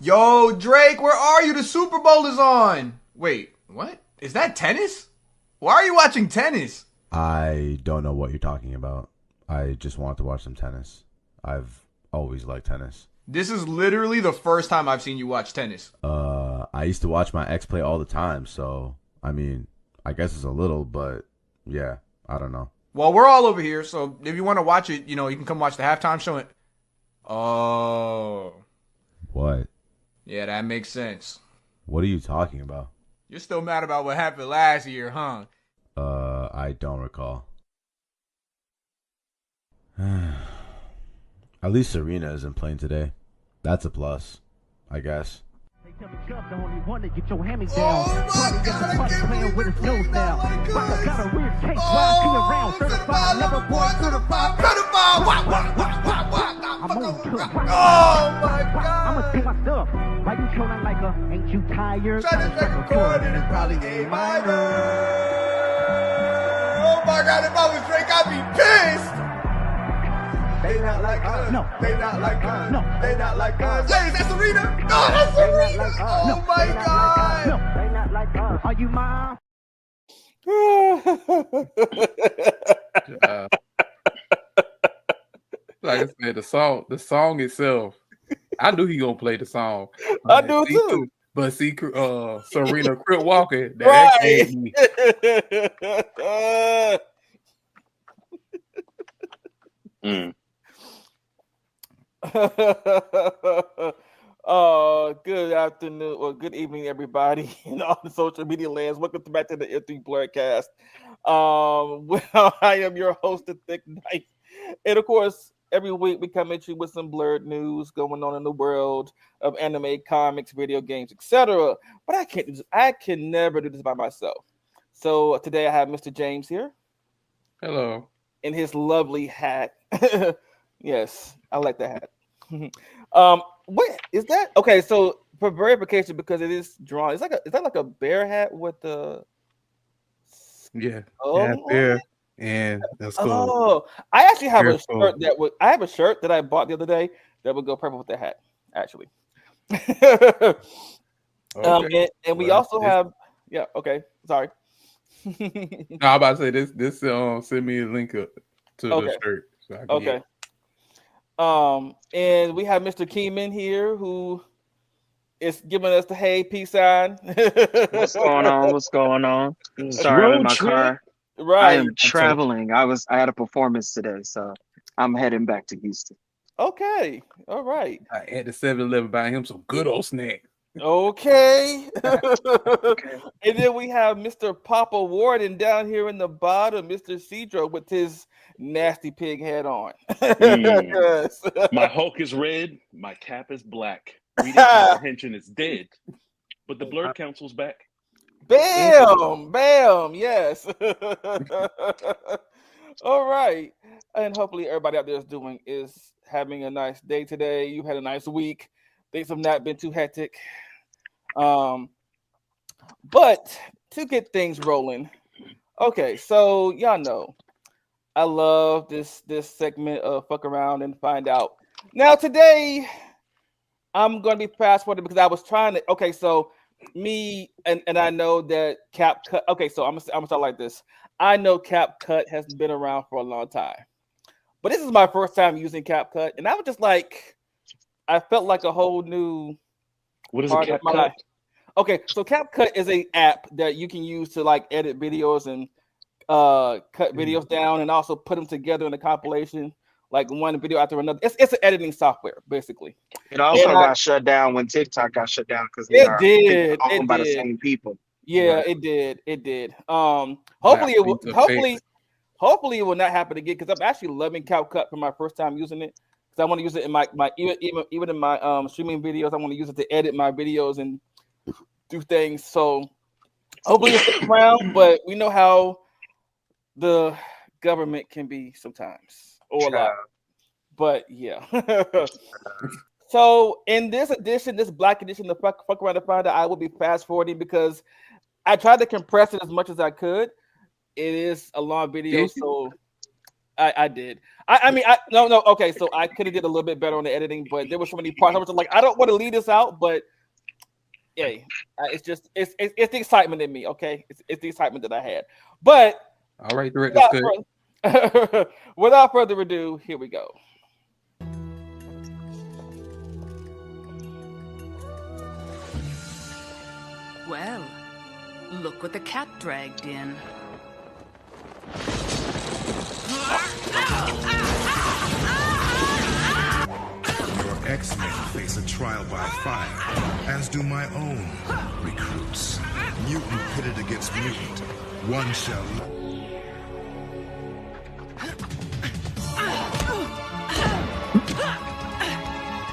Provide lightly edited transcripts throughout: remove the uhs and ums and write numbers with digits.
Yo, Drake, where are you? The Super Bowl is on. Wait, what? Is that tennis? Why are you watching tennis? I don't know what you're talking about. I just wanted to watch some tennis. I've always liked tennis. This is literally the first time I've seen you watch tennis. I used to watch my ex play all the time, so I mean, I guess it's a little, but yeah, I don't know. Well, we're all over here, so if you want to watch it, you can come watch the halftime show. Oh. What? Yeah, that makes sense. What are you talking about? You're still mad about what happened last year, huh? I don't recall. At least Serena isn't playing today. That's a plus, I guess. Tell me Gov, the only one to get your hammy down. Party got the party playing with his nose now. Rocker got a weird cake, why he around? Certified, never born, certified. I'm on to it. Oh my God! I'ma take my stuff. Why you trolling like a, ain't you tired? Trying to make a chord and it's probably A minor. Oh my God, if I was Drake, I'd be pissed. They not like us. No. They not like us. No. They not like us. Hey, is that Serena? No, that's Serena. Like Oh no, my they not God. Like no, they not like us. Are you mine? Like I said, the song itself, I knew he gonna play the song. I do too. But see, Serena Crip Walker, that Right. gave me. Good afternoon or good evening, everybody in all the social media lands. Welcome back to the EST Rebroadcast. Well, I am your host, the Thick Knife, and of course, every week we come at you with some blurred news going on in the world of anime, comics, video games, etc. But I can never do this by myself. So today I have Mr. James here. Hello. In his lovely hat. Yes, I like that hat. What is that? Okay, so for verification, because it is drawn, is that like a bear hat with the Yeah. Oh, There. And that's cool. Oh, I actually have a Careful. shirt I have a shirt that I bought the other day that would go perfect with the hat, actually. Okay. And we Well, also have okay, sorry. No, I'm about to say this send me a link up to Okay. the shirt. So I can Okay. get it. And we have Mr. Keeman here who is giving us the hey peace sign. What's going on? What's going on? Sorry, I'm in my car. I Right. am traveling. I had a performance today, so I'm heading back to Houston. Okay. All right. I had the 7-Eleven buying him some good old snacks. Okay. And then we have Mr. Papa Warden down here in the bottom, Mr. Cedro with his nasty pig head on. Yes. My Hulk is red, my cap is black. Reading comprehension is dead, but the Blurred Council's back. Bam! Bam! Yes. All right. And hopefully everybody out there is having a nice day today. You've had a nice week. Things have not been too hectic. But to get things rolling, okay, so y'all know I love this segment of fuck around and find out. Now today I'm gonna be fast forwarded because I was trying to so me and I know that CapCut. Okay, so I'm gonna start like this. I know CapCut has been around for a long time, but this is my first time using CapCut, and I was just like, I felt like a whole new. What is a CapCut? Okay, so CapCut is an app that you can use to like edit videos and cut videos down, and also put them together in a compilation, like one video after another. It's an editing software, basically. It also got shut down when TikTok got shut down because they are owned by the same people. Yeah, right. It did. Hopefully it will not happen again because I'm actually loving CapCut for my first time using it. Because I want to use it in my even in my streaming videos. I want to use it to edit my videos and do things. So hopefully it's stick around, but we know how the government can be sometimes or a lot. But yeah. So in this edition, this black edition, the fuck around to find out, I will be fast forwarding because I tried to compress it as much as I could. It is a long video, so I did. I mean, no. Okay, so I could have did a little bit better on the editing, but there were so many parts. I was like, I don't want to leave this out, but yeah, it's just it's the excitement in me. Okay, it's the excitement that I had. But all right, director. Without further ado, here we go. Well, look what the cat dragged in. Your X-Men face a trial by fire, as do my own recruits. Mutant pitted against mutant. One shall...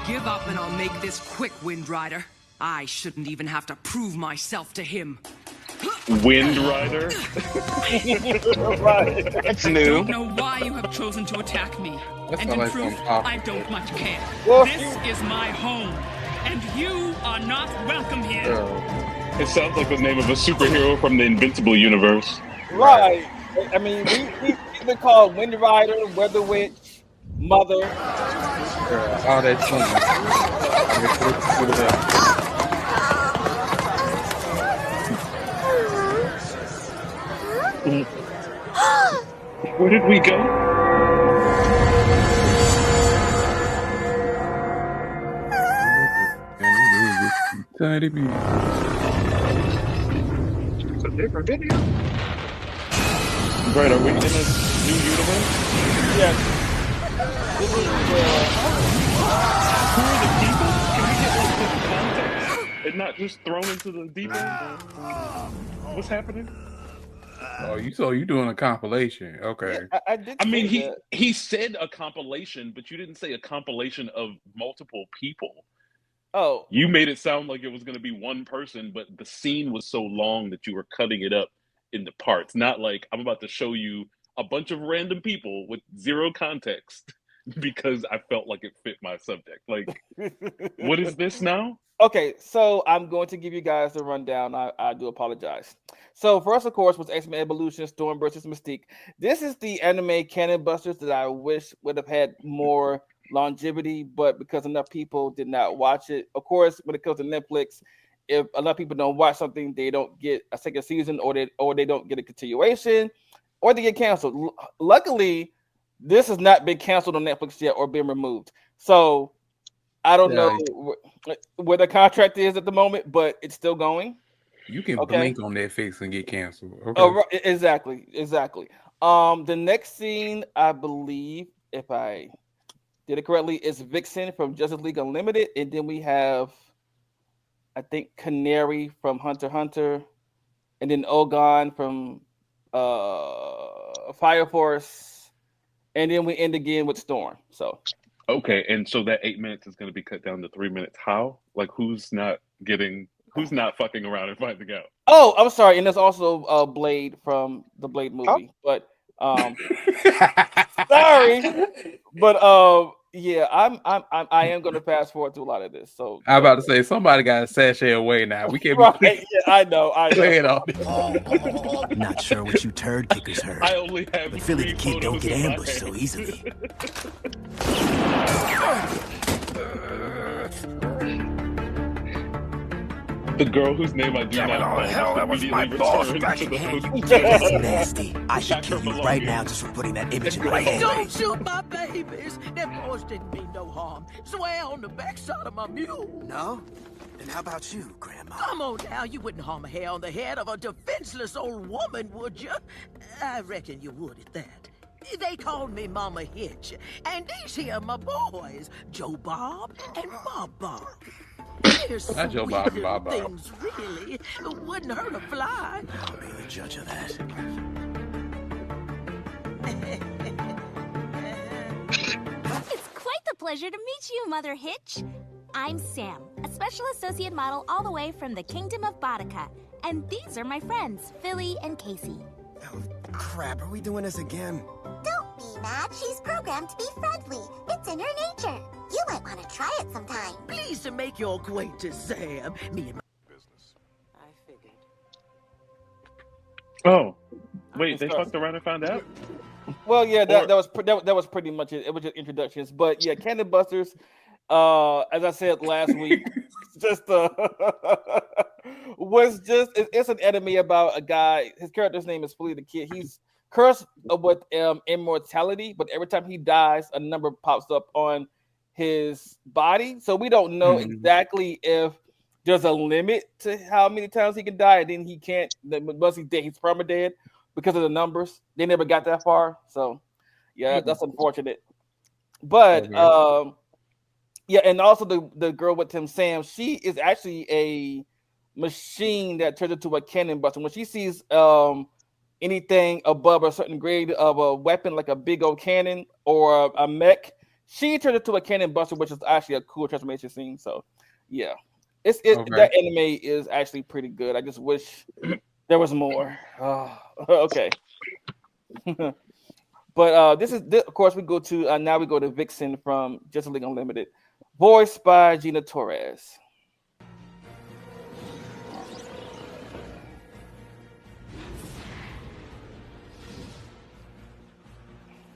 Give up and I'll make this quick, Wind Rider. I shouldn't even have to prove myself to him. Wind Rider? That's new. I don't know why you have chosen to attack me. And in truth, I don't much care. This is my home, and you are not welcome here. It sounds like the name of a superhero from the Invincible universe. Right. I mean, we've been called Wind Rider, Weather Witch, Mother. All that Where did we go? Tiny bee. It's a different video. Right, are we in a new universe? Yes. Who are the people? Can we get like some context and not just thrown into the deep end? What's happening? Oh, you doing a compilation? Okay. Yeah, I did. I mean, he said a compilation, but you didn't say a compilation of multiple people. Oh, You made it sound like it was going to be one person, but the scene was so long that you were cutting it up into parts. Not like I'm about to show you a bunch of random people with zero context because I felt like it fit my subject. Like, what is this now? Okay, so I'm going to give you guys the rundown. I do apologize. So first, of course, was X-Men Evolution, Storm versus Mystique. This is the anime canon busters that I wish would have had more longevity, but because enough people did not watch it. Of course, when it comes to Netflix, if a lot of people don't watch something, they don't get a second season, or they don't get a continuation, or they get canceled. Luckily, this has not been canceled on Netflix yet or been removed. So I don't know where the contract is at the moment, but it's still going. You can blink on Netflix and get canceled. Okay. Oh, right. Exactly. The next scene, I believe, if I did it correctly, is Vixen from Justice League Unlimited, and then we have, I think, Canary from Hunter x Hunter, and then Ogon from Fire Force, and then we end again with Storm. So Okay, and so that 8 minutes is going to be cut down to 3 minutes. How? Like, who's not fucking around and finding out? Oh, I'm sorry, and there's also Blade from the Blade movie, but sorry, but yeah, I am going to fast forward to a lot of this. So I'm about to say somebody got to sashay away now. We can't right, be yeah, I know. playing all this. Not sure what you turd kickers heard, I only have but Philly the three Kid don't photos get in my ambushed head. so easily. The girl whose name I do not know. hell, that was my immediately boss returned back to the in hood. That's nasty. I should kill you right now just for putting that image in my head. Don't shoot my babies. That boys didn't mean no harm. Swear on the backside of my mule. No? Then how about you, Grandma? Come on now, you wouldn't harm a hair on the head of a defenseless old woman, would you? I reckon you would at that. They called me Mama Hitch, and these here my boys, Joe Bob and Bob Bob. They're Not Joe sweet Bob and little Bob Bob. things, really. Wouldn't hurt a fly. I'll be the judge of that. It's quite the pleasure to meet you, Mother Hitch. I'm Sam, a special associate model all the way from the Kingdom of Boudica. And these are my friends, Philly and Casey. Oh, crap, are we doing this again? Don't be mad. She's programmed to be friendly. It's in her nature. You might want to try it sometime. Pleased to make your acquaintance, Sam. Me and my business. I figured. Oh, wait, they fucked around and found out? Well, yeah, that was pretty much it. It was just introductions, but yeah, Cannon Busters. As I said last week, it's an anime about a guy. His character's name is Flea the Kid. He's cursed with immortality, but every time he dies, a number pops up on his body. So we don't know exactly if there's a limit to how many times he can die, and then he can't. Once he's dead, he's permadead because of the numbers. They never got that far, so yeah, that's unfortunate. But yeah, and also the girl with him, Sam, she is actually a machine that turns into a cannon buster. When she sees anything above a certain grade of a weapon, like a big old cannon or a mech, she turns into a cannon buster, which is actually a cool transformation scene. So yeah, that anime is actually pretty good. I just wish there was more. Okay. But this, of course, we go to Vixen from Justice League Unlimited, voiced by Gina Torres.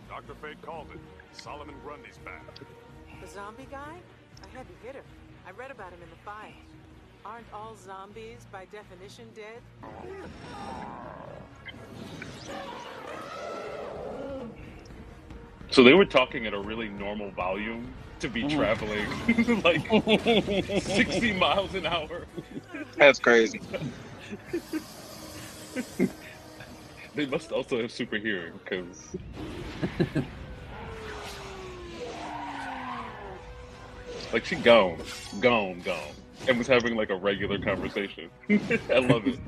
Dr. Fate called it. Solomon Grundy's back. The zombie guy? I had to hit him. I read about him in the files. Aren't all zombies, by definition, dead? So they were talking at a really normal volume to be traveling like 60 miles an hour. That's crazy. They must also have super hearing, because like she gone, and was having like a regular conversation. I love it.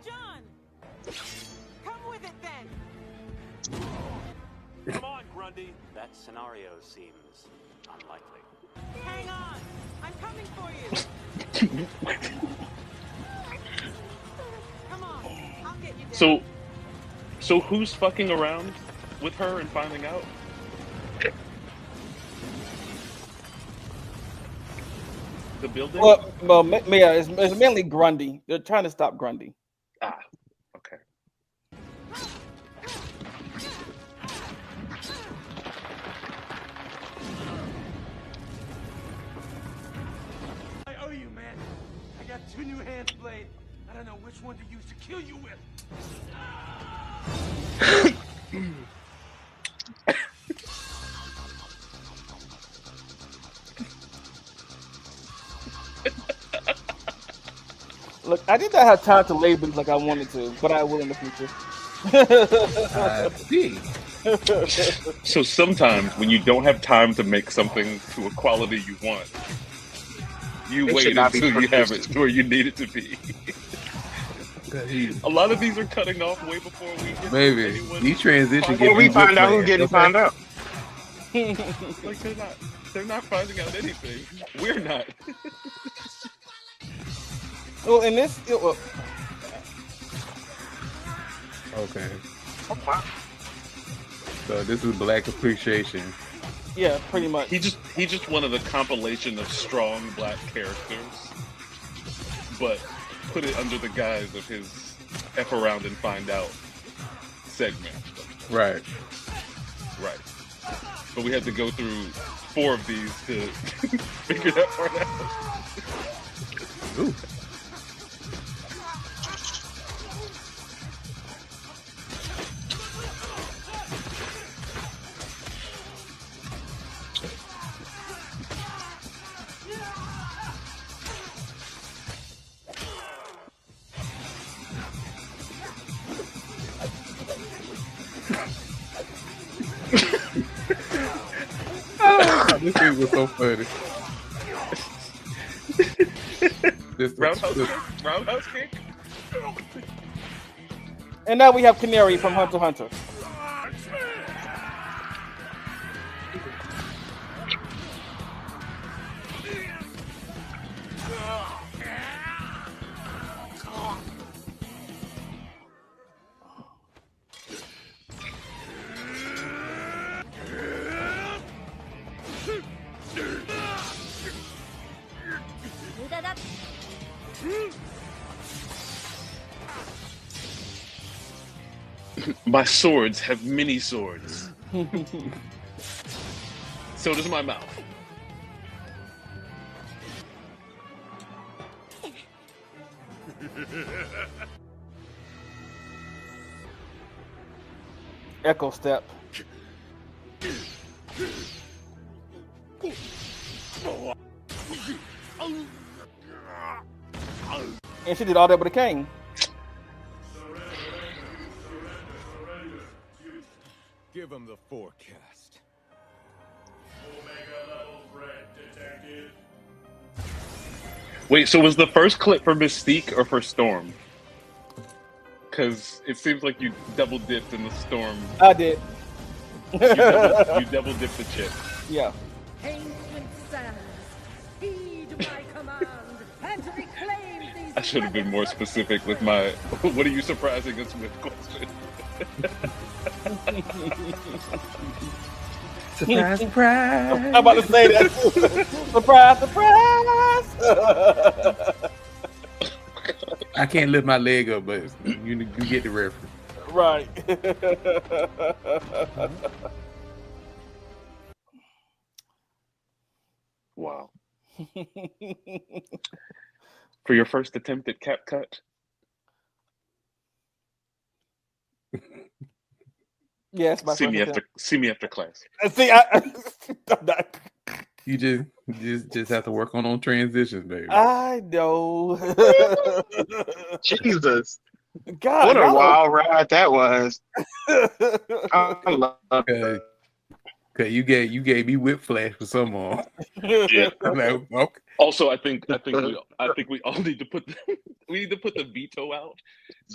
John, come with it then. Come on, Grundy. That scenario seems unlikely. Hang on, I'm coming for you. Come on, I'll get you down. So who's fucking around with her and finding out? The building? Well, yeah, it's mainly Grundy. They're trying to stop Grundy. Ah, okay. I owe you, man. I got 2 new hand blades. I don't know which one to use to kill you with. Look, I did not have time to label like I wanted to, but I will in the future. So sometimes when you don't have time to make something to a quality you want, you wait until you have it to where you need it to be. A lot of these are cutting off way before we get maybe these transitions. Before we find out who's getting found out. Like they're not finding out anything. We're not. Well, in this, okay. So this is Black Appreciation. Yeah, pretty much. He just wanted a compilation of strong black characters, but put it under the guise of his F around and find out segment. Right. But we had to go through 4 of these to figure that part out. Ooh. This thing was so funny. Roundhouse kick. And now we have Canary from Hunter x Hunter. My swords have many swords. So does my mouth. Echo step. And she did all that with a cane. Give him the forecast. Wait, so was the first clip for Mystique or for Storm? Because it seems like you double dipped in the Storm. I did. You double dipped the chip. Yeah. Ancient sands, heed my command and reclaim these. I should have been more specific with my "What are you surprising us with?" question. Surprise, surprise. I'm about to say that. Surprise, surprise. I can't lift my leg up, but you get the reference. Right. Wow. For your first attempt at cap cut? Yes, my see me after class. See, you just have to work on transitions, baby. I know. Jesus. God, what a wild ride that was. I love it. Okay, you gave me whiplash for someone. Yeah. Like, okay. Also, I think we all need to put the veto out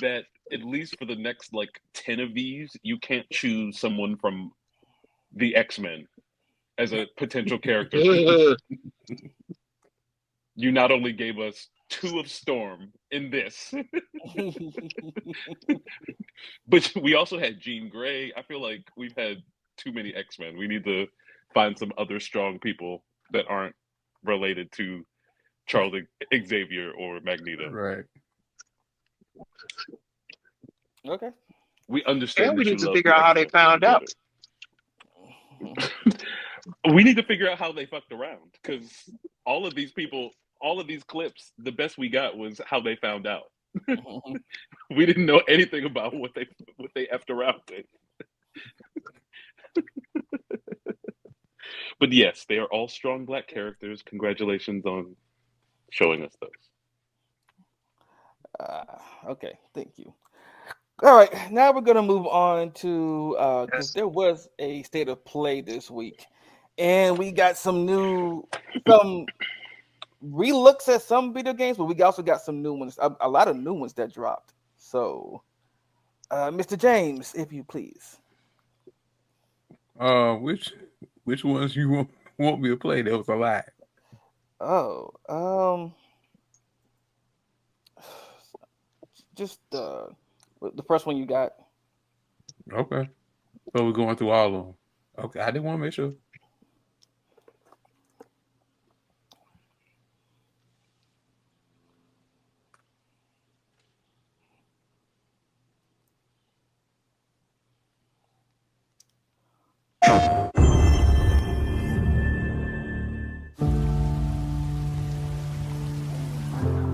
that at least for the next like 10 of these, you can't choose someone from the X-Men as a potential character. You not only gave us 2 of Storm in this, but we also had Jean Grey. I feel like we've had too many X-Men. We need to find some other strong people that aren't related to Charles Xavier or Magneto. Right. Okay. We understand. And we need to figure out how they found out. We need to figure out how they fucked around, because all of these people, all of these clips, the best we got was how they found out. We didn't know anything about what they effed around with. But yes, they are all strong Black characters. Congratulations on showing us those. Okay, thank you. All right, now we're gonna move on to because there was a state of play this week, and we got some relooks at some video games, but we also got some new ones, a lot of new ones that dropped. So, Mr. James, if you please. Which ones you want me to play? There was a lot. Oh, just the first one you got. Okay. So we're going through all of them. Okay, I didn't want to make sure.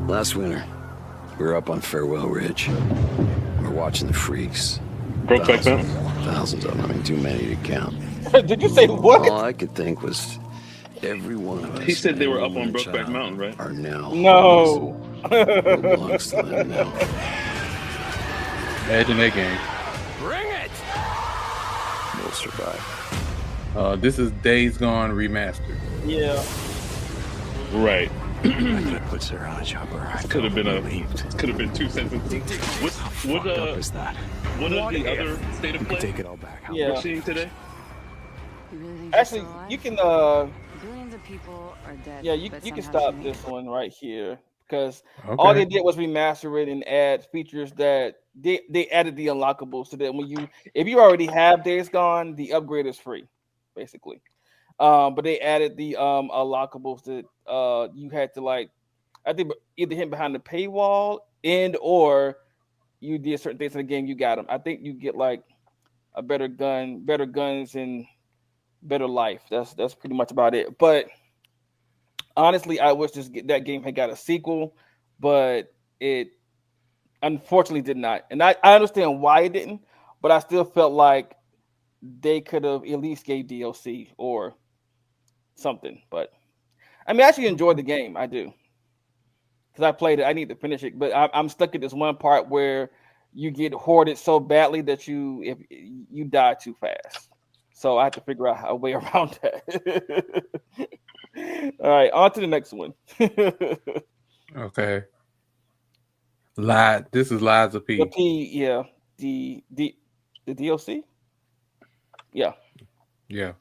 Last winter, we were up on Farewell Ridge. We're watching the freaks. Brokeback Mountain? Thousands of them. I mean, too many to count. Did you say what? All I could think was every one of us. He said they were up on Brokeback Mountain, right? Are now. No. Belongs to them now. Imagine that game. Bring it! We'll survive. This is Days Gone remastered. Yeah. Right. I could have put Sarah on a chopper. Could have been 2 sentences. What is that? What are the other state of play? Take it all back. We're seeing today? Actually, you can billions of people are dead. yeah, you but can somehow stop she this made it. one right here because all they did was remaster it and add features that they added the unlockables so that if you already have Days Gone, the upgrade is free, basically. But they added the unlockables that you had to I think either hit behind the paywall or you did certain things in the game, you got them. I think you get like a better gun, better guns, and better life. That's pretty much about it. But honestly, I wish that game had got a sequel, but it unfortunately did not. And I understand why it didn't, but I still felt like they could have at least gave DLC or something. But I mean, I actually enjoyed the game. I do. Because I played it. I need to finish it. But I'm stuck at this one part where you get hoarded so badly that if you die too fast. So I have to figure out a way around that. All right, on to the next one. Okay. This is Liza P. The P, yeah. The DLC? Yeah. Yeah.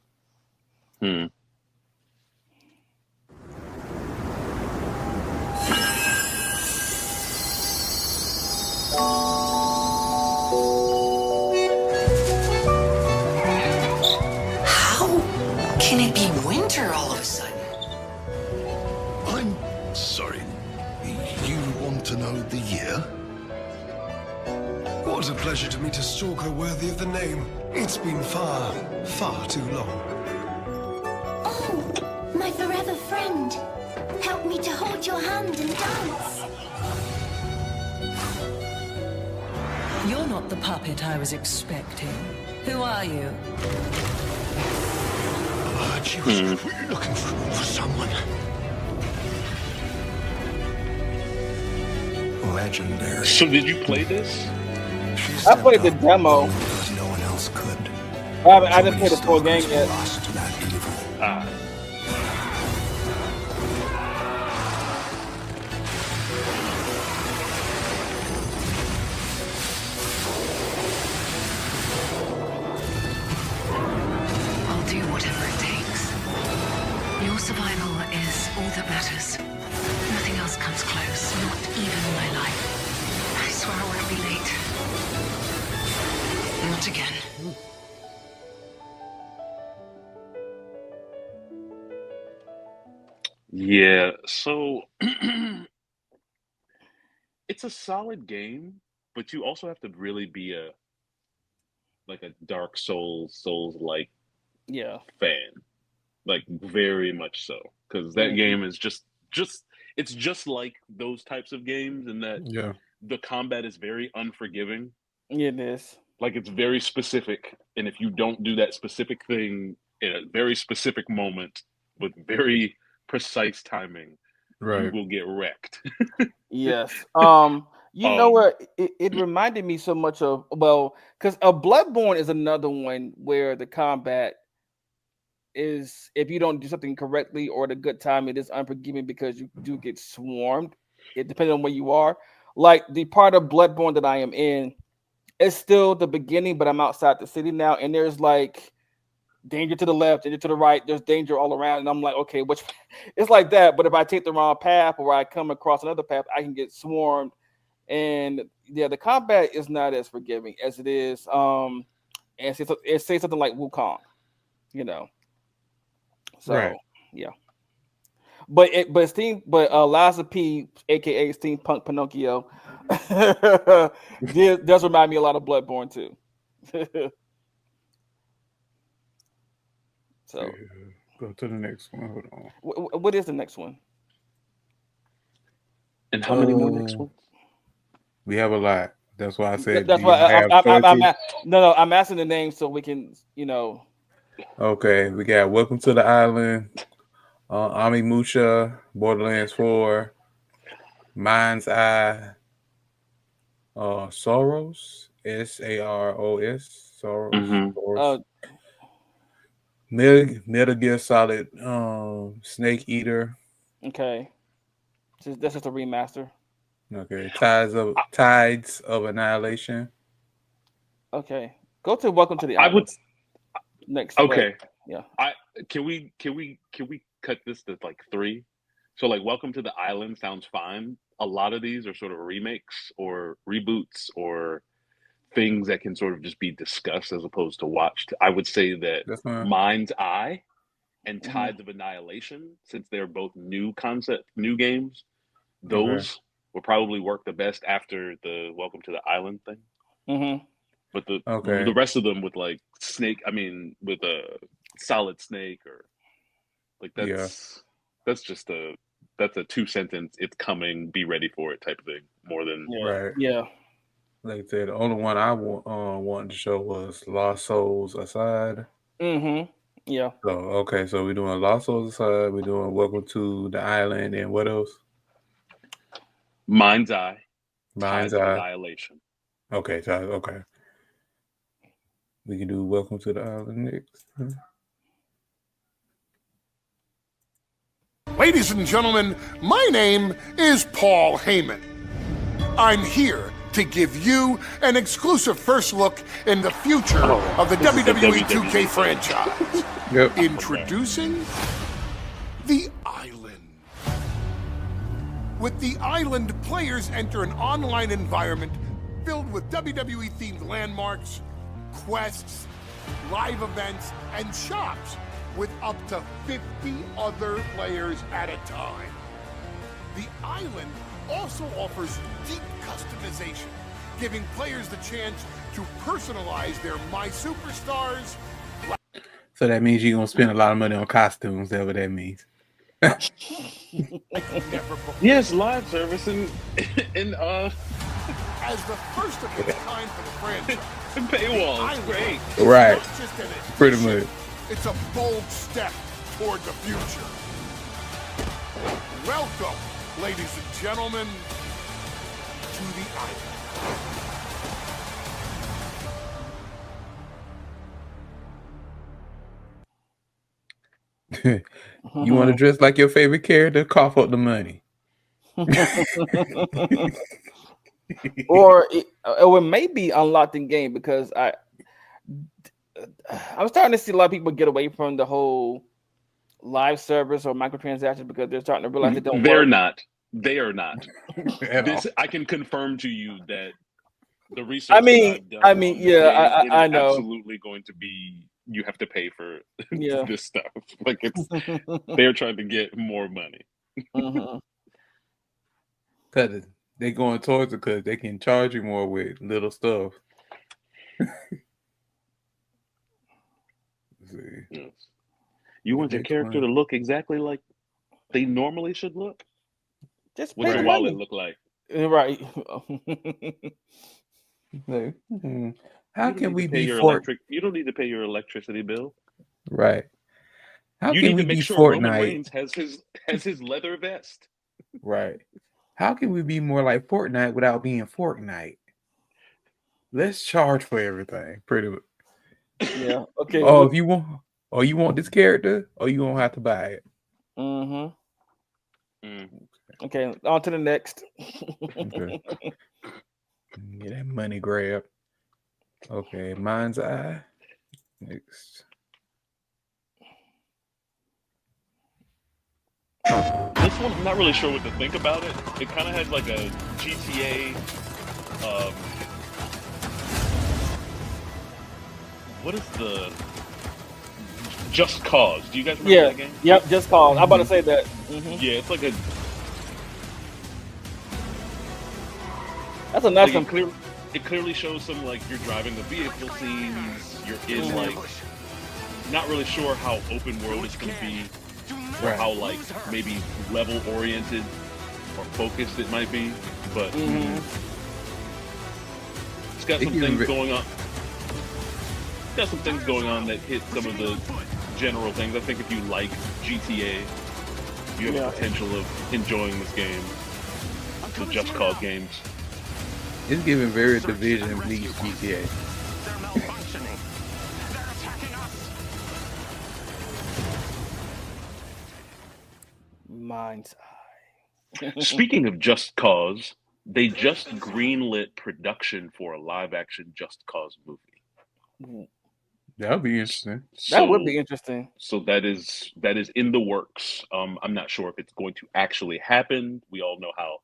How can it be winter all of a sudden? I'm sorry. You want to know the year? What a pleasure to meet a stalker worthy of the name. It's been far, far too long. Oh, my forever friend. Help me to hold your hand and dance. You're not the puppet I was expecting. Who are you? She was looking for someone. Legendary. So did you play this? I played the demo. Because no one else could. I didn't play the full game yet. I'll do whatever it takes. Your survival is all that matters. Nothing else comes close, not even my life. I swear I won't be late. Not again. Yeah, so it's a solid game, but you also have to really be a Dark Souls-like fan. Like very much so. Because that game is it's just like those types of games in that the combat is very unforgiving. It is. Like it's very specific, and if you don't do that specific thing in a very specific moment with very precise timing, you will get wrecked. Yes. You know what? It reminded me so much of because Bloodborne is another one where the combat is, if you don't do something correctly or at a good time, it is unforgiving because you do get swarmed. It depends on where you are. Like the part of Bloodborne that I am in, it's still the beginning, but I'm outside the city now, and there's like danger to the left, danger to the right. There's danger all around, and I'm like, okay, which it's like that. But if I take the wrong path or I come across another path, I can get swarmed. And yeah, the combat is not as forgiving as it is. And it says something like Wukong, you know. So yeah. But Liza P, aka Steampunk Pinocchio, does remind me a lot of Bloodborne too. So go to the next one. Hold on. What is the next one? And how many more next ones? We have a lot. That's why I said. That's why I'm asking the name so we can, you know. Okay, we got Welcome to the Island, Onimusha, Borderlands 4, Mind's Eye, Soros, Saros, Soros. Metal Gear Solid, Snake Eater. Okay, that's just a remaster. Okay, Tides of Annihilation. Okay, go to Welcome to the Island. I would next. Okay, right? Yeah. Can we cut this to like 3? So like Welcome to the Island sounds fine. A lot of these are sort of remakes or reboots or things that can sort of just be discussed as opposed to watched. I would say that Mind's Eye and Tides of Annihilation, since they're both new games, those will probably work the best after the Welcome to the Island thing. Mm-hmm. But the rest of them with like Snake, I mean, with a Solid Snake or like that's just a 2-sentence "it's coming, be ready for it" type of thing more than Like I said, the only one I wanted to show was Lost Souls Aside. Mm-hmm. Yeah. So okay, so we're doing Lost Souls Aside. We're doing Welcome to the Island, and what else? Mind's Eye. Mind's Ties of Eye. Annihilation. Okay, okay. We can do Welcome to the Island next. Ladies and gentlemen, my name is Paul Heyman. I'm here to give you an exclusive first look in the future of the WWE 2K franchise. Introducing The Island. With The Island, players enter an online environment filled with WWE-themed landmarks, quests, live events, and shops with up to 50 other players at a time. The Island also offers deep customization, giving players the chance to personalize their My Superstars. So that means you're going to spend a lot of money on costumes, that's what that means. Yes, live service and as the first of its kind for the franchise. Paywall, great. Right. Pretty much. It's a bold step toward the future. Welcome, ladies and gentlemen, to the Island. You want to dress like your favorite character? Cough up the money. Or it may be unlocked in game because I'm starting to see a lot of people get away from the whole live service or microtransactions because they're starting to realize it don't work. They are not. I can confirm to you that the research. I mean, I know. Absolutely going to be. You have to pay for this stuff. Like they're trying to get more money. Because they're going towards it because they can charge you more with little stuff. Yes. You want your character to look exactly like they normally should look? Just what's your wallet look like? Right. How can we be You don't need to pay your electricity bill. Right. How you can need we to make be sure Fortnite? Roman Reigns has his leather vest. Right. How can we be more like Fortnite without being Fortnite? Let's charge for everything, pretty much. Yeah. Okay. Oh, if you want this character, or you won't have to buy it. Okay, on to the next. Okay. Get that money grab. Okay, Mind's Eye. Next. This one, I'm not really sure what to think about it. It kind of has like a GTA. What is the Just Cause? Do you guys remember that game? Yep, Just Cause. I'm about to say that. Yeah, it's like a. That's a nice one. It clearly shows some like you're driving the vehicle scenes. You're in like not really sure how open world it's going to be, or how like maybe level oriented or focused it might be. But it's got some things going on. It's got some things going on that hit some of the general things. I think if you like GTA, you have the potential of enjoying this game. The Just Cause games. It's giving very Division meets GTA. Mind's Eye. Speaking of Just Cause, they just greenlit production for a live-action Just Cause movie. That would be interesting. That would be interesting. So that is in the works. I'm not sure if it's going to actually happen. We all know how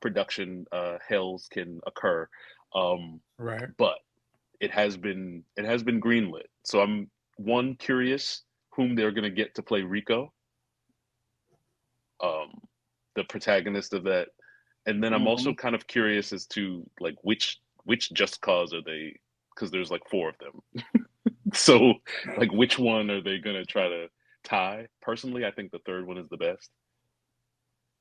production hells can occur. Right. But it has been greenlit. So I'm curious whom they're going to get to play Rico. The protagonist of that And then I'm also kind of curious as to like which Just Cause are they, because there's like 4 of them. So like which one are they gonna try to tie? Personally, I think the third one is the best.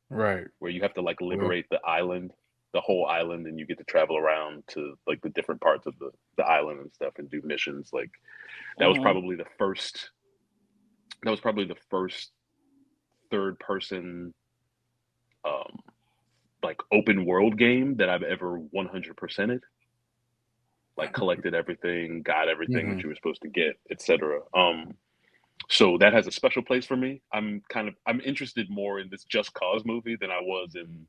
Right. Where you have to like liberate the island, the whole island, and you get to travel around to like the different parts of the island and stuff and do missions. Like that was probably the first third person like open world game that I've ever 100%ed. Like collected everything, got everything that you were supposed to get, etc. So that has a special place for me. I'm interested more in this Just Cause movie than I was in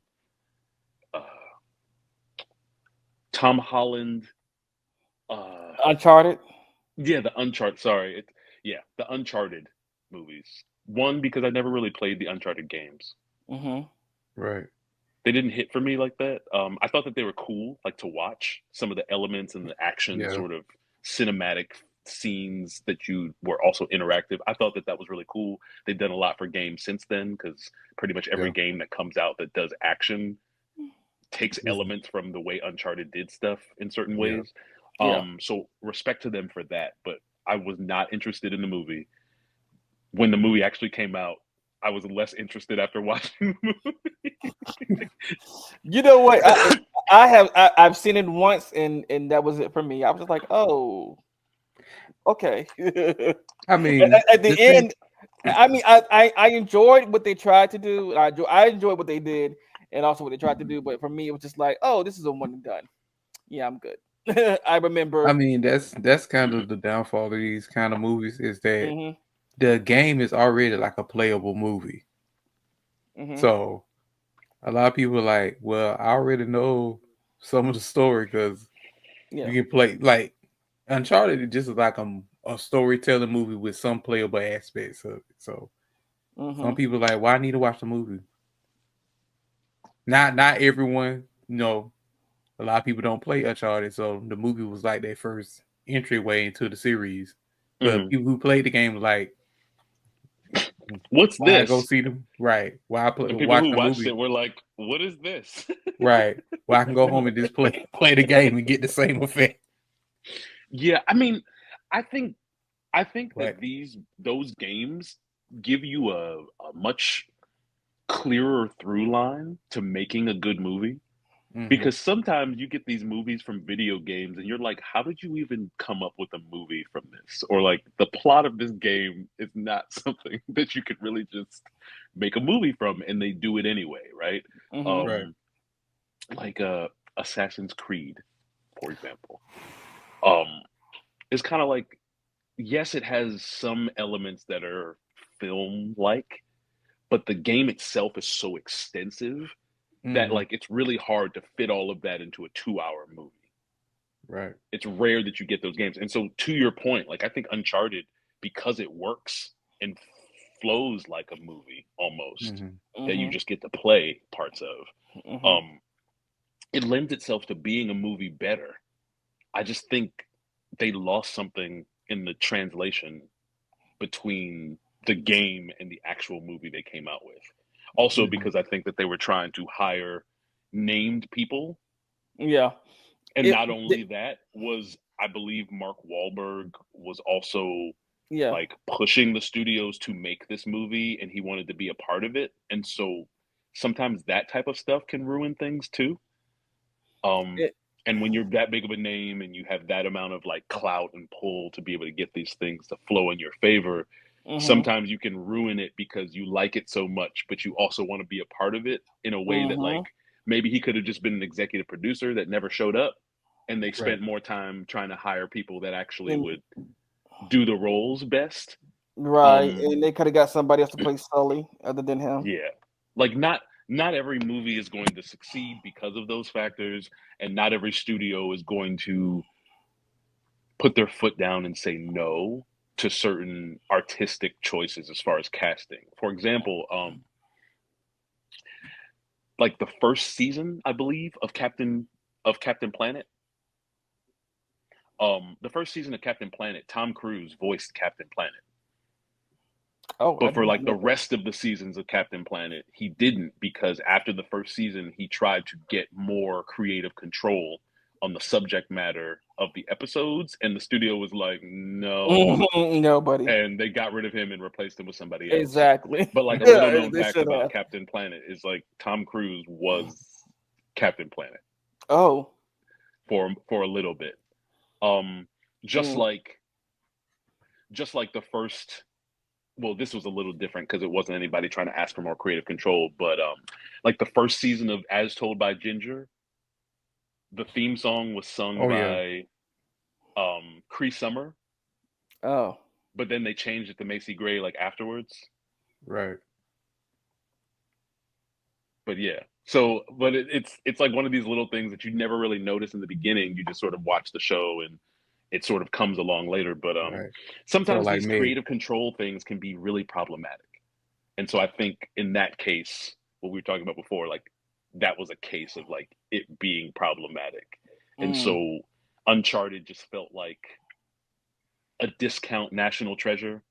Tom Holland. Uncharted. Yeah, the Uncharted. Sorry, the Uncharted movies. One, because I never really played the Uncharted games. Right. They didn't hit for me like that. I thought that they were cool, like to watch some of the elements and the action sort of cinematic scenes that you were also interactive. I thought that was really cool. They've done a lot for games since then because pretty much every game that comes out that does action takes elements from the way Uncharted did stuff in certain ways. So respect to them for that. But I was not interested in the movie. When the movie actually came out, I was less interested after watching the movie. You know what? I've seen it once, and that was it for me. I was just like, oh, okay. I mean, at the end, I mean, I enjoyed what they tried to do. I enjoyed what they did, and also what they tried to do. But for me, it was just like, oh, this is a one and done. Yeah, I'm good. I remember. I mean, that's kind of the downfall of these kind of movies is that the game is already like a playable movie. So a lot of people are like, well, I already know some of the story because you can play like Uncharted is just like a storytelling movie with some playable aspects of it. So some people are like, why I need to watch the movie? Not everyone, a lot of people don't play Uncharted, so the movie was like their first entryway into the series. But people who played the game were like, what's why this? I go see them? Right. Why I play? And people watch who the watched movie? it were like, what is this? Right. Well, I can go home and just play the game and get the same effect. Yeah, I mean, I think that those games give you a much clearer through line to making a good movie. Because sometimes you get these movies from video games and you're like, how did you even come up with a movie from this? Or like the plot of this game is not something that you could really just make a movie from, and they do it anyway, right? Right. Like Assassin's Creed, for example. It's kind of like, yes, it has some elements that are film-like, but the game itself is so extensive that like it's really hard to fit all of that into a 2-hour movie. Right. It's rare that you get those games. And so to your point, like I think Uncharted, because it works and flows like a movie almost, that you just get to play parts of, it lends itself to being a movie better. I just think they lost something in the translation between the game and the actual movie they came out with. Also, because I think that they were trying to hire named people. Yeah. And not only that, I believe Mark Wahlberg was also like pushing the studios to make this movie, and he wanted to be a part of it. And so sometimes that type of stuff can ruin things too. And when you're that big of a name and you have that amount of like clout and pull to be able to get these things to flow in your favor, sometimes you can ruin it because you like it so much, but you also want to be a part of it in a way that like maybe he could have just been an executive producer that never showed up, and they spent more time trying to hire people that actually would do the roles best. Right. And they could have got somebody else to play Sully other than him. Yeah. Like not every movie is going to succeed because of those factors, and not every studio is going to put their foot down and say no to certain artistic choices as far as casting. For example, like the first season, I believe, of Captain Planet. The first season of Captain Planet, Tom Cruise voiced Captain Planet. Oh, but for like the rest of the seasons of Captain Planet, he didn't, because after the first season, he tried to get more creative control on the subject matter of the episodes, and the studio was like, no, nobody, and they got rid of him and replaced him with somebody else. Exactly. But like a little known fact about Captain Planet is like Tom Cruise was Captain Planet. Oh, for a little bit, just like the first. Well, this was a little different because it wasn't anybody trying to ask for more creative control, but like the first season of As Told by Ginger, the theme song was sung by Cree Summer. Oh. But then they changed it to Macy Gray like afterwards. Right. But yeah. So, but it's like one of these little things that you never really notice in the beginning. You just sort of watch the show and it sort of comes along later. But sometimes like these creative control things can be really problematic. And so I think in that case, what we were talking about before, like that was a case of like it being problematic. And so Uncharted just felt like a discount National Treasure.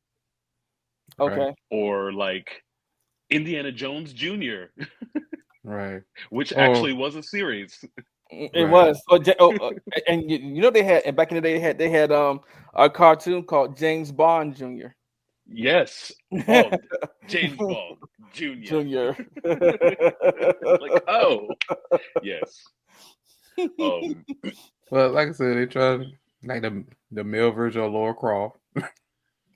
Okay. Or like Indiana Jones Jr. Right. Which actually was a series. It was. And you know they had, and back in the day they had a cartoon called James Bond Jr. Yes. Oh, James Bond Jr. Like, oh, yes. Well, like I said, they tried like the male version of Laura Croft.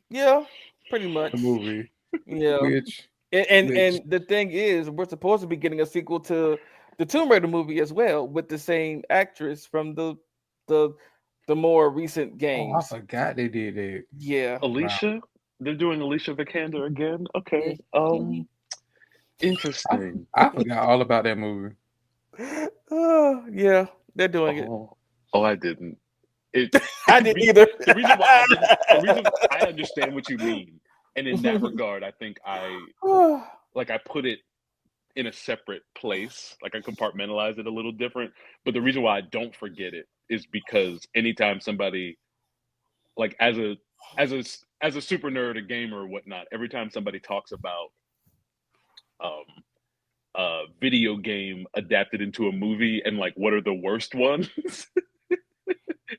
Yeah, pretty much. The movie. Yeah. Which and the thing is, we're supposed to be getting a sequel to the Tomb Raider movie as well, with the same actress from the more recent games. Oh, I forgot they did that. Yeah. Alicia? Wow. They're doing Alicia Vikander again? Okay. Interesting. I forgot all about that movie. Yeah, they're doing it. Oh, I didn't. I didn't either. The reason why the reason I understand what you mean. And in that regard, I think I put it in a separate place. Like I compartmentalize it a little different. But the reason why I don't forget it is because anytime somebody, like as a super nerd, a gamer or whatnot, every time somebody talks about video game adapted into a movie and like what are the worst ones,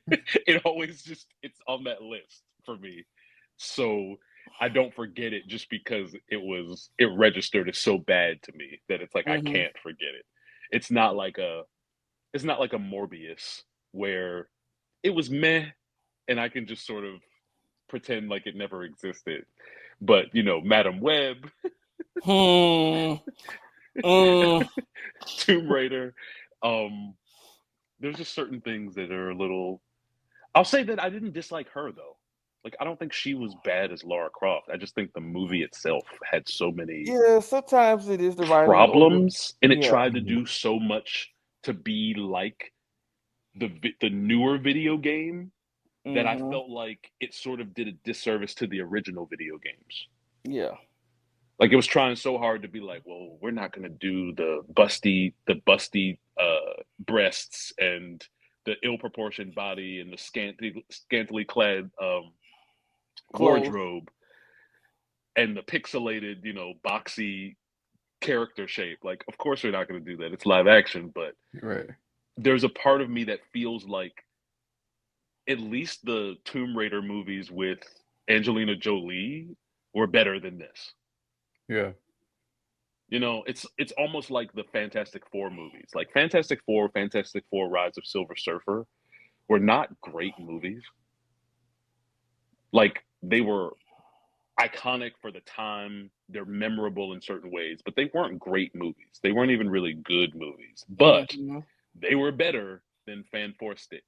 it always it's on that list for me. So I don't forget it just because it registered as so bad to me that it's like I can't forget it. It's not like a Morbius where it was meh and I can just sort of pretend like it never existed. But you know, Madam Web, Tomb Raider, there's just certain things that are a little. I'll say that I didn't dislike her though. Like, I don't think she was bad as Lara Croft. I just think the movie itself had so many sometimes it is the writing problems, and it tried to do so much to be like the newer video game that I felt like it sort of did a disservice to the original video games. Yeah. Like, it was trying so hard to be like, well, we're not going to do the busty breasts and the ill-proportioned body and the scantily clad wardrobe and the pixelated, boxy character shape. Like, of course we're not going to do that. It's live action, but there's a part of me that feels like at least the Tomb Raider movies with Angelina Jolie were better than this. Yeah. It's almost like the Fantastic Four movies. Like Fantastic Four, Rise of Silver Surfer were not great movies. Like, they were iconic for the time. They're memorable in certain ways, but they weren't great movies. They weren't even really good movies, but they were better than Fan Four Stick.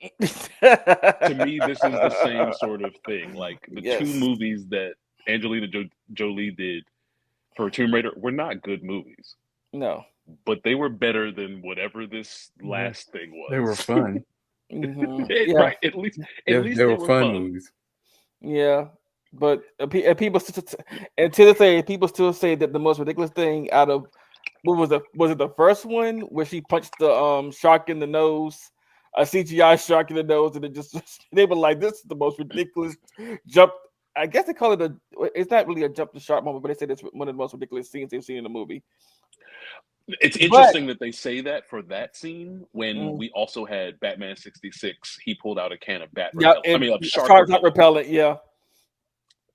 To me, this is the same sort of thing. Like, the two movies that Angelina Jolie did for Tomb Raider were not good movies. No. But they were better than whatever this last thing was. They were fun. Right. At least they were fun movies. Yeah. But people still say that the most ridiculous thing out of was it the first one where she punched the shark in the nose, a CGI shark in the nose, and they were like, this is the most ridiculous jump I guess they call it it's not really a jump the shark moment, but they said it's one of the most ridiculous scenes they've seen in the movie. It's interesting that they say that for that scene when we also had Batman 66. He pulled out a can of shark repellent. Yeah.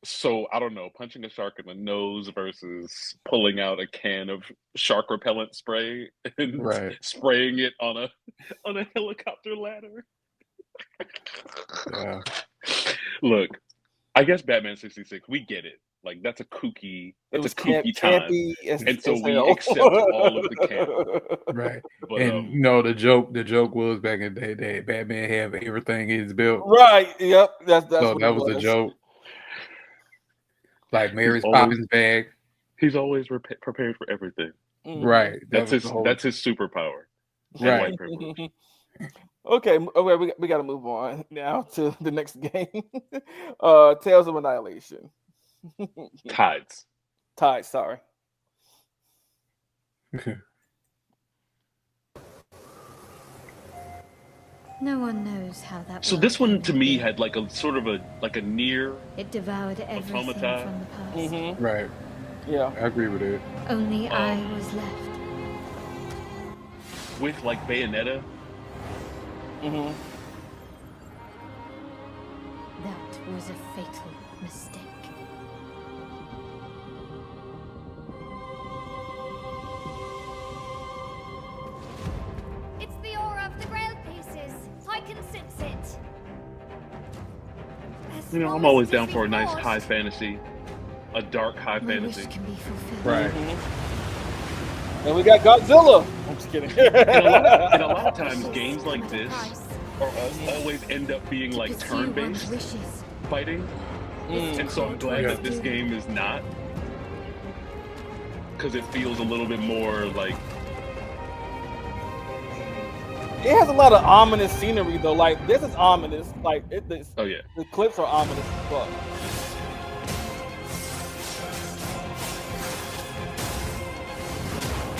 So I don't know, punching a shark in the nose versus pulling out a can of shark repellent spray and spraying it on a helicopter ladder. Yeah. Look, I guess Batman 66, we get it. Like that's a kooky time, and so we accept all of the camp. Right. But, and the joke was back in the day that Batman have everything in his belt. Right. Yep. That's so that was a joke. Like Mary's Poppins bag. He's always prepared for everything. Right. That's his superpower. Right. Okay, we got to move on now to the next game. Tales of Annihilation. Tides. Sorry. Okay. No one knows how that. So this one to me had like a sort of a near. It devoured everything from the past. Right. Yeah. I agree with it. Only I was left. With like Bayonetta. That was a fatal mistake. It's the aura of the Grail pieces. I can sense it. I'm always down for a nice high fantasy, a dark high fantasy. Right. And we got Godzilla. I'm just kidding. and a lot of times, games like this are always end up being like turn-based fighting. And so I'm glad that this game is not, because it feels a little bit more like. It has a lot of ominous scenery though. Like this is ominous. Like the clips are ominous as fuck.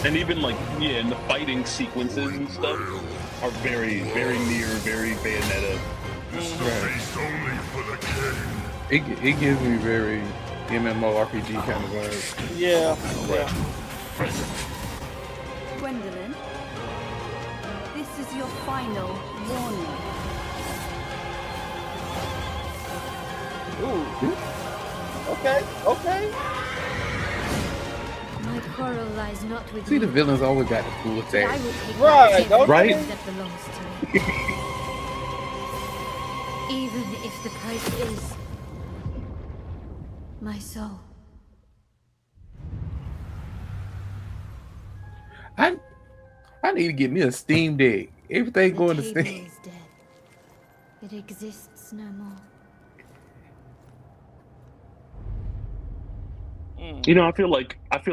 And even like and the fighting sequences and stuff are very, very near, very Bayonetta. Only for the king. It gives me very MMORPG kind of vibes. Yeah. Gwendolyn, this is your final warning. Ooh. Okay. My quarrel lies not with See, you. the villains always got the cool attack. I will take Right. that belongs to me. Even if the price is my soul. I need to get me a Steam Deck. Everything going to Steam. Is dead. It exists no more. I feel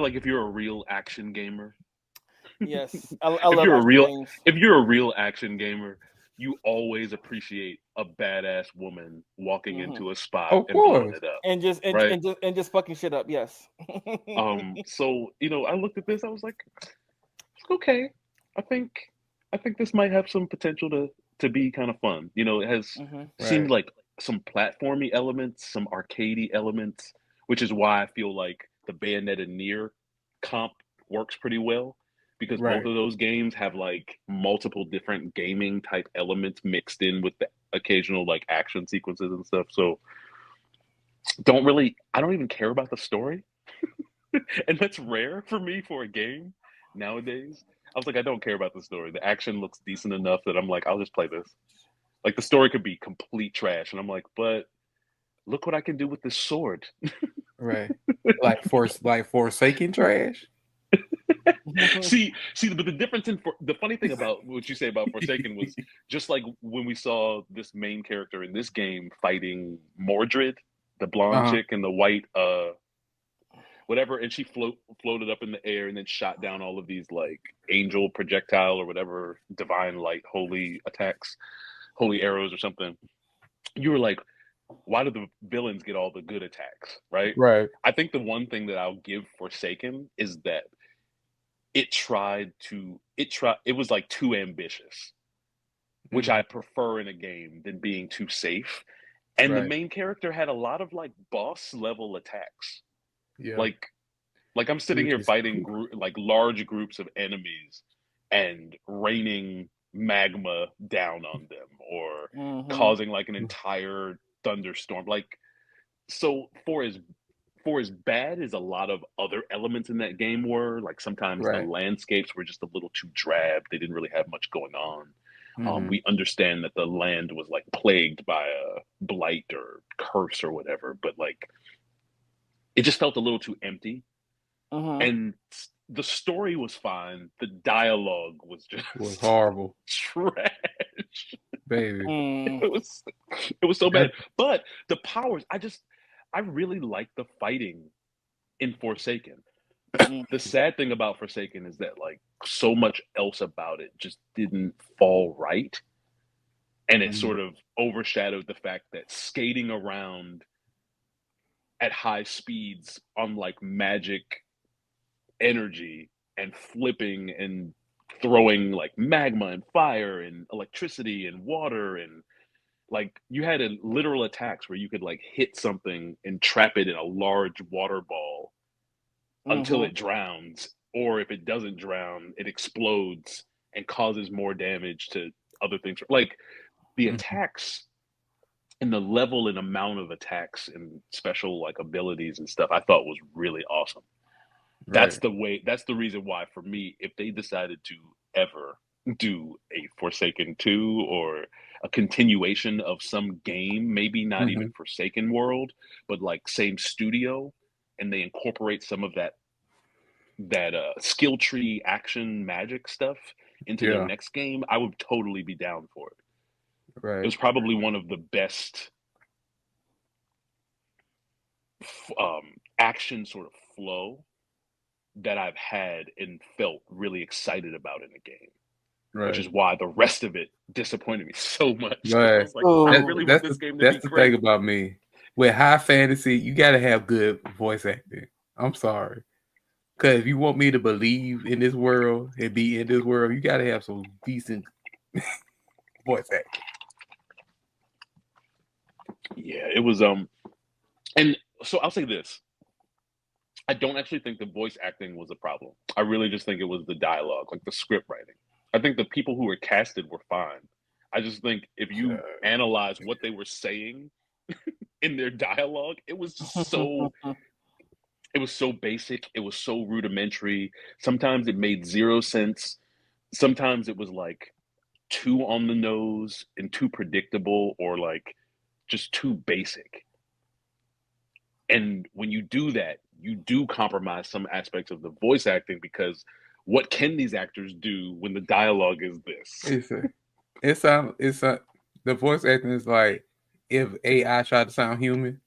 like if you're a real action gamer, yes, if you're a real action gamer, you always appreciate a badass woman walking into a spot and blowing it up, and just fucking shit up. Yes. So I looked at this, I was like, okay, I think this might have some potential to be kind of fun. It has seemed like some platformy elements, some arcadey elements, which is why I feel like the Bayonetta Nier comp works pretty well, because both of those games have like multiple different gaming type elements mixed in with the occasional like action sequences and stuff. So I don't even care about the story. And that's rare for me for a game nowadays. I was like, I don't care about the story. The action looks decent enough that I'm like, I'll just play this. Like the story could be complete trash, and I'm like, but look what I can do with this sword. Right. Like Forsaken trash. See, but the difference the funny thing about what you say about Forsaken was just like when we saw this main character in this game fighting Mordred, the blonde chick and the white whatever, and she floated up in the air and then shot down all of these like angel projectile or whatever divine light holy attacks, holy arrows or something. You were like, why do the villains get all the good attacks, right? Right. I think the one thing that I'll give Forsaken is that it was like too ambitious, which I prefer in a game than being too safe. And the main character had a lot of like boss level attacks. Yeah. Like I'm sitting here fighting like large groups of enemies and raining magma down on them, or causing like an entire thunderstorm. Like, so for as bad as a lot of other elements in that game were, like sometimes the landscapes were just a little too drab. They didn't really have much going on. We understand that the land was like plagued by a blight or curse or whatever, but like it just felt a little too empty. And the story was fine. The dialogue was just horrible, trash, baby. It was so bad. But the powers, I really like the fighting in Forsaken. The sad thing about Forsaken is that like so much else about it just didn't fall right, and it sort of overshadowed the fact that skating around at high speeds on like magic energy and flipping and throwing like magma and fire and electricity and water, and like you had literal attacks where you could like hit something and trap it in a large water ball until it drowns, or if it doesn't drown, it explodes and causes more damage to other things. Like the attacks and the level and amount of attacks and special like abilities and stuff I thought was really awesome. That's the reason why for me, if they decided to ever do a Forsaken 2 or a continuation of some game, maybe not even Forsaken World, but like same studio, and they incorporate some of that skill tree action magic stuff into their next game, I would totally be down for it. It was probably one of the best action sort of flow that I've had and felt really excited about in a game. Which is why the rest of it disappointed me so much. I was like, I really want this game to be great. That's the thing about me. With high fantasy, you got to have good voice acting. I'm sorry. Because if you want me to believe in this world and be in this world, you got to have some decent voice acting. Yeah, it was and so I'll say this. I don't actually think the voice acting was a problem. I really just think it was the dialogue, like the script writing. I think the people who were casted were fine. I just think if you analyze what they were saying in their dialogue, it was so basic. It was so rudimentary. Sometimes it made zero sense. Sometimes it was like too on the nose and too predictable, or like just too basic. And when you do that, you do compromise some aspects of the voice acting, because what can these actors do when the dialogue is this? The voice acting is like if AI tried to sound human.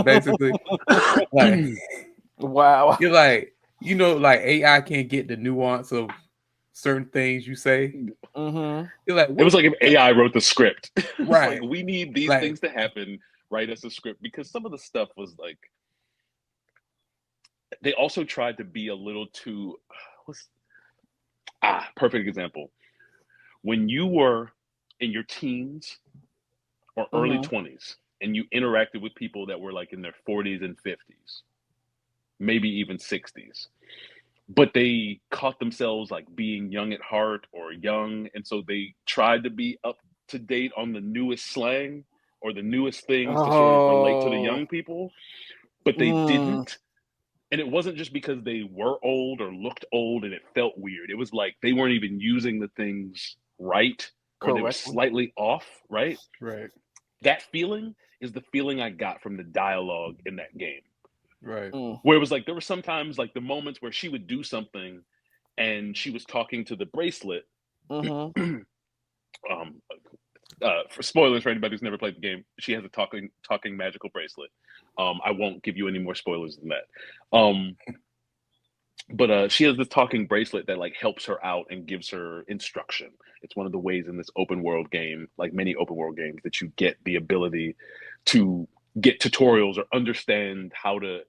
Basically. Like, wow. You're like, like AI can't get the nuance of certain things you say. You're like, it was like if AI wrote the script. Right. Like, we need these things to happen, write us a script, because some of the stuff was like, they also tried to be a little too, perfect example. When you were in your teens or early 20s and you interacted with people that were like in their 40s and 50s, maybe even 60s, but they caught themselves like being young at heart or young, and so they tried to be up to date on the newest slang or the newest things to sort of relate to the young people, but they didn't. And it wasn't just because they were old or looked old and it felt weird. It was like they weren't even using the things right, or they were slightly off, right? Right. That feeling is the feeling I got from the dialogue in that game. Right. Where it was like, there were sometimes like the moments where she would do something and she was talking to the bracelet. For spoilers for anybody who's never played the game, she has a talking magical bracelet. I won't give you any more spoilers than that. But she has this talking bracelet that like helps her out and gives her instruction. It's one of the ways in this open world game, like many open world games, that you get the ability to get tutorials or understand how to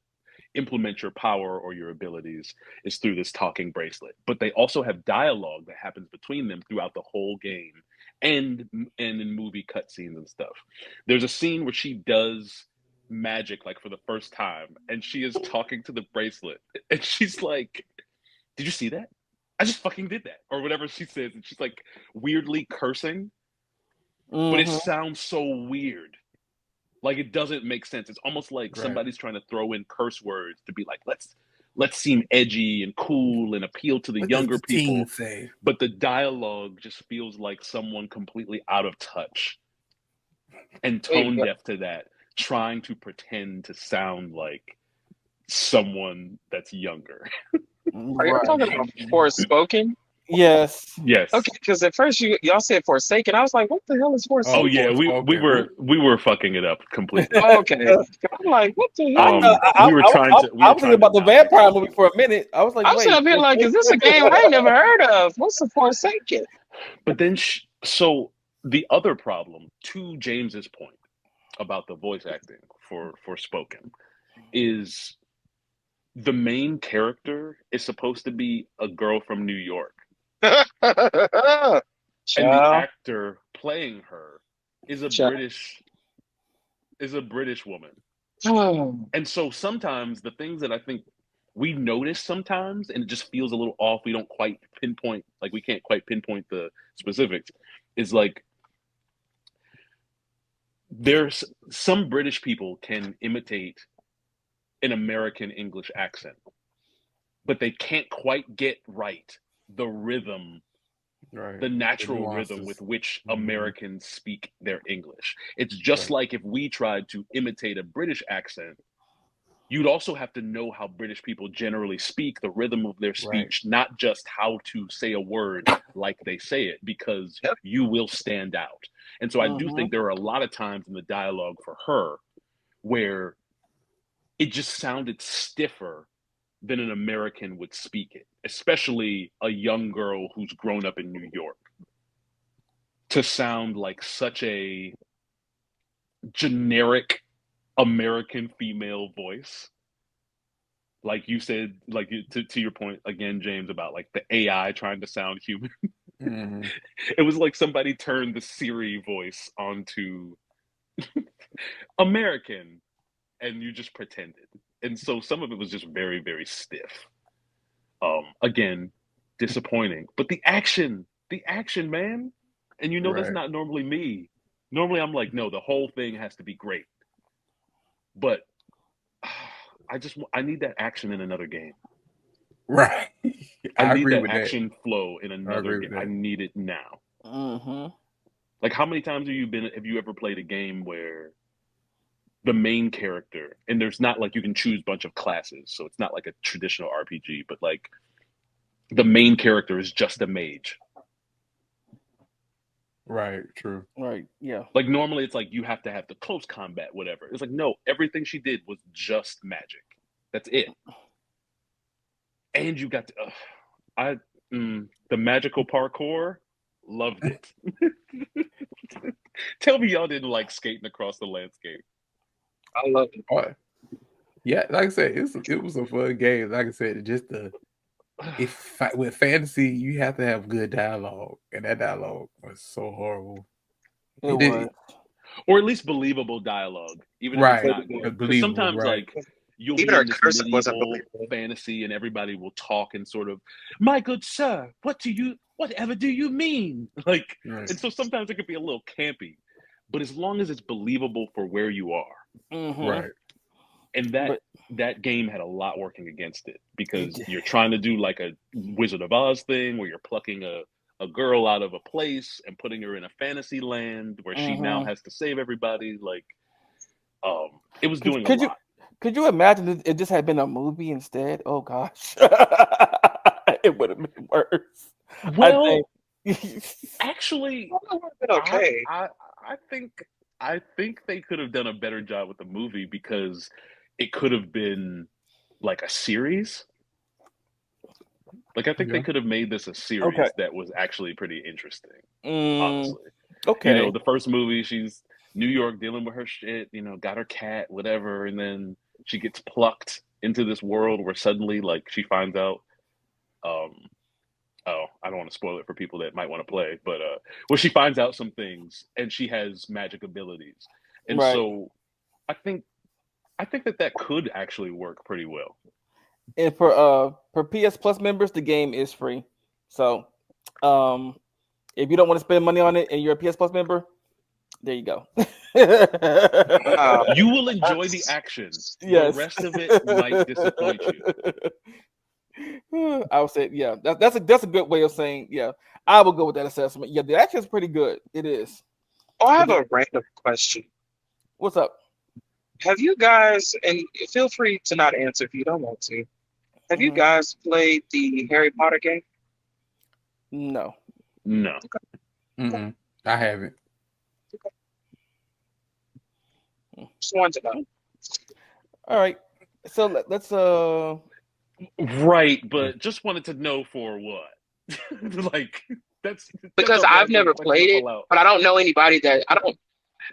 implement your power or your abilities, is through this talking bracelet. But they also have dialogue that happens between them throughout the whole game. and in movie cutscenes and stuff. There's a scene where she does magic like for the first time, and she is talking to the bracelet, and she's like, "Did you see that? I just fucking did that," or whatever she says, and she's like weirdly cursing, but it sounds so weird. Like it doesn't make sense. It's almost like somebody's trying to throw in curse words to be like, let's seem edgy and cool and appeal to the younger people. But the dialogue just feels like someone completely out of touch and tone deaf to that, trying to pretend to sound like someone that's younger. Are you talking about Forspoken? Yes. Yes. Okay, because at first y'all said Forsaken. I was like, what the hell is Forsaken? Oh yeah, we were fucking it up completely. Okay. I'm like, what the hell? We were trying to. I was thinking about the vampire movie for a minute. I was like, I'm wait. sitting up here like, is this a game I ain't never heard of? What's the Forsaken? But then, so the other problem, to James's point about the voice acting for Spoken, is the main character is supposed to be a girl from New York. And the actor playing her is a British woman. And so sometimes the things that I think we notice sometimes, and it just feels a little off, we don't quite pinpoint, like we can't quite pinpoint the specifics, is like there's some British people can imitate an American English accent, but they can't quite get right the rhythm, the natural rhythm with which Americans speak their English. It's just like if we tried to imitate a British accent, you'd also have to know how British people generally speak, the rhythm of their speech, not just how to say a word like they say it, because you will stand out. And so I do think there are a lot of times in the dialogue for her where it just sounded stiffer than an American would speak it, especially a young girl who's grown up in New York, to sound like such a generic American female voice. Like you said, like to your point again, James, about like the AI trying to sound human. It was like somebody turned the Siri voice onto American and you just pretended. And so some of it was just very, very stiff. Again, disappointing. But the action, man. And you know that's not normally me. Normally I'm like, no, the whole thing has to be great. But I need that action in another game. Right. I need that action flow in another game. I need it now. Like how many times have you ever played a game where the main character, and there's not like you can choose a bunch of classes, so it's not like a traditional RPG, but like the main character is just a mage. Right, true. Right, yeah. Like normally it's like you have to have the close combat, whatever. It's like, no, everything she did was just magic. That's it. And you got the magical parkour, loved it. Tell me y'all didn't like skating across the landscape. I love it. Oh, yeah, like I said, it was a fun game. Like I said, with fantasy, you have to have good dialogue, and that dialogue was so horrible. Or at least believable dialogue, even if it's not good. Because sometimes, like you'll be in this medieval fantasy, and everybody will talk and sort of, "My good sir, whatever do you mean?" Like, and so sometimes it could be a little campy, but as long as it's believable for where you are. Right. And that game had a lot working against it because you're trying to do like a Wizard of Oz thing where you're plucking a girl out of a place and putting her in a fantasy land where she now has to save everybody. Like, it was doing a lot. Could you imagine if this had been a movie instead? Oh gosh, it would have been worse. Well, actually, it would have been okay. I think they could have done a better job with the movie because it could have been like a series. Like I think they could have made this a series that was actually pretty interesting. Honestly, okay. You know, the first movie, she's New York dealing with her shit. You know, got her cat, whatever, and then she gets plucked into this world where suddenly, like, she finds out Oh, I don't want to spoil it for people that might want to play, but well, she finds out some things, and she has magic abilities, and Right. so I think that could actually work pretty well. And for PS Plus members, the game is free. So, if you don't want to spend money on it and you're a PS Plus member, there you go. You will enjoy the action. Yes. The rest of it might disappoint you. I would say, yeah, that's a good way of saying, yeah. I will go with that assessment. Yeah, the action is pretty good. It is. Oh, I have a random question. What's up? Have you guys, and feel free to not answer if you don't want to, have you guys played the Harry Potter game? No. No. I haven't. Just wanted to know. All right. So let's Right, but just wanted to know for what? Like that's because I've never played it, but I don't know anybody that I don't.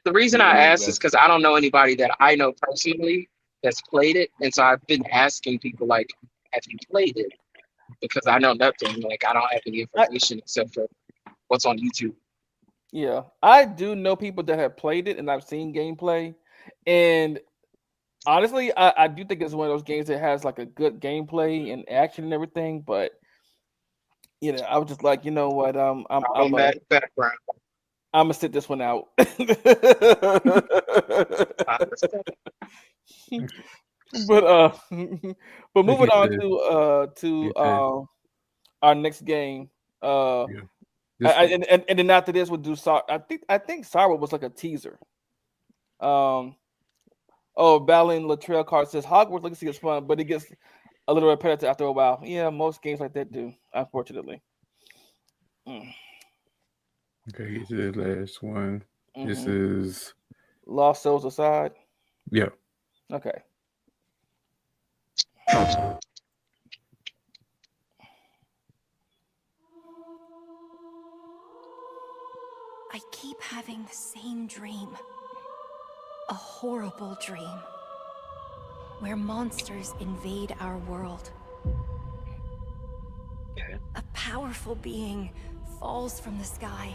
The reason I asked is because I don't know anybody that I know personally that's played it, and so I've been asking people like, "Have you played it?" Because I know nothing. Like I don't have any information except for what's on YouTube. Yeah, I do know people that have played it, and I've seen gameplay. And honestly, I do think it's one of those games that has like a good gameplay and action and everything. But you know, I was just like, you know what, I'm background. I'm gonna sit this one out. But moving on to our next game. And then after this we'll do I think Sarah was like a teaser. Balin Latrell card says Hogwarts Legacy is fun, but it gets a little repetitive after a while. Yeah, most games like that do, unfortunately. Okay, this is the last one. This is Lost Souls Aside. Yeah. Okay. I keep having the same dream. A horrible dream. Where monsters invade our world. A powerful being falls from the sky.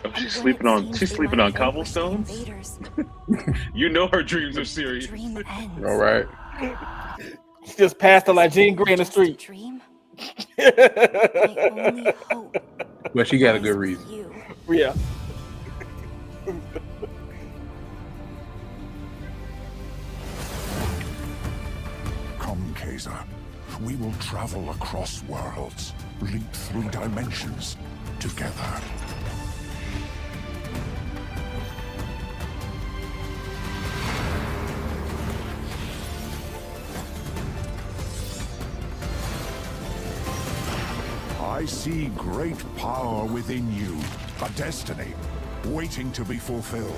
Oh, she's sleeping on cobblestones? You know her dreams are serious. All right. She just passed her like Jean Grey in the street. But she got a good reason. Yeah. Come, Kaiser. We will travel across worlds, leap through dimensions together. I see great power within you, a destiny waiting to be fulfilled.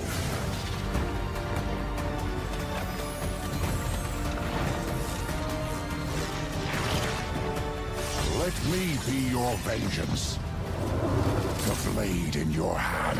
Let me be your vengeance. The blade in your hand.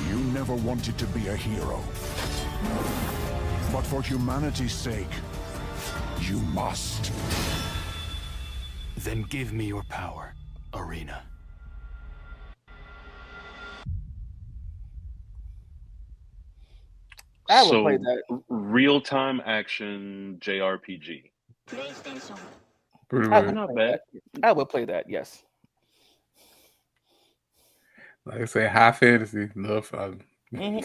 You never wanted to be a hero. But for humanity's sake, you must. Then give me your power, Arena. I would play that. Real-time action JRPG. Pretty Not bad. I would play that, yes. Like I say, high fantasy, love fun. And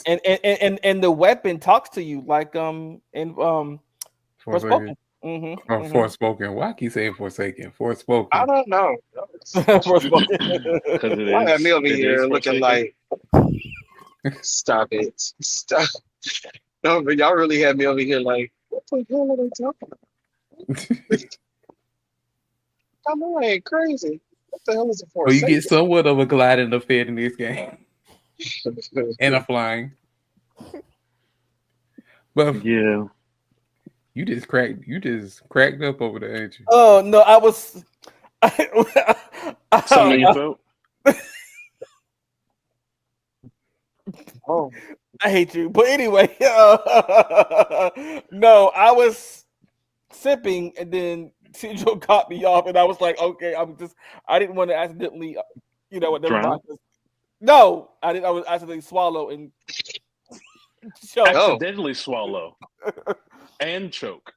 the weapon talks to you like in Forspoken. Forspoken. Why I keep saying Forsaken? Forspoken. I don't know. Why have me over here looking like? Stop it! Stop. No, but y'all really had me over here like, what the hell are they talking about? I'm like crazy. What the hell is it for? Well, you get somewhat of a glide in the Fed in this game. And a flying. But yeah. You just cracked up over there, ain't you? Oh no, I was. Something you felt? Oh, I hate you. But anyway, no, I was sipping, and then Tidro caught me off, and I was like, okay, I didn't want to accidentally, never mind. No, I didn't. I was accidentally swallow and choke. Accidentally swallow and choke.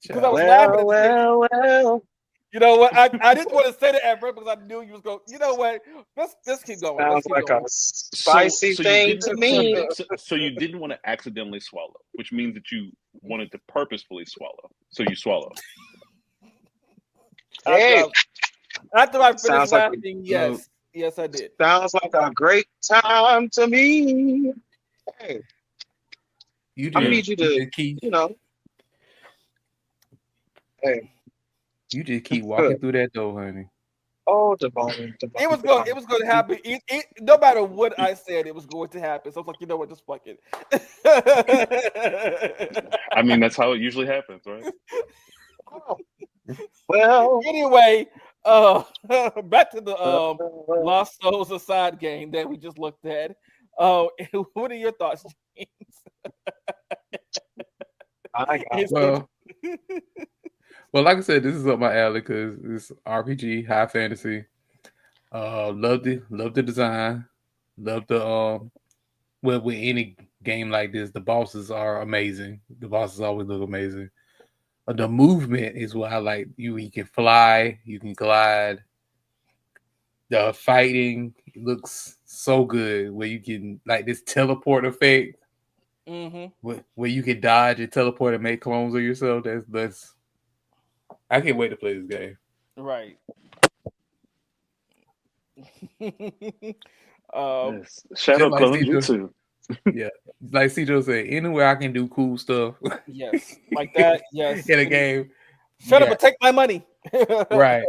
Because I was laughing. Well. You know what? I didn't want to say that at first because I knew you was going. You know what? Let's keep going. Sounds like a spicy thing to me. So you didn't want to accidentally swallow, which means that you wanted to purposefully swallow. So you swallow. Hey, after I finished laughing, yes, I did. Sounds like a great time to me. Hey, I need you to, Hey. You just keep walking through that door, honey. Oh, Devon. It was going to happen. No matter what I said, it was going to happen. So I was like, you know what? Just fuck it. I mean, that's how it usually happens, right? Well, anyway, back to the Lost Souls Aside game that we just looked at. What are your thoughts, James? Well, like I said, this is up my alley because it's RPG, high fantasy. Love the design. Love the with any game like this, the bosses are amazing. The bosses always look amazing. The movement is what I like. You can fly, you can glide. The fighting looks so good where you can like this teleport effect. Where you can dodge and teleport and make clones of yourself. That's I can't wait to play this game. Right. Shadow clone jutsu. Yeah, like Cedro said, anywhere I can do cool stuff. Yes, like that. Yes, in a game. Shut up and take my money. Right.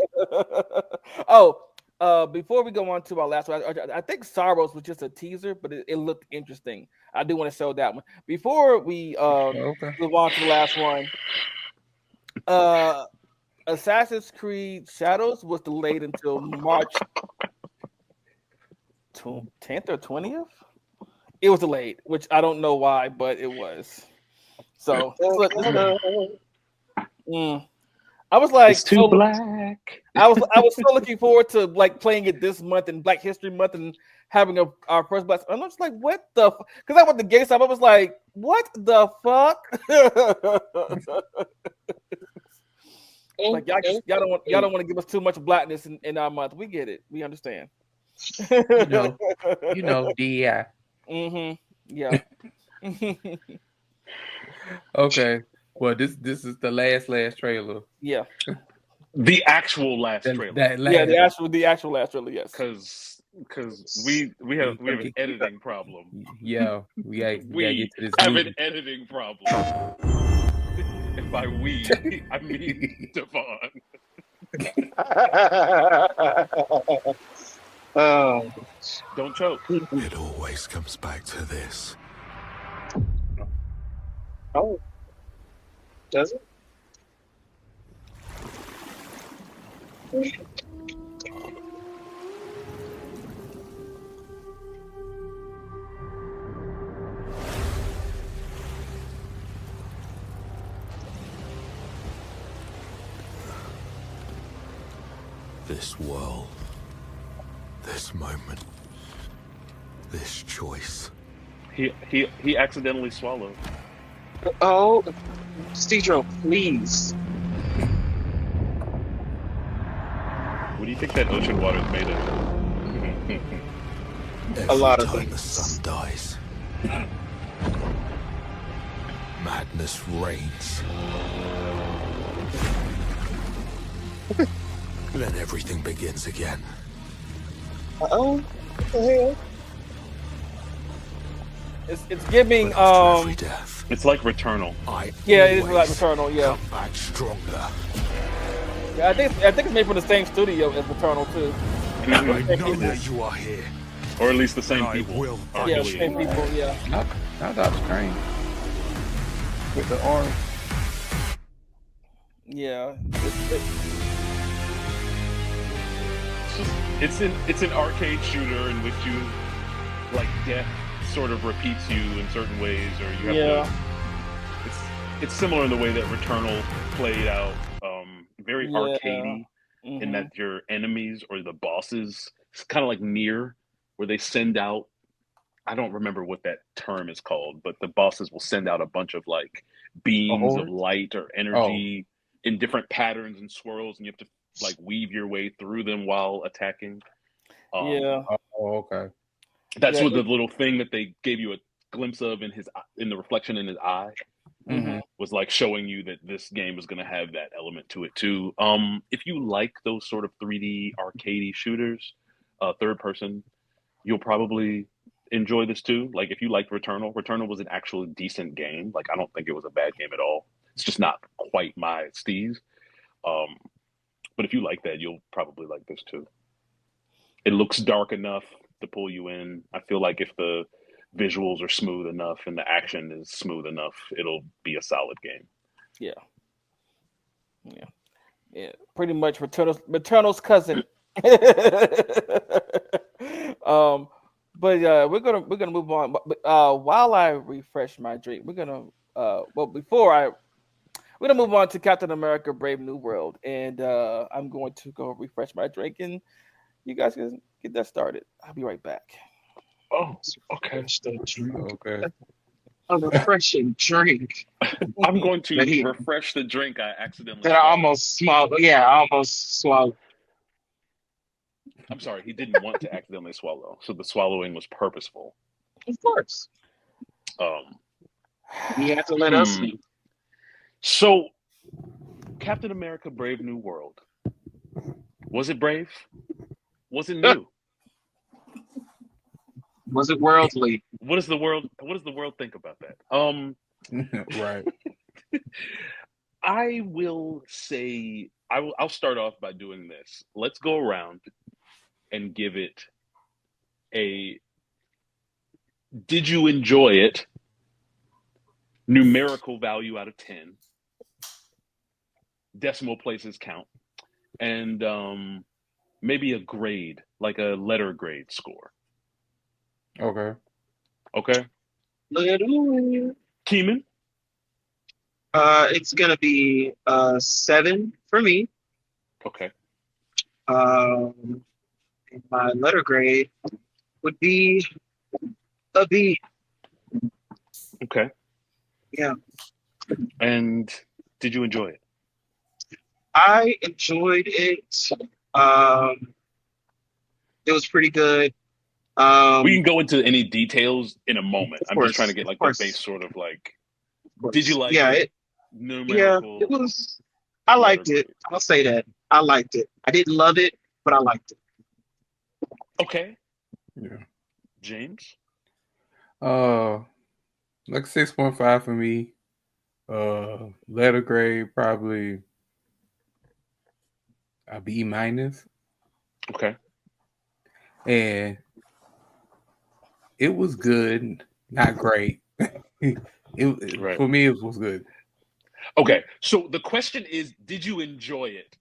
Before we go on to our last one, I think Sorrows was just a teaser, but it looked interesting. I do want to show that one before we move on to the last one. Assassin's Creed Shadows was delayed until March 10th or 20th. It was delayed, which I don't know why, but it was. So I was like, it's too black. I was so looking forward to like playing it this month in Black History Month and having our first Black. I'm just like, what the? Because I went to GameStop, I was like, what the fuck? Like y'all don't want to give us too much blackness in our month. We get it. We understand. you know, DEI. Yeah. Okay. Well, this is the last trailer. Yeah. The actual last trailer. The actual last trailer. Yes. Because we have an editing problem. Yeah. We gotta get to this have movie. an editing problem. And by we, I mean Devon. Don't choke. It always comes back to this. Oh. Does it? This world, this moment, this choice. He accidentally swallowed. Oh, Cedro, please. What do you think that ocean water is made of? A lot of Every time things. the sun dies, madness reigns. Then everything begins again. Uh-oh. What the hell? It's giving It's like Returnal. Yeah, it is like Returnal. Yeah. Come back stronger. Yeah, I think it's made from the same studio as Returnal too. I know that you are here. Or at least the same people. Yeah, the same people. Yeah. Not Doctor Strange with the arm. Yeah. It's an arcade shooter in which you like death sort of repeats you in certain ways, or you have to. It's similar in the way that Returnal played out, very arcadey, in that your enemies or the bosses, it's kind of like Nier, where they send out. I don't remember what that term is called, but the bosses will send out a bunch of like beams of light or energy in different patterns and swirls, and you have to like weave your way through them while attacking. Okay. That's what the little thing that they gave you a glimpse of in the reflection in his eye was like showing you that this game was going to have that element to it too. If you like those sort of 3D arcadey shooters, third person, you'll probably enjoy this too. Like if you liked Returnal was an actually decent game. Like I don't think it was a bad game at all. It's just not quite my steez. But if you like that, you'll probably like this too. It looks dark enough to pull you in. I feel like if the visuals are smooth enough and the action is smooth enough, it'll be a solid game. Yeah. Pretty much Returnal's cousin. But we're gonna move on. But while I refresh my drink, we're gonna move on to Captain America: Brave New World, and I'm going to go refresh my drink, and you guys can get that started. I'll be right back. Oh, okay. Okay. A refreshing drink. I'm going to refresh the drink I accidentally that I almost swallowed. Yeah, I almost swallowed. I'm sorry, he didn't want to accidentally swallow, so the swallowing was purposeful. Of course. You have to let us know. So, Captain America: Brave New World. Was it brave? Was it new? Was it worldly? What does the world think about that? Right. I will say I'll start off by doing this. Let's go around and give it a did you enjoy it? Numerical value out of 10. Decimal places count. And maybe a grade, like a letter grade score. Okay. Keeman? It's gonna be 7 for me. Okay. My letter grade would be a B. Okay. Yeah. And did you enjoy it? I enjoyed it. It was pretty good. We can go into any details in a moment. I'm just trying to get like the base sort of like. Did you like it? Numerical. Yeah, it was. I liked it. I'll say that. I liked it. I didn't love it, but I liked it. Okay. Yeah. James? Like 6.5 for me. Letter grade probably a B minus. Okay. And it was good, not great. For me, it was good. Okay, so the question is, did you enjoy it?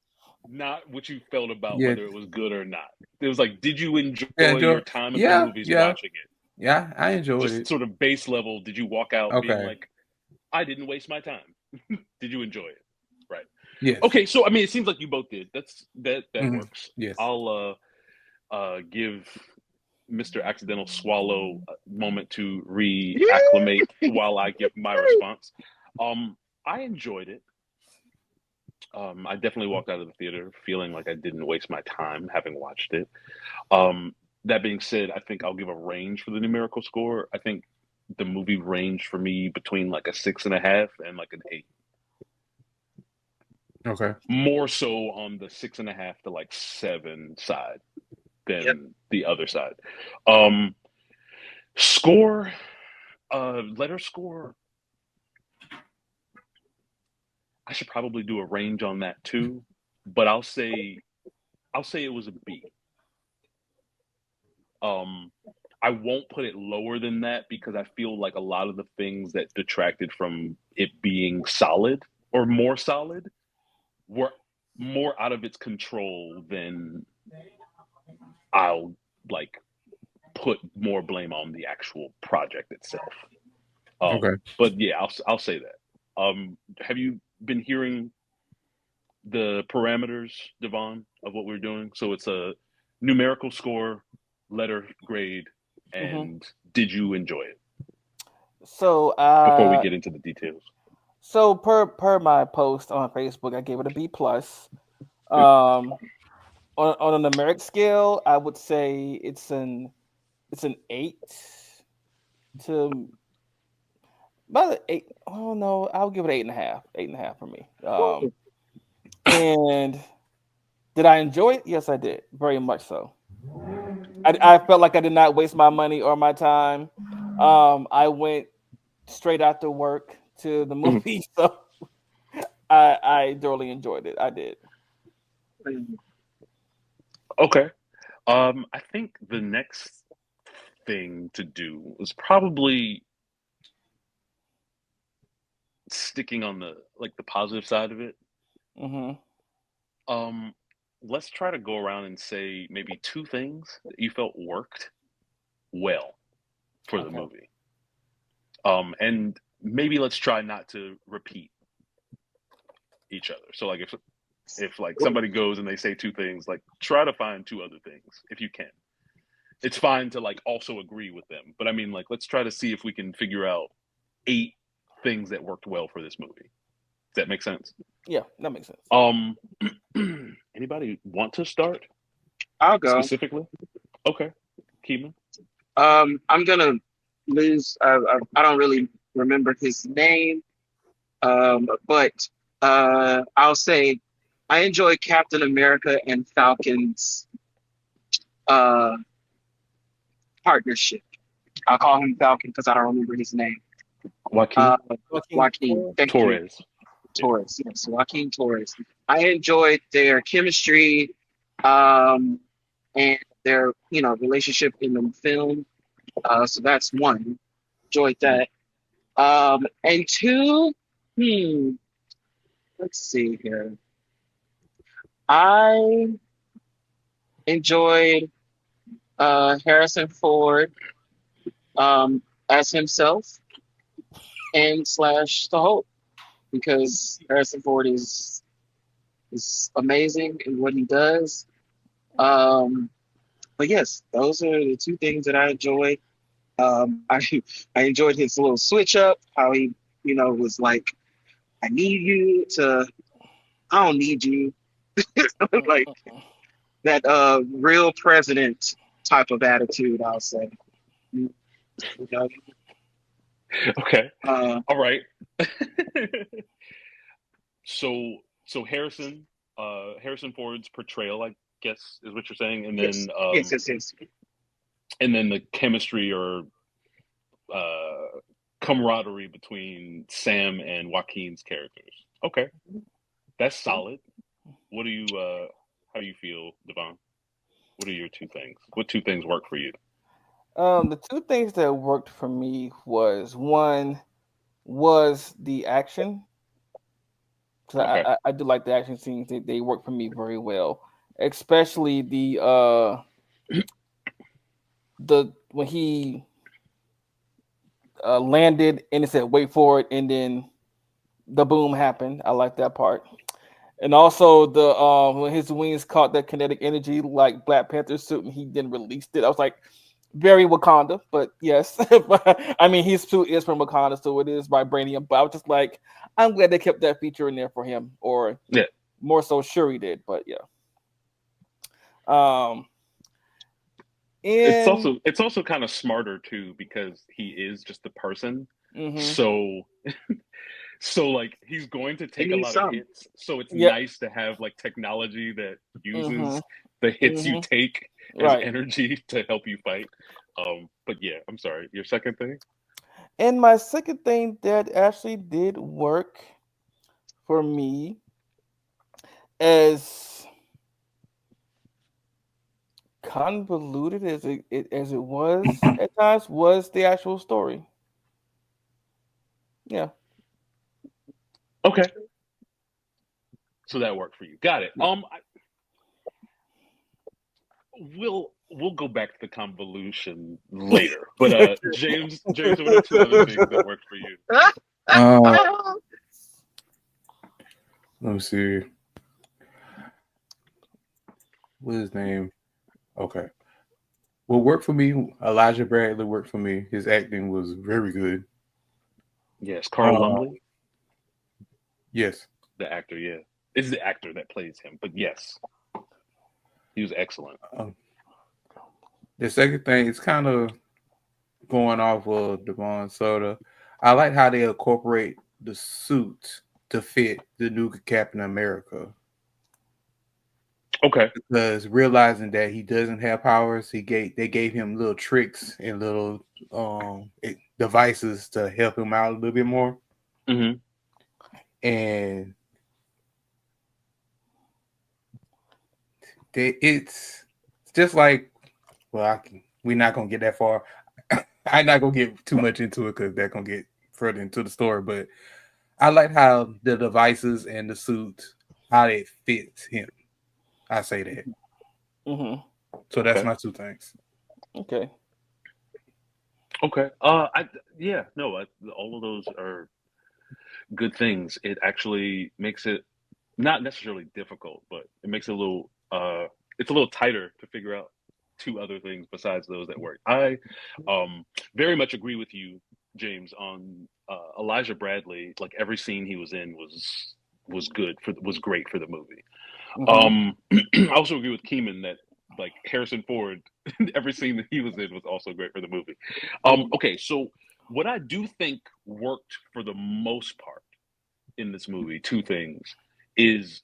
Not what you felt about whether it was good or not. It was like, did you enjoy your time at the movies watching it? Yeah, I enjoyed Just it. sort of base level, did you walk out being like, I didn't waste my time? Did you enjoy it? Right. Yes. Okay, so I mean, it seems like you both did. That works. Yes. I'll give Mr. Accidental Swallow a moment to reacclimate while I give my response. I enjoyed it. I definitely walked out of the theater feeling like I didn't waste my time having watched it. That being said, I think I'll give a range for the numerical score. I think the movie ranged for me between like a 6.5 and like an 8. Okay. More so on the 6.5 to like 7 side than the other side. Score, letter score. I should probably do a range on that too, but I'll say it was a B. I won't put it lower than that because I feel like a lot of the things that detracted from it being solid or more solid were more out of its control, then I'll like put more blame on the actual project itself. Okay. But yeah, I'll say that. Have you been hearing the parameters, Devon, of what we're doing? So it's a numerical score, letter grade, and did you enjoy it? So Before we get into the details. So per my post on Facebook, I gave it a B plus. On a numeric scale, I would say it's an 8 to about an 8. Oh no, I'll give it 8.5. 8.5 for me. And did I enjoy it? Yes, I did. Very much so. I felt like I did not waste my money or my time. I went straight after work to the movie, so I thoroughly enjoyed it. I did. Okay. I think the next thing to do is probably sticking on the positive side of it. Let's try to go around and say maybe 2 things that you felt worked well for the movie. And maybe let's try not to repeat each other. So like if like somebody goes and they say 2 things, like try to find 2 other things if you can. It's fine to like also agree with them, but I mean like let's try to see if we can figure out 8 things that worked well for this movie. Does that make sense? Yeah, that makes sense. Anybody want to start? I'll go. Specifically? Okay. Keeman? I'm gonna lose. I don't really remember his name, but I'll say I enjoyed Captain America and Falcon's partnership. I'll call him Falcon because I don't remember his name. Joaquin. Joaquin. Thank Torres. you. Torres. Yes, Joaquin Torres. I enjoyed their chemistry, and their relationship in the film. So that's 1. Enjoyed that. And 2, let's see here. I enjoyed Harrison Ford as himself and / the Hulk, because Harrison Ford is amazing in what he does. But yes, those are the 2 things that I enjoyed. I enjoyed his little switch up, how he was like, I need you to, I don't need you. Like that real president type of attitude, I'll say. Okay. All right. So Harrison Ford's portrayal, I guess, is what you're saying, and then yes. And then the chemistry or camaraderie between Sam and Joaquin's characters. Okay, that's solid. What do you? How do you feel, Devon? What are your 2 things? What 2 things work for you? The 2 things that worked for me was, 1 was the action. Okay. I do like the action scenes. They work for me very well, especially the when he landed and it said wait for it, and then the boom happened. I like that part. And also the when his wings caught that kinetic energy like Black Panther's suit and he then released it. I was like, very Wakanda, but yes. I mean, his suit is from Wakanda, so it is vibranium. But I was just like, I'm glad they kept that feature in there for him, or more so Shuri did. But yeah. It's also kind of smarter too, because he is just a person. So like he's going to take a lot of hits. So it's nice to have like technology that uses the hits you take as energy to help you fight. But yeah, I'm sorry. Your second thing? And my second thing that actually did work for me, as convoluted as it was at times, was the actual story. Yeah. Okay. So that worked for you. Got it. We'll go back to the convolution later. But James, what are two other things that worked for you? Let me see. What's his name? Okay. What worked for me, Elijah Bradley worked for me. His acting was very good. Yes, Carl Lumbly? Yes. The actor, yeah. It's the actor that plays him, but yes. He was excellent. The second thing, it's kind of going off of Devon Soda. I like how they incorporate the suit to fit the new Captain America. Okay. Because realizing that he doesn't have powers, they gave him little tricks and little devices to help him out a little bit more. Mm-hmm. And it's just like, well, we're not gonna get that far. I'm not gonna get too much into it because that's gonna get further into the story. But I like how the devices and the suit, how it fits him. I say that. Mm-hmm. So that's my two things. Okay. Okay. All of those are good things. It actually makes it not necessarily difficult, but it makes it a little it's a little tighter to figure out two other things besides those that work. I very much agree with you, James, on Elijah Bradley. Like every scene he was in was great for the movie. Mm-hmm. I also agree with Keeman that like Harrison Ford, every scene that he was in was also great for the movie. Okay, so what I do think worked for the most part in this movie, two things, is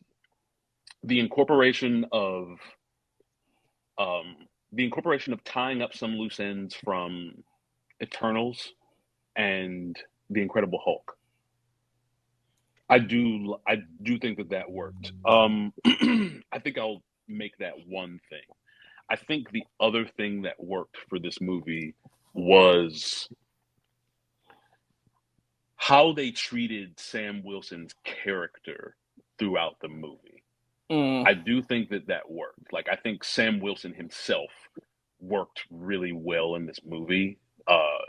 the incorporation of tying up some loose ends from Eternals and the Incredible Hulk. I do think that worked. I think I'll make that one thing. I think the other thing that worked for this movie was how they treated Sam Wilson's character throughout the movie. I do think that worked. Like, I think Sam Wilson himself worked really well in this movie,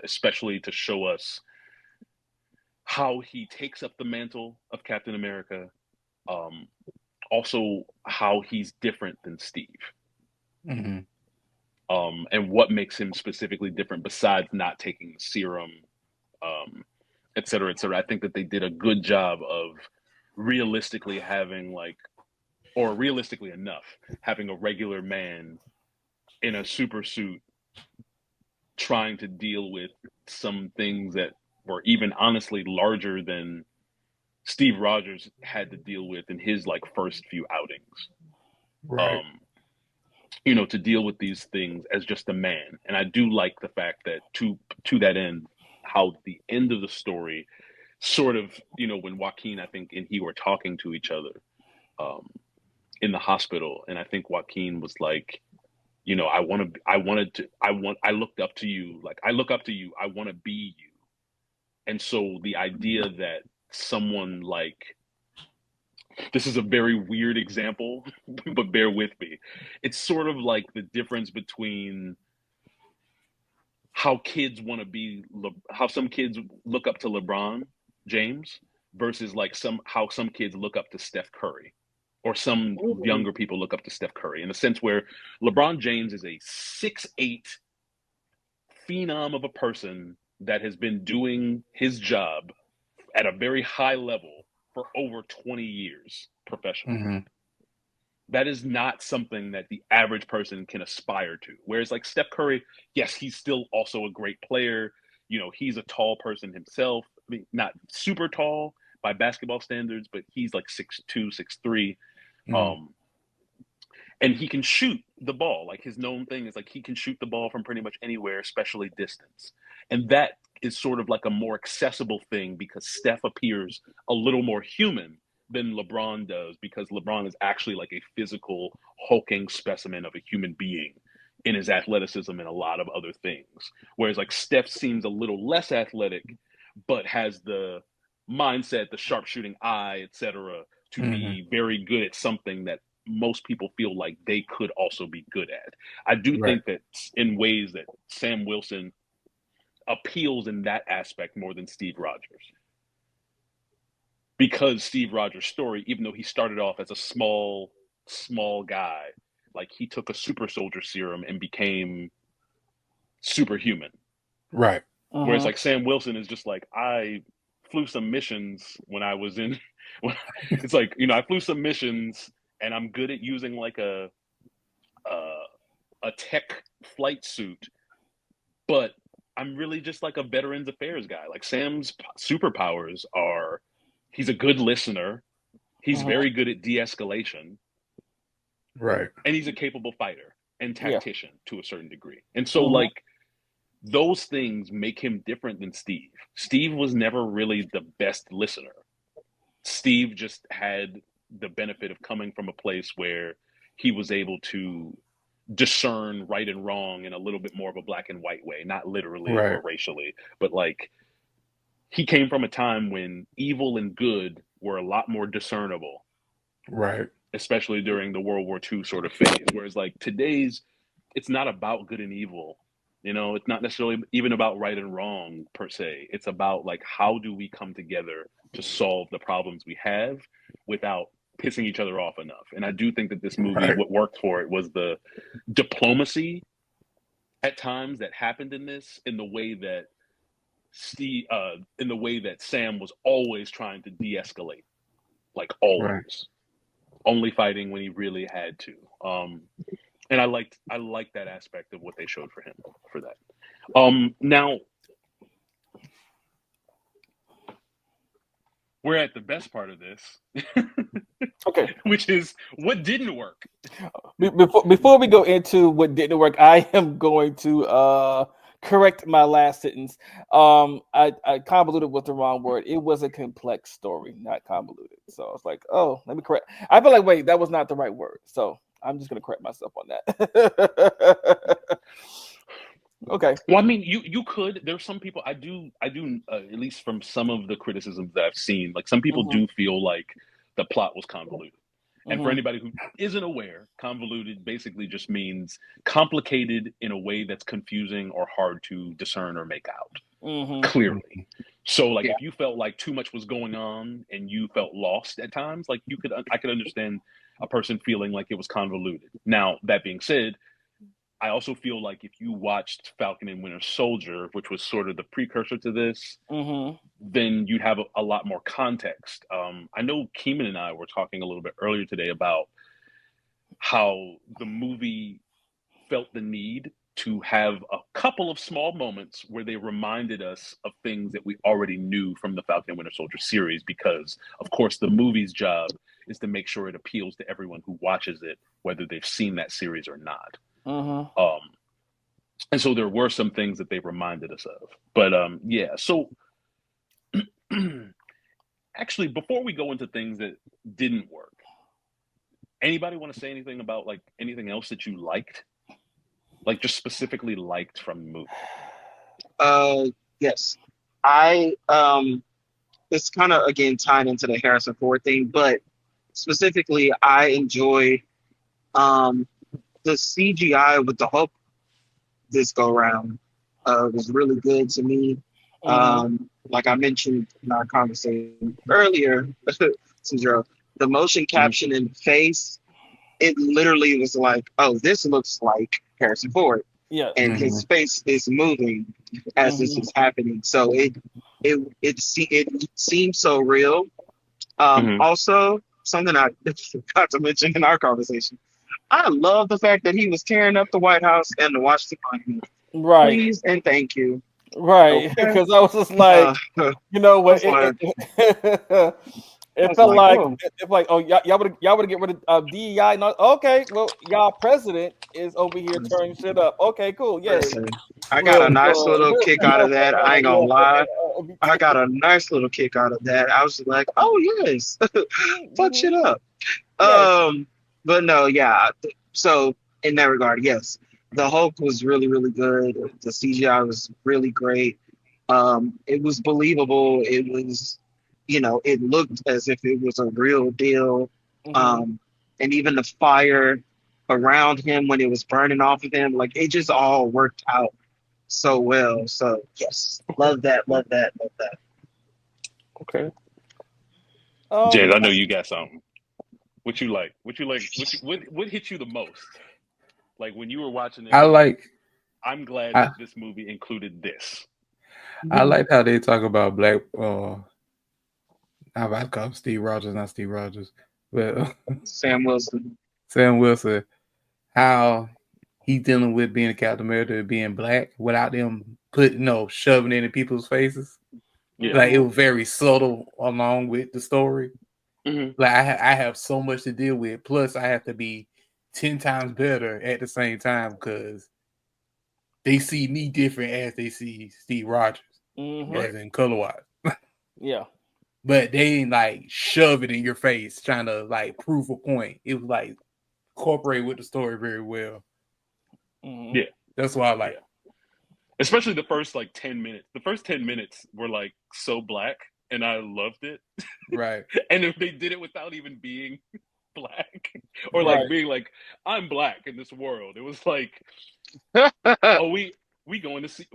especially to show us how he takes up the mantle of Captain America. Also, how he's different than Steve. Mm-hmm. And what makes him specifically different besides not taking the serum, et cetera, et cetera. I think that they did a good job of realistically enough, having a regular man in a super suit trying to deal with some things that were even honestly larger than Steve Rogers had to deal with in his like first few outings. Right. To deal with these things as just a man. And I do like the fact that to that end, how the end of the story sort of, when Joaquin, I think, and he were talking to each other in the hospital. And I think Joaquin was like, I looked up to you. Like, I look up to you. I want to be you. And so the idea that someone like, this is a very weird example, but bear with me. It's sort of like the difference between how kids want to be, how some kids look up to LeBron James versus like how some kids look up to Steph Curry, or some younger people look up to Steph Curry, in a sense where LeBron James is a 6'8" phenom of a person that has been doing his job at a very high level for over 20 years professionally. Mm-hmm. That is not something that the average person can aspire to. Whereas like Steph Curry, yes, he's still also a great player. He's a tall person himself. I mean, not super tall by basketball standards, but he's like 6'2", 6'3". Mm-hmm. And he can shoot the ball. Like, his known thing is like he can shoot the ball from pretty much anywhere, especially distance. And that is sort of like a more accessible thing because Steph appears a little more human than LeBron does, because LeBron is actually like a physical, hulking specimen of a human being in his athleticism and a lot of other things. Whereas like Steph seems a little less athletic, but has the mindset, the sharpshooting eye, etc., to be very good at something that most people feel like they could also be good at. I do think that in ways that Sam Wilson appeals in that aspect more than Steve Rogers. Because Steve Rogers' story, even though he started off as a small guy, like he took a super soldier serum and became superhuman. Right. Whereas like Sam Wilson is just like, I flew some missions when I was in, it's like, you know, I flew some missions and I'm good at using like a tech flight suit, but I'm really just like a Veterans Affairs guy. Like Sam's superpowers are, he's a good listener. He's very good at de-escalation. Right. And he's a capable fighter and tactician to a certain degree. And so like those things make him different than Steve. Steve was never really the best listener. Steve just had the benefit of coming from a place where he was able to discern right and wrong in a little bit more of a black and white way, not literally or racially, but like he came from a time when evil and good were a lot more discernible. Right. Especially during the World War II sort of phase. Whereas like today's, it's not about good and evil. You know, it's not necessarily even about right and wrong per se. It's about like, how do we come together to solve the problems we have without pissing each other off enough? And I do think that this movie, what worked for it was the diplomacy at times that happened in this, in the way that Sam was always trying to de-escalate, like always, only fighting when he really had to. And I liked that aspect of what they showed for him for that. Now we're at the best part of this, okay, which is what didn't work. Before we go into what didn't work, I am going to correct my last sentence. I convoluted was the wrong word. It was a complex story, not convoluted. So I was like, oh, let me correct. I feel like, wait, that was not the right word. So I'm just gonna correct myself on that. Okay. Well, I mean, you could. There's some people. I do. At least from some of the criticisms that I've seen, like some people do feel like the plot was convoluted. And for anybody who isn't aware, convoluted basically just means complicated in a way that's confusing or hard to discern or make out clearly. So like if you felt like too much was going on and you felt lost at times, like I could understand a person feeling like it was convoluted. Now, that being said, I also feel like if you watched Falcon and Winter Soldier, which was sort of the precursor to this, then you'd have a lot more context. I know Keeman and I were talking a little bit earlier today about how the movie felt the need to have a couple of small moments where they reminded us of things that we already knew from the Falcon and Winter Soldier series, because, of course, the movie's job is to make sure it appeals to everyone who watches it, whether they've seen that series or not. And so there were some things that they reminded us of. But yeah, so actually, before we go into things that didn't work, anybody want to say anything about like anything else that you liked? Like just specifically liked from the movie? Yes. I it's kind of again tying into the Harrison Ford thing, but specifically I enjoy the CGI with the Hulk this go round was really good to me. Like I mentioned in our conversation earlier, Sandro, the motion caption in the face, it literally was like, oh, this looks like Harrison Ford. Yeah. And his face is moving as this is happening. So it seems so real. Also, something I forgot to mention in our conversation, I love the fact that he was tearing up the White House and the Washington Monument. Right. Please and thank you. Right. Okay. Because I was just like, you know what? It felt like, oh. it's like, oh, y'all would get rid of DEI. Not, okay, well, y'all president is over here turning shit up. Okay, cool. Yeah. I got a nice little kick out of that. I ain't gonna lie. I got a nice little kick out of that. I was like, oh yes, fuck shit up. But no, yeah. So in that regard, yes, the Hulk was really, really good. The CGI was really great. It was believable. It you know, it looked as if it was a real deal. Mm-hmm. And even the fire around him when it was burning off of him, like it just all worked out so well. So yes, love that, love that, love that. Okay. James, I know you got something. What you like? What you like? What hit you the most? Like when you were watching it, I like. I'm glad that this movie included this. I like how they talk about black. I call him Steve Rogers, not Steve Rogers, but Sam Wilson. Sam Wilson. How he's dealing with being a Captain America, being black, without them shoving it in people's faces. Yeah. Like it was very subtle along with the story. Mm-hmm. Like I have so much to deal with. Plus, I have to be 10 times better at the same time because they see me different as they see Steve Rogers, as in color wise. Yeah. But they ain't like shove it in your face trying to like prove a point. It was like incorporate with the story very well. Yeah. That's why I like it. Especially the first like 10 minutes. The first 10 minutes were like so black and I loved it. Right. And if they did it without even being black or like being like, I'm black in this world, it was like, oh, we going to see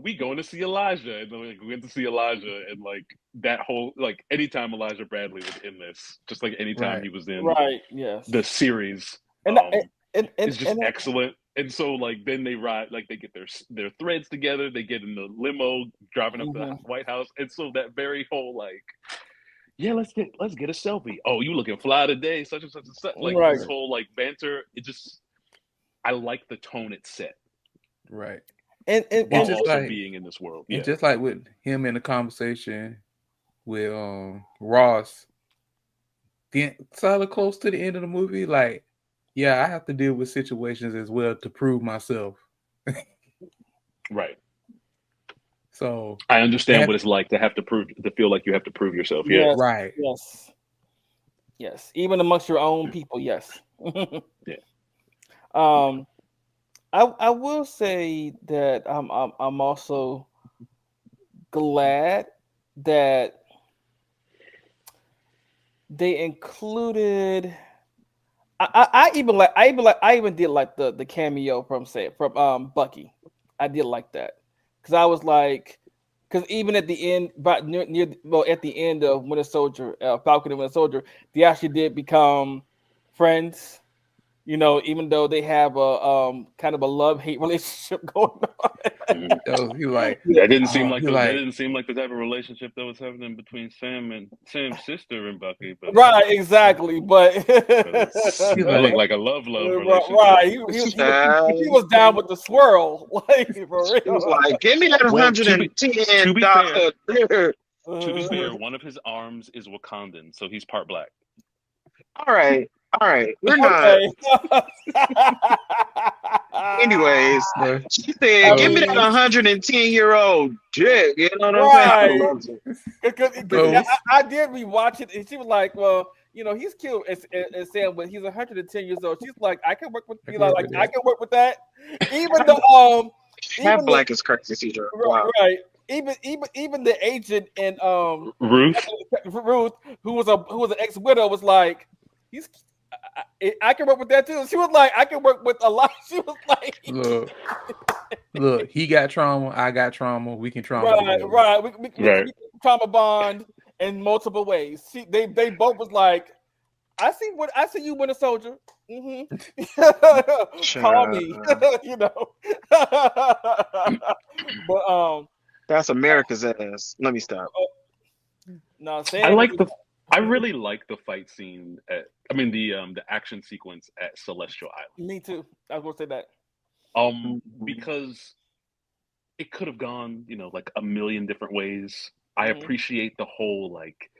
Elijah, and like, we went to see Elijah, and like that whole like anytime Elijah Bradley was in this, just like anytime he was in the series, it's just excellent. And so like then they ride, like they get their threads together, they get in the limo driving up the White House, and so that very whole like, yeah, let's get a selfie. Oh, you looking fly today, such and such and such. Like this whole like banter, it just, I like the tone it set. Right. And also like, being in this world. And just like with him in the conversation with Ross, getting solid close to the end of the movie, like, yeah, I have to deal with situations as well to prove myself. Right. So I understand what it's like to feel like you have to prove yourself. Yeah. Right. Yes. Even amongst your own people. Yes. Yeah. I will say that I'm also glad that they included. I even did like the cameo from Bucky. I did like that because I was like, because even at the end, at the end of Winter Soldier, Falcon and Winter Soldier, they actually did become friends. You know, even though they have a kind of a love-hate relationship going on. That didn't seem like the type of relationship that was happening between Sam's sister and Bucky. But right, exactly. But it looked like a love relationship. Right, he was down with the swirl, like for real. He was like, "Give me that $110." To be fair, one of his arms is Wakandan, so he's part black. All right. We're not. Anyways, she said, "Give me that 110-year-old dick." You know what I'm saying? I did rewatch it, and she was like, "Well, you know, he's cute," and Sam, but he's 110 years old. She's like, "I can work with I can work with that." Even the half black is crazy, Cedar. Wow. Right. Even the agent and Ruth, who was an ex-widow, was like, I can work with that too. She was like, I can work with a lot. She was like, look, he got trauma, I got trauma. We can trauma. Right. We can trauma bond in multiple ways. They both was like, I see you, Winter Soldier. Call me, you know. But that's America's ass. Let me stop. No, I really like the fight scene the action sequence at Celestial Island. Me too. I was gonna say that. Because it could have gone, like a million different ways. I appreciate the whole, like,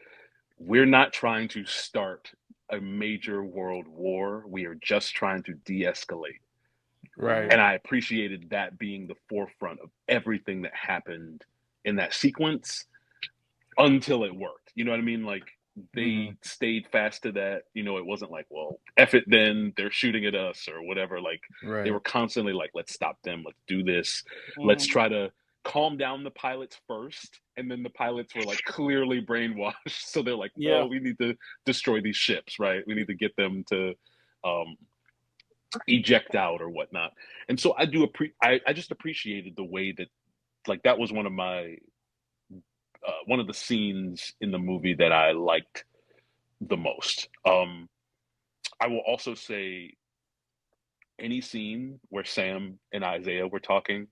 we're not trying to start a major world war. We are just trying to de-escalate. Right. And I appreciated that being the forefront of everything that happened in that sequence until it worked. You know what I mean? Like, they stayed fast to that. It wasn't like, well, F it then, they're shooting at us or whatever. Like, they were constantly like, let's stop them. Let's do this. Let's try to calm down the pilots first, and then the pilots were like clearly brainwashed. So they're like, Yeah. no, we need to destroy these ships, right? We need to get them to eject out or whatnot. And so I just appreciated the way that, like, that was one of my one of the scenes in the movie that I liked the most. I will also say any scene where Sam and Isaiah were talking,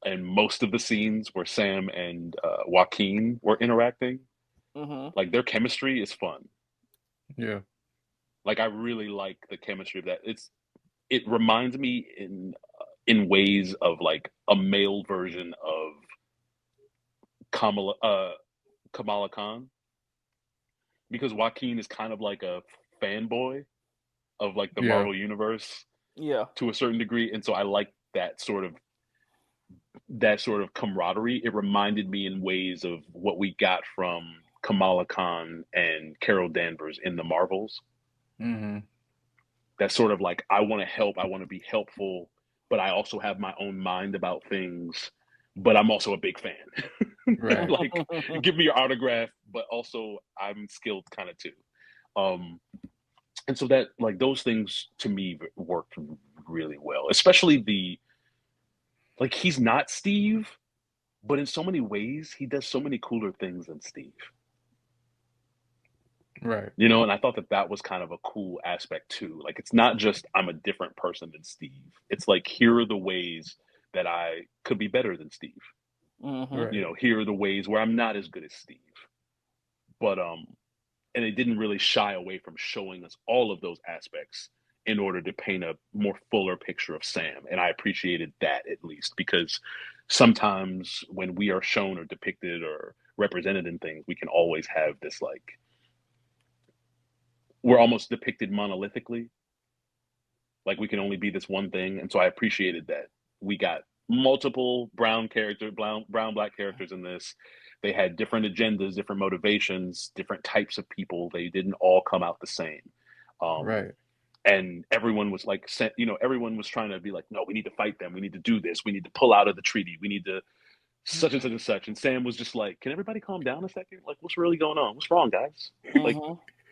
and most of the scenes where Sam and Joaquin were interacting, like, their chemistry is fun. Yeah. Like, I really like the chemistry of that. It reminds me in ways of like a male version of Kamala Khan, because Joaquin is kind of like a fanboy of like the Marvel universe, to a certain degree, and so I like that sort of camaraderie. It reminded me in ways of what we got from Kamala Khan and Carol Danvers in the Marvels. Mm-hmm. That sort of like, I want to help, I want to be helpful, but I also have my own mind about things, but I'm also a big fan. Right. Like, give me your autograph, but also I'm skilled kind of too. And so that, like, those things to me worked really well, especially like, he's not Steve, but in so many ways he does so many cooler things than Steve. Right. You know, and I thought that was kind of a cool aspect too. Like, it's not just I'm a different person than Steve. It's like, here are the ways that I could be better than Steve. Right. You know, here are the ways where I'm not as good as Steve. But and it didn't really shy away from showing us all of those aspects in order to paint a more fuller picture of Sam. And I appreciated that, at least, because sometimes when we are shown or depicted or represented in things, we can always have this, like, we're almost depicted monolithically. Like, we can only be this one thing. And so I appreciated that we got multiple brown black characters in this. They had different agendas, different motivations, different types of people. They didn't all come out the same. Right. And everyone was like, you know, everyone was trying to be like, no, we need to fight them. We need to do this. We need to pull out of the treaty. We need to such and such and such. And Sam was just like, can everybody calm down a second? Like, what's really going on? What's wrong, guys? Like,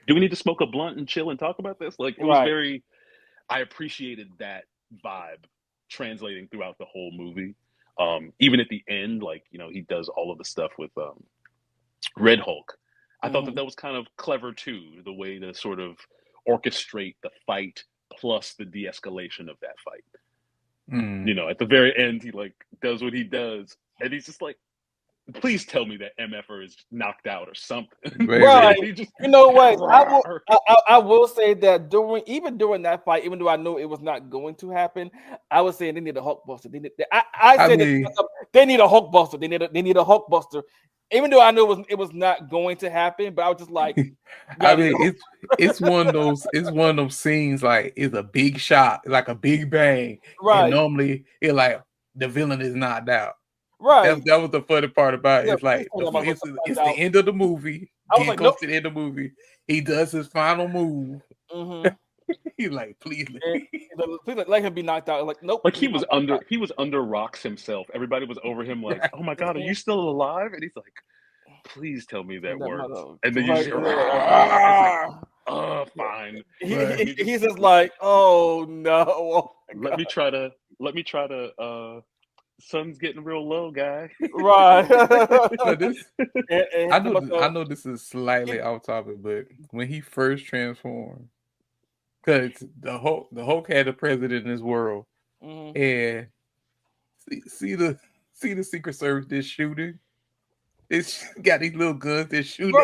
do we need to smoke a blunt and chill and talk about this? Like, it was very, I appreciated that vibe translating throughout the whole movie. Even at the end, like, you know, he does all of the stuff with Red Hulk. I thought that was kind of clever too, the way to sort of orchestrate the fight plus the de-escalation of that fight. You know, at the very end, he like does what he does, and he's just like, please tell me that MFR is knocked out or something. Right. Just, you know what? I will say that during that fight, even though I know it was not going to happen, I was saying they need a Hulk buster. They need a Hulk buster. They need a Hulk buster. Even though I knew it was not going to happen, but I was just like, I mean, it's one of those scenes, like, it's a big shot, like a big bang. Right. And normally it like the villain is knocked out. Right. That was the funny part about it. Yeah, it's like it's the end of the movie. I was like, comes to the end of the movie. He does his final move. He's like, please let him be knocked out. Like, nope. Like, he was under rocks himself. Everybody was over him like, oh my God, are you still alive? And he's like, please tell me that works. And then you just fine. He's just like, oh no. Oh, let me try to sun's getting real low, guy. Right. I know this is slightly off topic, but when he first transformed, because the Hulk had a president in this world, and see the Secret Service that's shooting. It's got these little guns that shoot.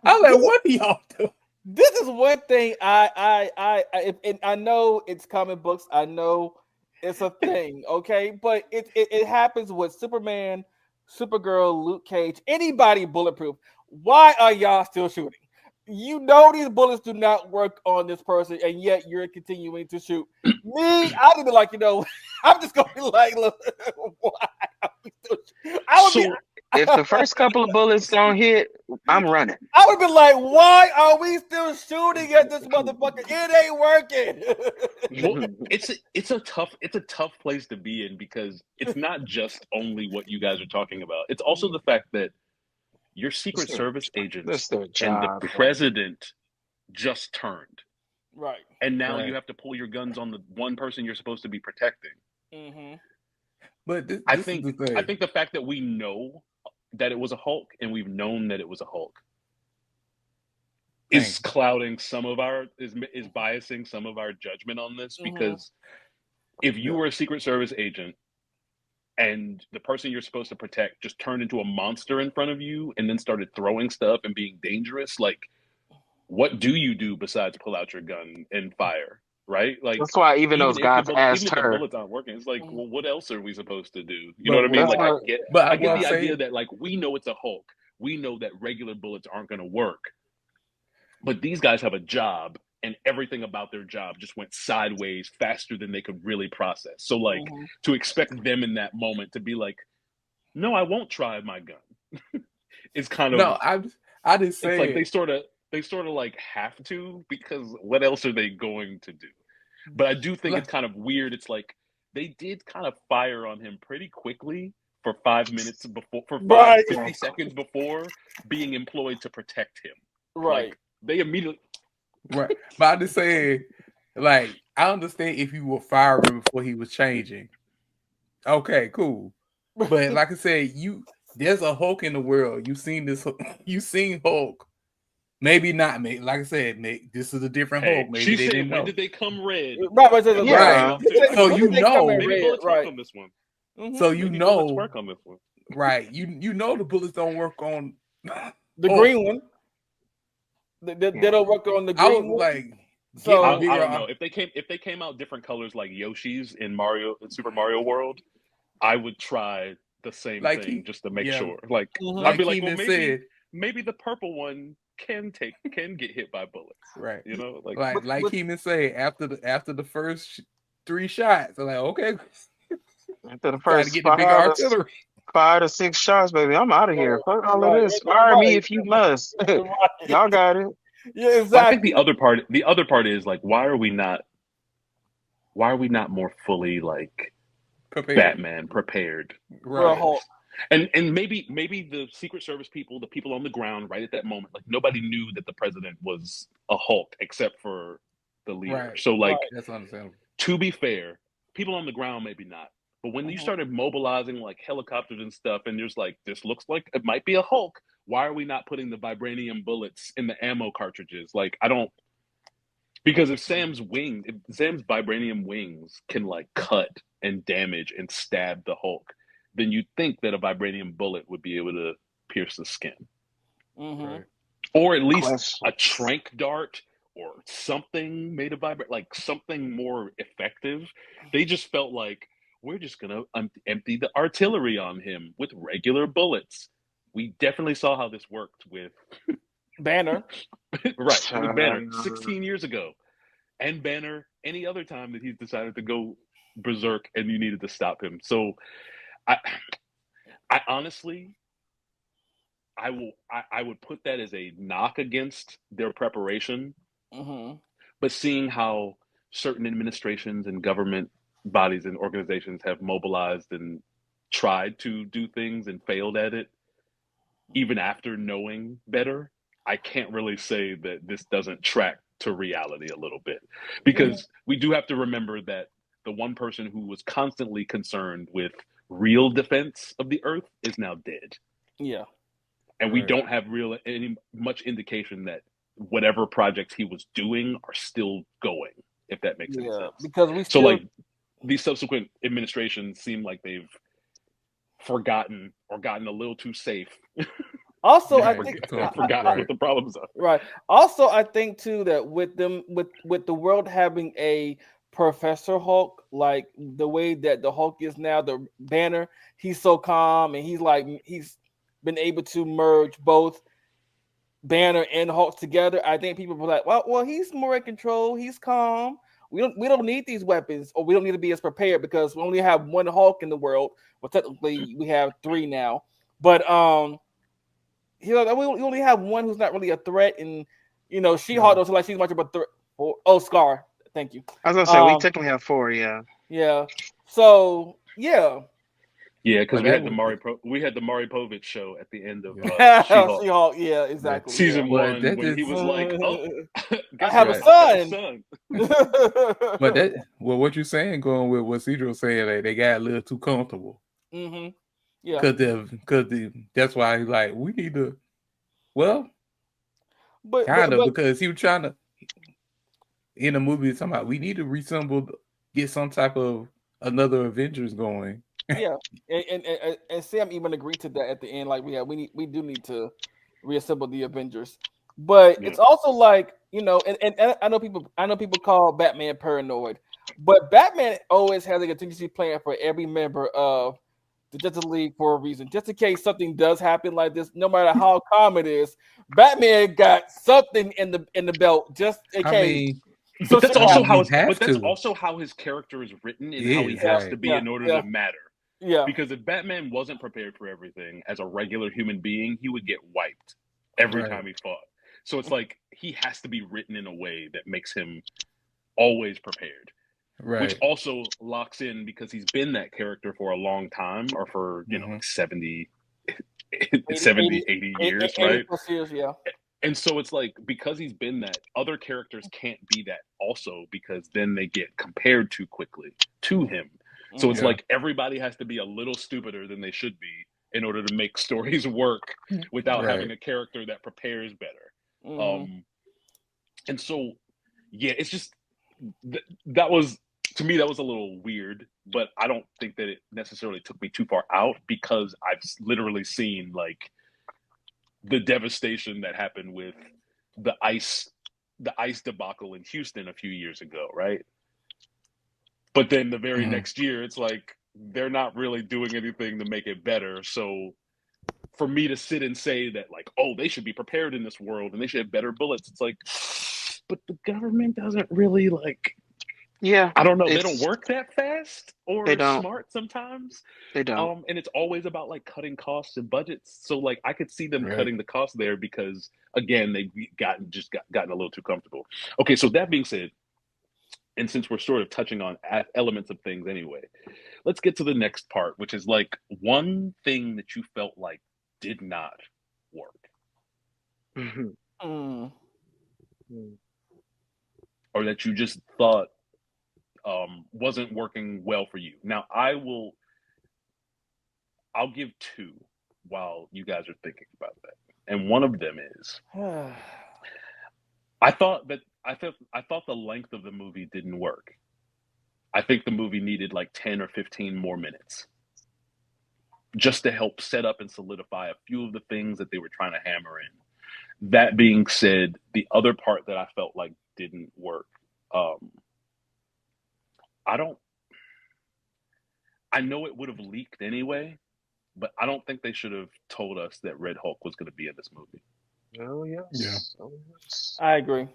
I'm like, what are y'all doing? This is one thing I know it's comic books. I know it's a thing, okay? But it happens with Superman, Supergirl, Luke Cage, anybody bulletproof. Why are y'all still shooting? You know these bullets do not work on this person, and yet you're continuing to shoot. Me, I'd be like, you know, I'm just gonna be like, look, why are we still shooting? If the first couple of bullets don't hit, I'm running. I would be like, why are we still shooting at this motherfucker? It ain't working. Well, it's a tough place to be in because it's not just only what you guys are talking about. It's also the fact that your Secret Service agents and the president just turned. Right. And now you have to pull your guns on the one person you're supposed to be protecting. Mm-hmm. But I think the fact that we know that it was a Hulk and we've known that it was a Hulk is clouding some of our is biasing some of our judgment on this, because if you were a Secret Service agent and the person you're supposed to protect just turned into a monster in front of you and then started throwing stuff and being dangerous, like, what do you do besides pull out your gun and fire? Right? Like, that's why even those guys asked even if her. the bullets aren't working, it's like, well, what else are we supposed to do? You know what I mean? Like, I get the idea that, like, we know it's a Hulk. We know that regular bullets aren't going to work. But these guys have a job, and everything about their job just went sideways faster than they could really process. So, like, to expect them in that moment to be like, no, I won't try my gun. It's kind of... No, I just say... It's like they sort of like have to, because what else are they going to do? But I do think it's kind of weird. It's like they did kind of fire on him pretty quickly for 5 minutes before, 50 seconds before being employed to protect him. Right. Like, they immediately... Right. But I just say, like, I understand if you were firing before he was changing. Okay, cool. But like I said, there's a Hulk in the world. You've seen Hulk. Maybe not, mate. Like I said, mate, this is a different Hulk. Maybe they didn't know. When did they come red? Right. So you know, maybe bullets work on this one. So you know, bullets work on this one. Right? You know the bullets don't work on the green one. They don't work on the green one. Like, so I don't know if they came out different colors like Yoshi's in Super Mario World. I would try the same thing just to make sure. Like, I'd be like, well, maybe the purple one can get hit by bullets, right? You know, like Heeman say, after the first 3 shots, I'm like, okay, after the first 5 to 6 shots, baby, I'm out of here. Fuck all of this. Fire me if you must. Y'all got it. Yeah, exactly. Well, I think the other part is like, why are we not more fully like Batman prepared? Right. And maybe the Secret Service people, the people on the ground right at that moment, like, nobody knew that the president was a Hulk except for the leader. Right. So, like, that's understandable. To be fair, people on the ground maybe not. But when you started mobilizing like helicopters and stuff, and there's like, this looks like it might be a Hulk, why are we not putting the vibranium bullets in the ammo cartridges? Like, because if Sam's vibranium wings can like cut and damage and stab the Hulk, then you'd think that a vibranium bullet would be able to pierce the skin. Right? Or at least a trank dart or something made of like something more effective. They just felt like, we're just going to empty the artillery on him with regular bullets. We definitely saw how this worked with Banner. Right, with Banner 16 years ago. And Banner any other time that he's decided to go berserk and you needed to stop him. So I honestly, I would put that as a knock against their preparation. But seeing how certain administrations and government bodies and organizations have mobilized and tried to do things and failed at it, even after knowing better, I can't really say that this doesn't track to reality a little bit. Because we do have to remember that the one person who was constantly concerned with real defense of the Earth is now dead. Yeah. And we don't have much indication that whatever projects he was doing are still going, if that makes any sense. Because like these subsequent administrations seem like they've forgotten or gotten a little too safe. Also, I think forgotten what the problems are. Right. Also, I think too that with the world having a Professor Hulk, like the way that the Hulk is now, the Banner, he's so calm and he's been able to merge both Banner and Hulk together. I think people were like, well, he's more in control. He's calm. We don't need these weapons, or we don't need to be as prepared because we only have one Hulk in the world. Well, technically we have 3 now, But we only have one who's not really a threat, and She-Hulk doesn't like she's much of a threat. Scar. Thank you. I was gonna say we technically have 4, yeah. Yeah. So yeah. Yeah, because we had the Maury Povich show at the end of She-Hulk. She-Hulk, yeah, exactly. Season 1 when he was like, "Oh, I have a son." But what you're saying, going with what Cedro saying, like they got a little too comfortable. Mm-hmm. Yeah. Because that's why he's like, we need to. Well, but because he was trying to in the movie talking about we need to get some type of another Avengers going. Yeah, and Sam even agreed to that at the end. Like we do need to reassemble the Avengers, but it's also like and I know people call Batman paranoid, but Batman always has a contingency plan for every member of the Justice League for a reason, just in case something does happen like this. No matter how calm it is, Batman got something in the belt just in case. But that's also how his character is written and how he has to be in order to matter. Yeah. Because if Batman wasn't prepared for everything as a regular human being, he would get wiped every time he fought. So it's like he has to be written in a way that makes him always prepared. Right. Which also locks in because he's been that character for a long time, or for like 70, 80 years, right? 80+ years, yeah. And so it's like, because he's been that, other characters can't be that also, because then they get compared too quickly to him. So it's like everybody has to be a little stupider than they should be in order to make stories work without having a character that prepares better. And so, yeah, it's just, that was, to me, that was a little weird, but I don't think that it necessarily took me too far out, because I've literally seen like the devastation that happened with the ice debacle in Houston a few years ago, right? But then the very next year, it's like they're not really doing anything to make it better. So for me to sit and say that, like, oh, they should be prepared in this world and they should have better bullets, it's like, but the government doesn't really like. Yeah, I don't know. They don't work that fast or they don't. smart sometimes. They don't. And it's always about like cutting costs and budgets. So like I could see them cutting the cost there because again they've gotten a little too comfortable. Okay, so that being said, and since we're sort of touching on elements of things anyway, let's get to the next part, which is like one thing that you felt like did not work, or that you just thought wasn't working well for you. Now I'll give two while you guys are thinking about that. And one of them is I thought the length of the movie didn't work. I think the movie needed like 10 or 15 more minutes just to help set up and solidify a few of the things that they were trying to hammer in. That being said, the other part that I felt like didn't work, I know it would have leaked anyway, but I don't think they should have told us that Red Hulk was going to be in this movie. Oh, yes. Yeah. Oh, yes. I agree.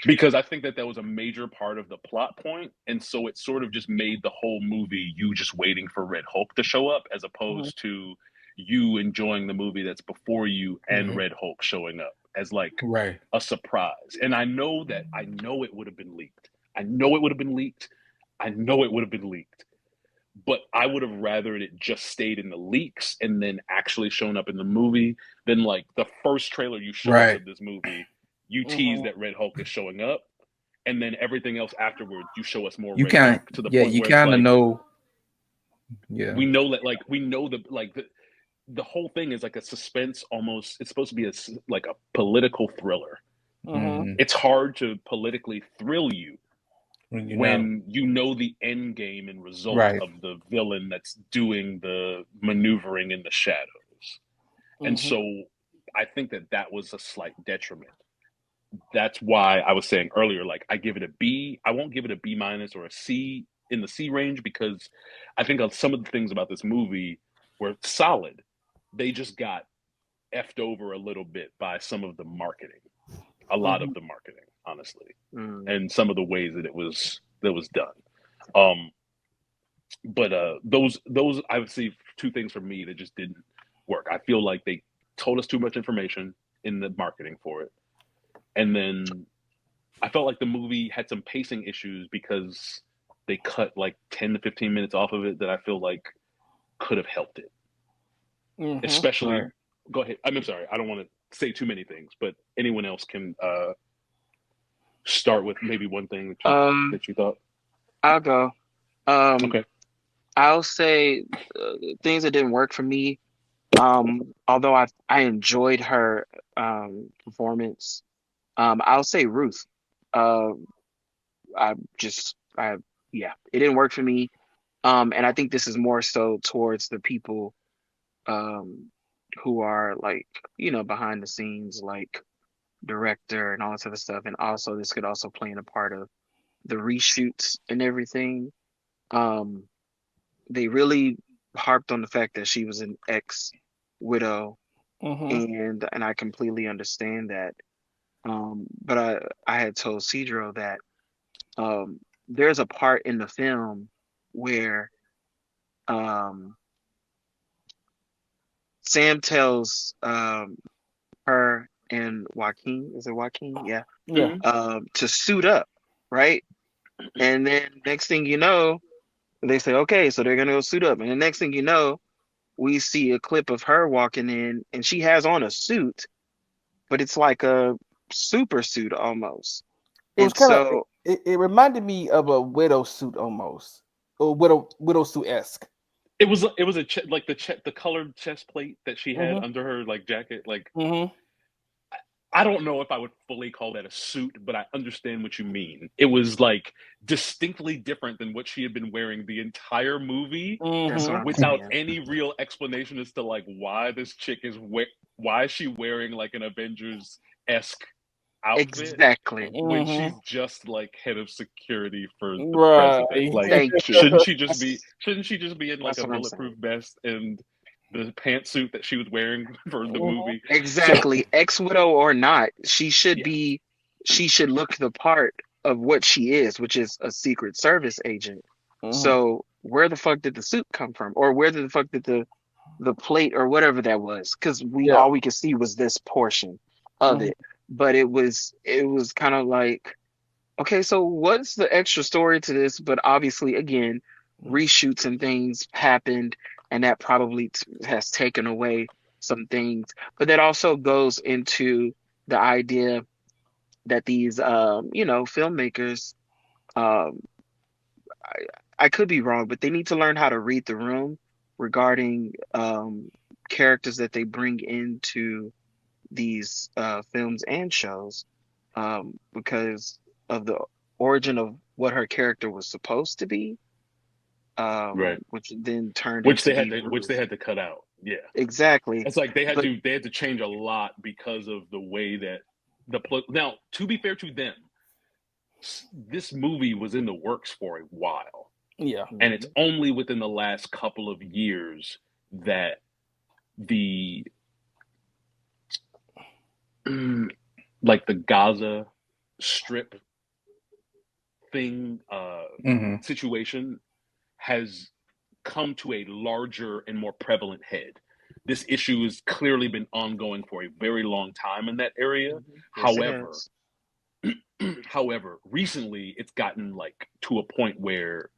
Because I think that was a major part of the plot point, and so it sort of just made the whole movie you just waiting for Red Hulk to show up, as opposed to you enjoying the movie that's before you and Red Hulk showing up as like a surprise. And I know it would have been leaked. But I would have rathered it just stayed in the leaks and then actually shown up in the movie than like the first trailer you showed us of this movie. You tease that Red Hulk is showing up, and then everything else afterwards, you show us more. You kind of, to the point you kind of know. Yeah, we know that, the whole thing is like a suspense. Almost, it's supposed to be like a political thriller. It's hard to politically thrill you when you know the end game and result of the villain that's doing the maneuvering in the shadows. And so, I think that was a slight detriment. That's why I was saying earlier, like I give it a B. I won't give it a B- or a C in the C range, because I think some of the things about this movie were solid. They just got effed over a little bit by some of the marketing, a lot of the marketing, honestly, and some of the ways that it was done. But those I would say two things for me that just didn't work. I feel like they told us too much information in the marketing for it. And then I felt like the movie had some pacing issues because they cut like 10 to 15 minutes off of it that I feel like could have helped it. Especially, Right. Go ahead. I'm sorry. I don't want to say too many things, but anyone else can start with maybe one thing that you thought. I'll go. Okay. I'll say things that didn't work for me. Although I enjoyed her performance. I'll say Ruth. I yeah, it didn't work for me. And I think this is more so towards the people who are like, behind the scenes, like director and all this other stuff. And also this could also play in a part of the reshoots and everything. They really harped on the fact that she was an ex-widow, and I completely understand that. But I had told Cedro that there's a part in the film where Sam tells her and Joaquin, is it Joaquin? Yeah. Yeah. To suit up, right? And then next thing you know, they say, okay, so they're gonna go suit up. And the next thing you know, we see a clip of her walking in and she has on a suit, but it's like a super suit almost. It was kind of it reminded me of a widow suit almost. Or widow suit-esque. It was like the colored chest plate that she had under her like jacket. Like I don't know if I would fully call that a suit, but I understand what you mean. It was like distinctly different than what she had been wearing the entire movie, without any real explanation as to like why this chick is why is she wearing like an Avengers-esque outfit when she's just like head of security for the president. Like, Thank you. shouldn't she just be in like That's a bulletproof vest and the pantsuit that she was wearing for the movie? Exactly. Ex-widow or not, she should look the part of what she is, which is a Secret Service agent. So where the fuck did the suit come from? Or where the fuck did the plate or whatever that was? Because all we could see was this portion of it. But it was kind of like, okay, so what's the extra story to this? But obviously, again, reshoots and things happened, and that probably has taken away some things. But that also goes into the idea that these, filmmakers, I could be wrong, but they need to learn how to read the room regarding characters that they bring into these films and shows, because of the origin of what her character was supposed to be, which then turned which they had to cut out. Yeah, exactly. It's like they had to change a lot because of the way that now, to be fair to them, this movie was in the works for a while. Yeah, and it's only within the last couple of years that the like the Gaza Strip thing situation has come to a larger and more prevalent head. This issue has clearly been ongoing for a very long time in that area. However, recently it's gotten like to a point where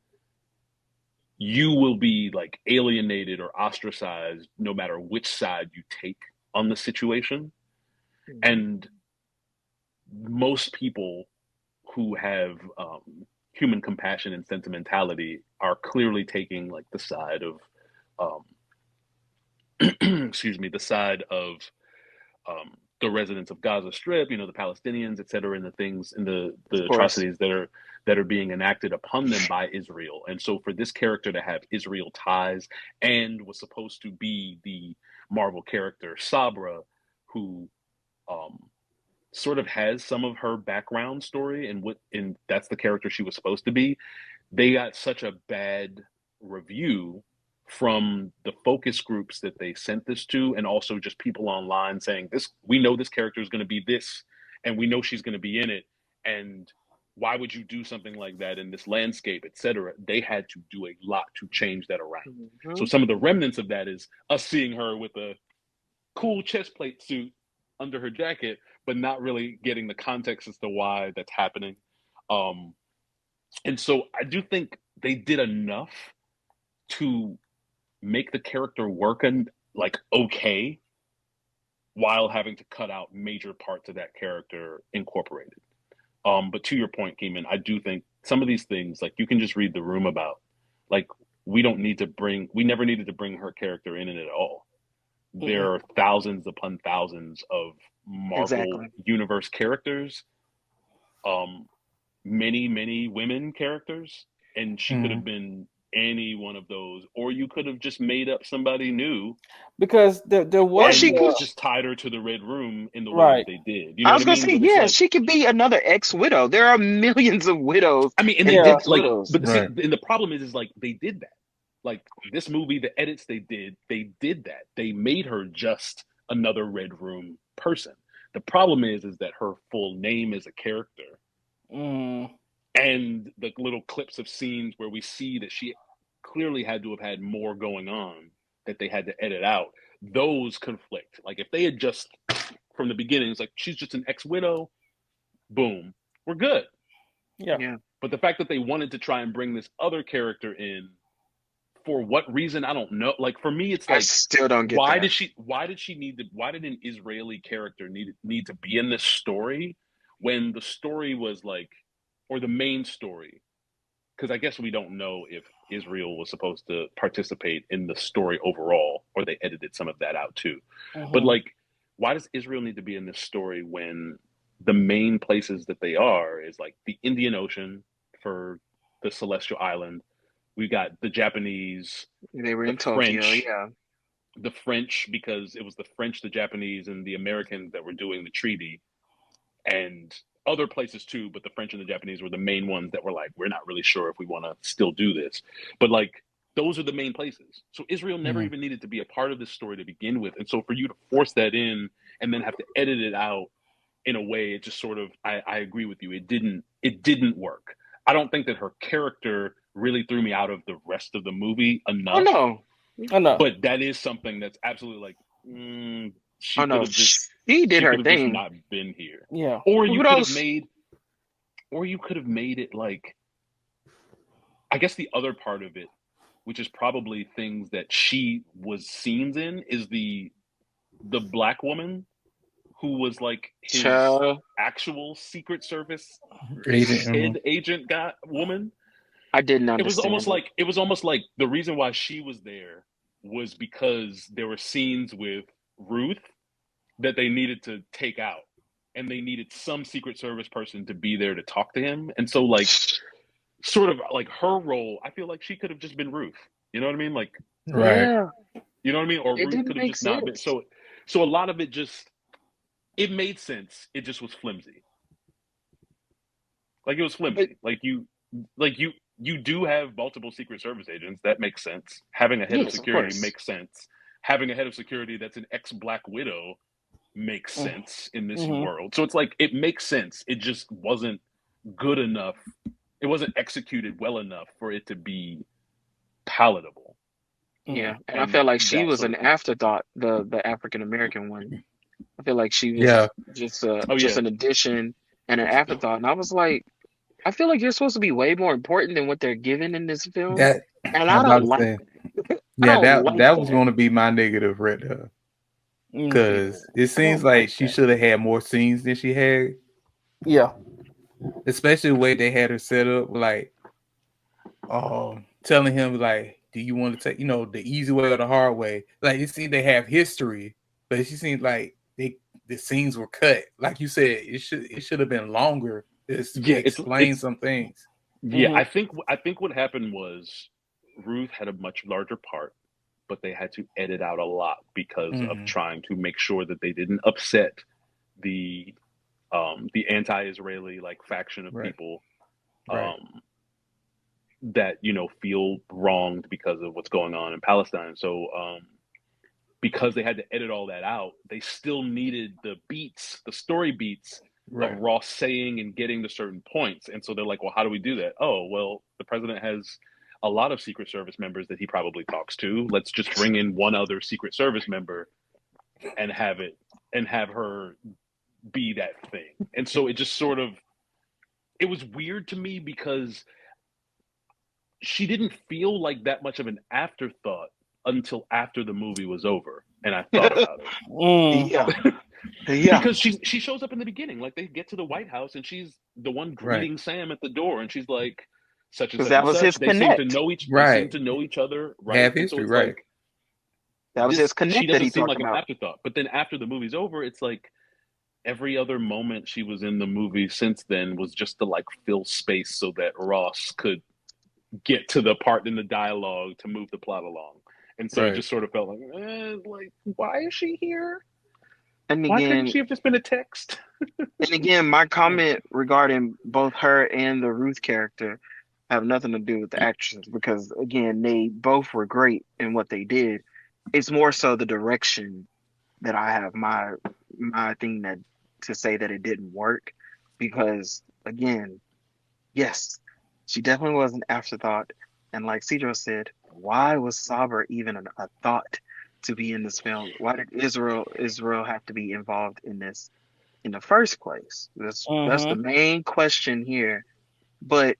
you will be like alienated or ostracized no matter which side you take on the situation. And most people who have human compassion and sentimentality are clearly taking like the side of the side of the residents of Gaza Strip, the Palestinians, et cetera, and the things and the atrocities that are being enacted upon them by Israel. And so for this character to have Israel ties and was supposed to be the Marvel character Sabra, who sort of has some of her background story and that's the character she was supposed to be, they got such a bad review from the focus groups that they sent this to, and also just people online saying, we know this character is going to be this, and we know she's going to be in it, and why would you do something like that in this landscape, etc.? They had to do a lot to change that around. So some of the remnants of that is us seeing her with a cool chest plate suit under her jacket, but not really getting the context as to why that's happening. And so I do think they did enough to make the character work and like okay, while having to cut out major parts of that character incorporated. But to your point, Keeman, I do think some of these things, like you can just read the room about, like we never needed to bring her character in it at all. There are thousands upon thousands of Marvel Universe characters, many women characters, and she could have been any one of those, or you could have just made up somebody new because there was just tied her to the Red Room in the way that they did. You know I was gonna say, like, she could be another ex-widow. There are millions of widows. I mean, and they did like, but and the problem is like they did that. Like this movie, the edits they did that. They made her just another Red Room person. The problem is that her full name is a character. And the little clips of scenes where we see that she clearly had to have had more going on that they had to edit out, those conflict. Like if they had just from the beginning, it's like she's just an ex-widow, boom, we're good. Yeah. But the fact that they wanted to try and bring this other character in, for what reason, I don't know. Like for me, it's like I still don't get why that. why did an Israeli character need to be in this story when the story was like, or the main story, because I guess we don't know if Israel was supposed to participate in the story overall, or they edited some of that out too. But like, why does Israel need to be in this story when the main places that they are is like the Indian Ocean for the Celestial Island? We got the Japanese, they were in Tokyo, the French, because it was the French, the Japanese, and the Americans that were doing the treaty, and other places too, but the French and the Japanese were the main ones that were like, we're not really sure if we want to still do this. But like, those are the main places. So Israel never even needed to be a part of this story to begin with. And so for you to force that in and then have to edit it out in a way, it just sort of, I agree with you. It didn't work. I don't think that her character really threw me out of the rest of the movie enough. Oh no. But that is something that's absolutely like, she could have just not been here. Yeah. Or you could have made it like, I guess the other part of it, which is probably things that she was scenes in, is the black woman who was like his actual Secret Service agent woman. I didn't understand. It was almost like the reason why she was there was because there were scenes with Ruth that they needed to take out, and they needed some Secret Service person to be there to talk to him. And so like, sort of like her role, I feel like she could have just been Ruth. You know what I mean? Like, right. You know what I mean? Or Ruth could have just not been. So a lot of it just, it made sense. It just was flimsy. Like it was flimsy. Like you do have multiple Secret Service agents. That makes sense. Having a head of security makes sense. Having a head of security that's an ex-Black Widow makes sense in this world. So it's like, it makes sense. It just wasn't good enough. It wasn't executed well enough for it to be palatable. Yeah, and I felt like she was an afterthought, the African American one. I feel like she was just an addition and an afterthought. And I was like, I feel like you're supposed to be way more important than what they're given in this film. And I don't like that. That was going to be my negative right there. Because it seems like she should have had more scenes than she had. Yeah. Especially the way they had her set up, like telling him, like, do you want to take, the easy way or the hard way? Like, it seemed they have history, but it seemed like the scenes were cut. Like you said, it should have been longer to explain some things. Yeah, I think what happened was Ruth had a much larger part, but they had to edit out a lot because of trying to make sure that they didn't upset the anti-Israeli like faction of people that feel wronged because of what's going on in Palestine. So because they had to edit all that out, they still needed the story beats of Ross saying and getting to certain points. And so they're like, well, how do we do that? Oh, well, the president has a lot of Secret Service members that he probably talks to. Let's just bring in one other Secret Service member and have her be that thing. And so it just sort of, it was weird to me because she didn't feel like that much of an afterthought until after the movie was over. And I thought about it. Yeah. Because she shows up in the beginning, like they get to the White House and she's the one greeting Sam at the door, and she's like, such and such. That was his They connect. seem to know each other, right? Have history, so right? Like, that was his connect. She that doesn't he seem like about. an afterthought. But then after the movie's over, it's like every other moment she was in the movie since then was just to like fill space so that Ross could get to the part in the dialogue to move the plot along. And so it just sort of felt like, why is she here? And Why again, couldn't she have just been a text? And again, my comment regarding both her and the Ruth character have nothing to do with the actresses, because again, they both were great in what they did. It's more so the direction that I have my thing that to say that it didn't work, because again, yes, she definitely was an afterthought. And like Cedro said, why was Saber even a thought to be in this film? Why did Israel have to be involved in this in the first place? That's the main question here. But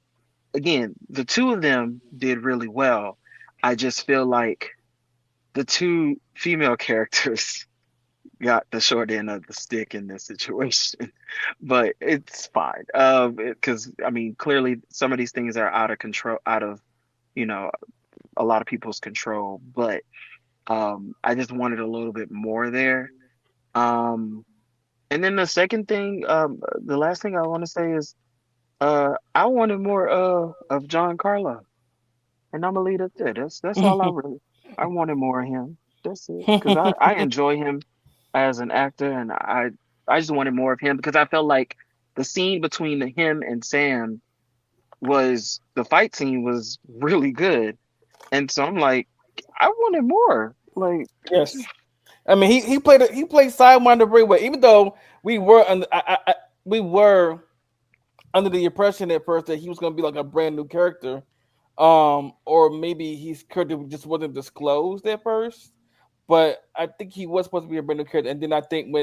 again, the two of them did really well. I just feel like the two female characters got the short end of the stick in this situation, but it's fine. Because I mean, clearly some of these things are out of control, out of a lot of people's control. But I just wanted a little bit more there. And then the second thing, the last thing I want to say is, I wanted more of Giancarlo, and I'm gonna leave it there. That's all I wanted more of him. That's it, because I enjoy him as an actor, and I just wanted more of him, because I felt like the scene between him and Sam the fight scene was really good, and so I'm like, I wanted more. Like, yes, I mean he played Sidewinder very well, even though we were under the impression at first that he was going to be like a brand new character, or maybe his character just wasn't disclosed at first. But I think he was supposed to be a brand new character, and then I think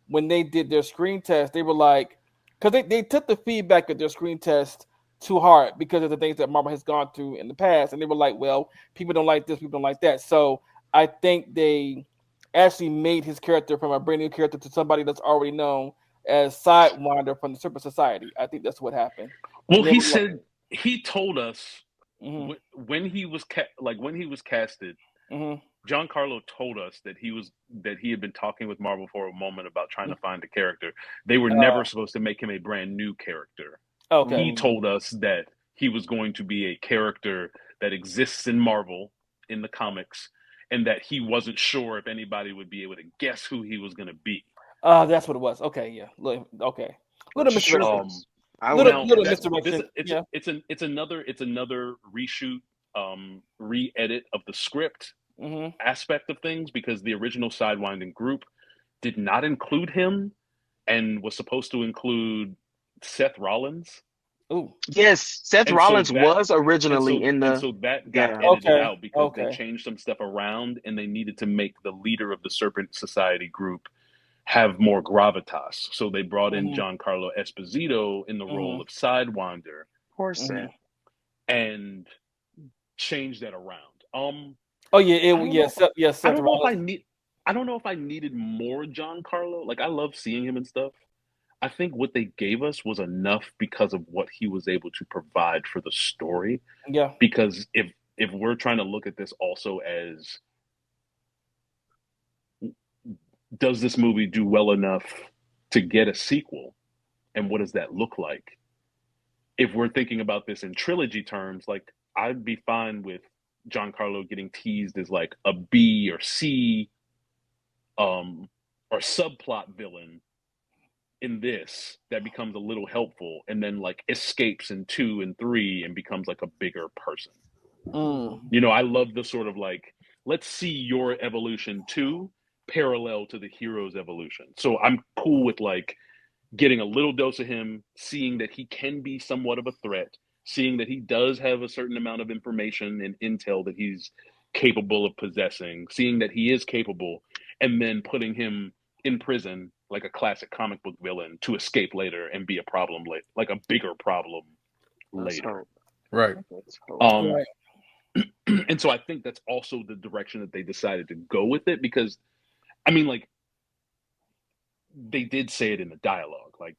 when they did their screen test, they were like, because they took the feedback of their screen test too hard because of the things that Marvel has gone through in the past, and they were like, well, people don't like this, people don't like that. So I think they actually made his character from a brand new character to somebody that's already known as Sidewinder from the Super Society. I think that's what happened. Well, he told us when he was casted. Giancarlo told us that he had been talking with Marvel for a moment about trying to find a character. They were never supposed to make him a brand new character. Okay. He told us that he was going to be a character that exists in Marvel in the comics, and that he wasn't sure if anybody would be able to guess who he was going to be. That's what it was. Okay, yeah. Okay. Little misdirection. It's another reshoot, re-edit of the script aspect of things, because the original Sidewinding group did not include him and was supposed to include Seth Rollins. Ooh. Yes, Seth Rollins was originally in the. And so that got edited out because they changed some stuff around, and they needed to make the leader of the Serpent Society group have more gravitas. So they brought in Giancarlo Esposito in the role of Sidewinder. Poor Seth. And changed that around. Seth I don't know Rollins. I don't know if I needed more Giancarlo. Like, I love seeing him and stuff. I think what they gave us was enough because of what he was able to provide for the story. Yeah. Because if we're trying to look at this also as, does this movie do well enough to get a sequel? And what does that look like? If we're thinking about this in trilogy terms, like, I'd be fine with Giancarlo getting teased as like a B or C or subplot villain in this that becomes a little helpful, and then like escapes in 2 and 3 and becomes like a bigger person. I love the sort of like, let's see your evolution too, parallel to the hero's evolution. So I'm cool with like getting a little dose of him, seeing that he can be somewhat of a threat, seeing that he does have a certain amount of information and intel that he's capable of possessing, seeing that he is capable, and then putting him in prison like a classic comic book villain to escape later and be a problem later, like a bigger problem later. Right. Right. And so I think that's also the direction that they decided to go with it, because I mean, like, they did say it in the dialogue. Like,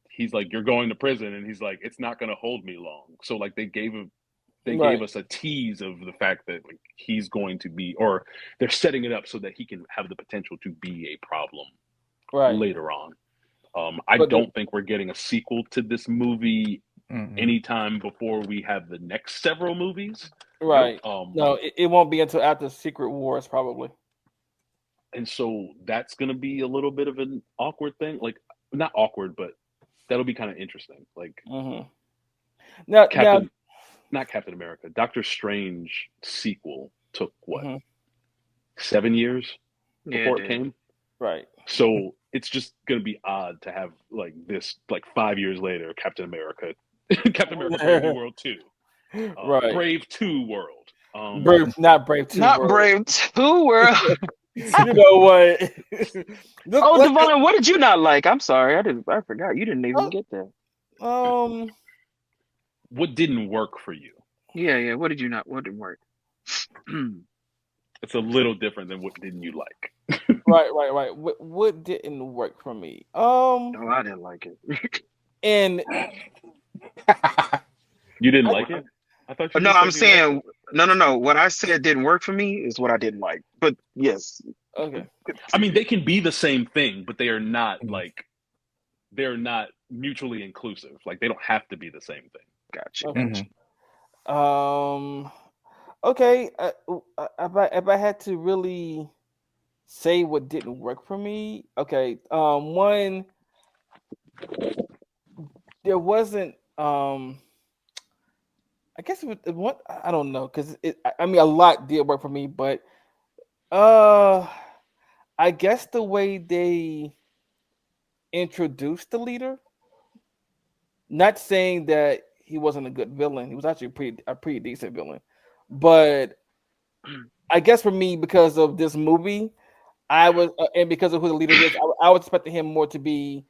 he's like, "You're going to prison," and he's like, "It's not going to hold me long." So like they gave us a tease of the fact that like he's going to be, or they're setting it up so that he can have the potential to be a problem later on. I don't think we're getting a sequel to this movie anytime before we have the next several movies. Right. No, it won't be until after Secret Wars, probably. And so that's going to be a little bit of an awkward thing. Like, not awkward, but that'll be kind of interesting. Like, not Captain America. Doctor Strange sequel took what, 7 years before it came? Right. So it's just going to be odd to have like this, like 5 years later, Captain America Brave New World 2. Right. Brave 2 World. Not Brave 2 Not World. Brave 2 World. You know what? Devon, what did you not like? I'm sorry, I forgot. You didn't even get that. What didn't work for you? Yeah. What didn't work? It's a little different than what didn't you like. Right. What didn't work for me? No, I didn't like it. And you didn't like it? I thought you. No, I'm saying no. What I said didn't work for me is what I didn't like. But yes. Okay. I mean, they can be the same thing, but they are not like, they're not mutually inclusive. Like, they don't have to be the same thing. Gotcha. Okay. Okay. If I had to really say what didn't work for me, okay. One, there wasn't. I guess it was one. I don't know, because I mean, a lot did work for me, but I guess the way they introduced the leader. Not saying that he wasn't a good villain. He was actually a pretty decent villain. But I guess for me, because of this movie, I was and because of who the leader is, I was expecting him more to be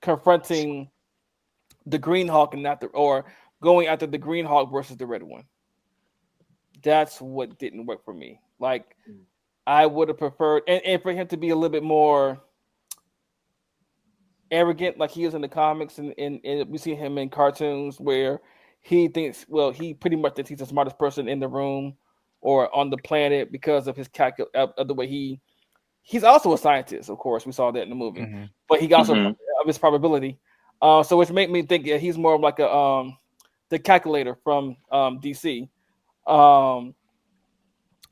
confronting the Green Hawk and or going after the Green Hawk versus the Red One. That's what didn't work for me. Like, I would have preferred, and for him to be a little bit more arrogant, like he is in the comics, and we see him in cartoons where he thinks, well, he pretty much thinks he's the smartest person in the room or on the planet because of his of the way he's also a scientist, of course. We saw that in the movie, but he also of his probability. So which made me think he's more of like the calculator from DC.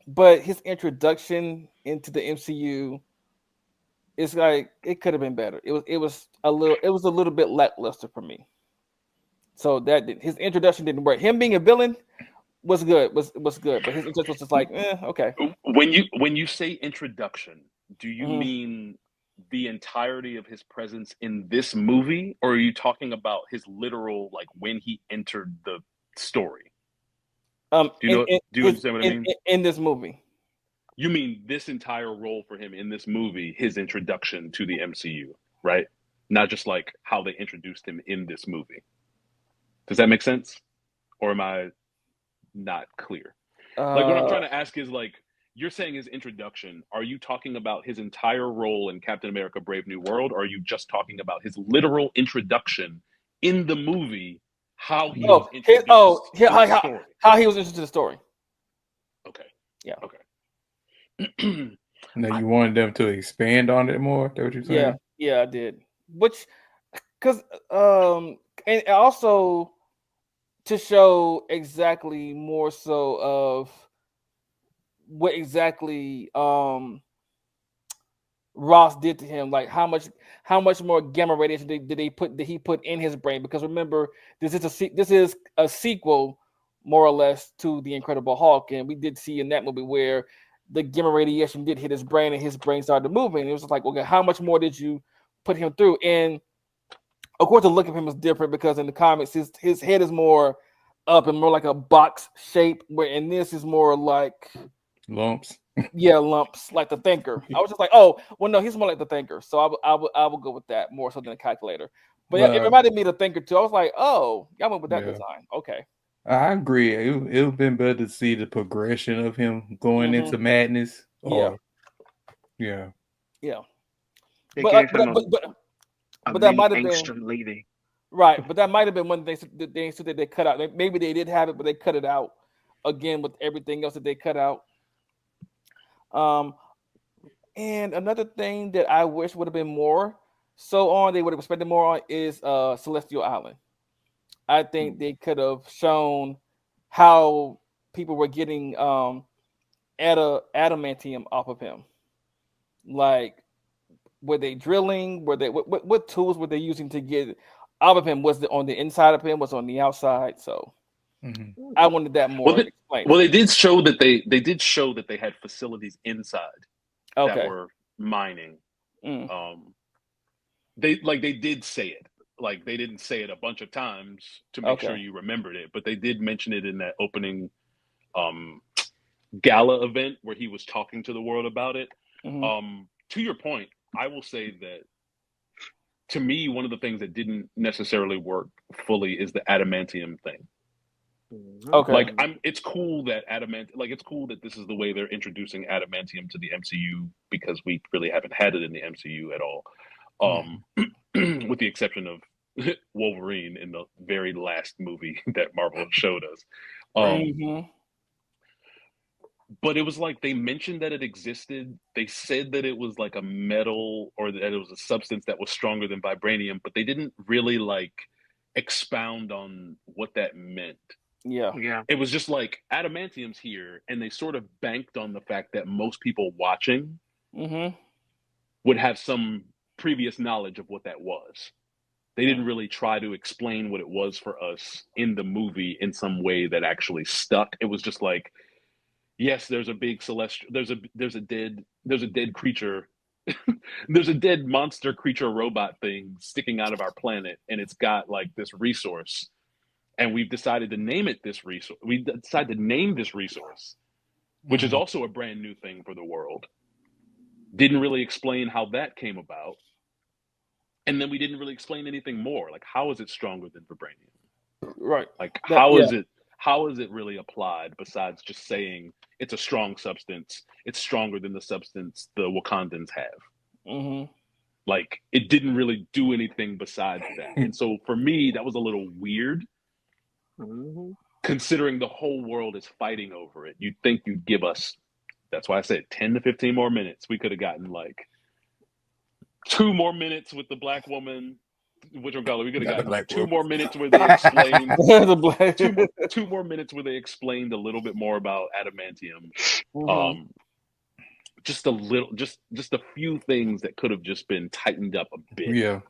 But his introduction into the MCU, it's like it could have been better. It was a little bit lackluster for me. So his introduction didn't work. Him being a villain was good, was good, but his introduction was just like, okay. When you say introduction, do you mean the entirety of his presence in this movie, or are you talking about his literal, like, when he entered the story? Do you understand what I mean? In this movie. You mean this entire role for him in this movie, his introduction to the MCU, right? Not just like how they introduced him in this movie. Does that make sense? Or am I not clear? Like, what I'm trying to ask is, like, you're saying his introduction, are you talking about his entire role in Captain America Brave New World, or are you just talking about his literal introduction in the movie, how he was introduced to the story? How he was introduced to the story. Okay. Yeah. Okay. Now you wanted them to expand on it more? Is that what you're saying? Yeah, I did. Because and also to show exactly more so of what exactly Ross did to him, like how much more gamma radiation did he put in his brain? Because remember, this is a sequel, more or less, to the Incredible Hulk, and we did see in that movie where the gamma radiation did hit his brain and his brain started moving. It was like, okay, how much more did you put him through? And Of course, the look of him is different because in the comics, his head is more up and more like a box shape, where in this is more like lumps. Yeah, lumps, like the Thinker. I was just like, oh, well, no, he's more like the Thinker. So I will go with that more so than a calculator. But yeah, it reminded me of the Thinker too. I was like, oh, y'all went with that design. Okay. I agree. It would have been better to see the progression of him going into madness. Or, yeah. They But gave him but that might have angstrom been leaving. right. But that might have been one thing that they cut out. Maybe they did have it, but they cut it out again with everything else that they cut out. And another thing that I wish would have been more they would have spent more on is Celestial Island. I think they could have shown how people were getting adamantium off of him. Like, were they drilling? Were they what tools were they using to get it out of him? Was it on the inside of him? Was it on the outside? So I wanted that more explained. Well, they did show that they had facilities inside that were mining. They did say it. Like, they didn't say it a bunch of times to make sure you remembered it, but they did mention it in that opening gala event where he was talking to the world about it. To your point, I will say that to me, one of the things that didn't necessarily work fully is the adamantium thing. Okay. Like, it's cool that it's cool that this is the way they're introducing adamantium to the MCU, because we really haven't had it in the MCU at all. With the exception of Wolverine in the very last movie that Marvel showed us. But it was like they mentioned that it existed. They said that it was like a metal, or that it was a substance that was stronger than vibranium, but they didn't really like expound on what that meant. Yeah. It was just like, adamantium's here, and they sort of banked on the fact that most people watching would have some previous knowledge of what that was. They didn't really try to explain what it was for us in the movie in some way that actually stuck. It was just like, yes, there's a big celestial, there's a dead creature, there's a dead monster creature robot thing sticking out of our planet, and it's got like this resource, and we've decided to name it this resource. We decided to name this resource, which is also a brand new thing for the world. Didn't really explain how that came about. And then we didn't really explain anything more. Like, how is it stronger than vibranium? Right. Like, how is it really applied, besides just saying it's a strong substance, it's stronger than the substance the Wakandans have? Like, it didn't really do anything besides that. And so for me, that was a little weird, considering the whole world is fighting over it. You'd think you'd give us, that's why I said 10 to 15 more minutes. We could have gotten like 2 more minutes with the black woman. We could have gotten like 2 more minutes where they explained two more minutes where they explained a little bit more about adamantium. Just a few things that could have just been tightened up a bit. Yeah.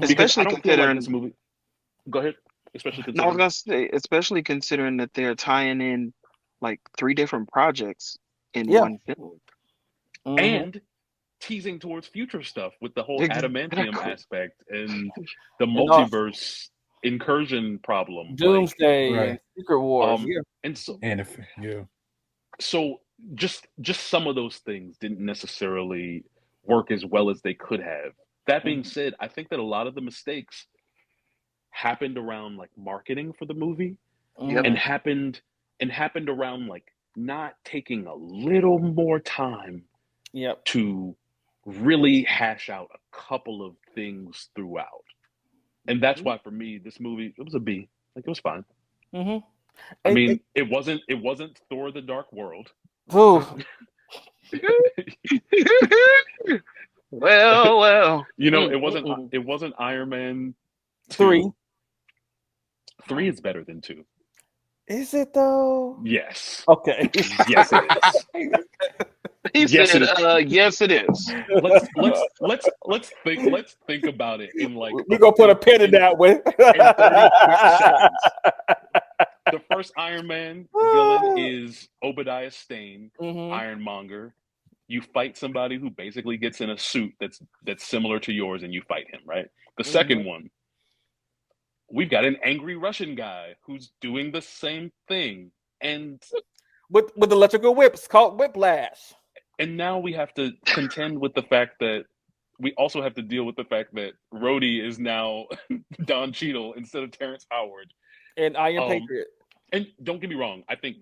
Especially considering this movie. Go ahead. Especially considering. I was gonna say, especially considering that they're tying in like 3 different projects in one film, and teasing towards future stuff with the whole adamantium aspect and the multiverse incursion problem, Doomsday, and Secret Wars, so just some of those things didn't necessarily work as well as they could have. That being said, I think that a lot of the mistakes happened around like marketing for the movie, and happened around like not taking a little more time to really hash out a couple of things throughout. And that's why for me, this movie, it was a B. Like, it was fine. I mean, it wasn't Thor the Dark World. Well. You know, it wasn't Iron Man 3. 3 is better than 2. Is it though? Yes. Okay. Yes, it is. Yes, it is. Let's think about it in like, we're gonna put a pin in that one. The first Iron Man villain is Obadiah Stane, Ironmonger. You fight somebody who basically gets in a suit that's similar to yours, and you fight him, right? The second one we've got an angry Russian guy who's doing the same thing, and with electrical whips called whiplash. And now we have to contend with the fact that we also have to deal with the fact that Rhodey is now Don Cheadle instead of Terrence Howard. And Iron Patriot. And don't get me wrong, I think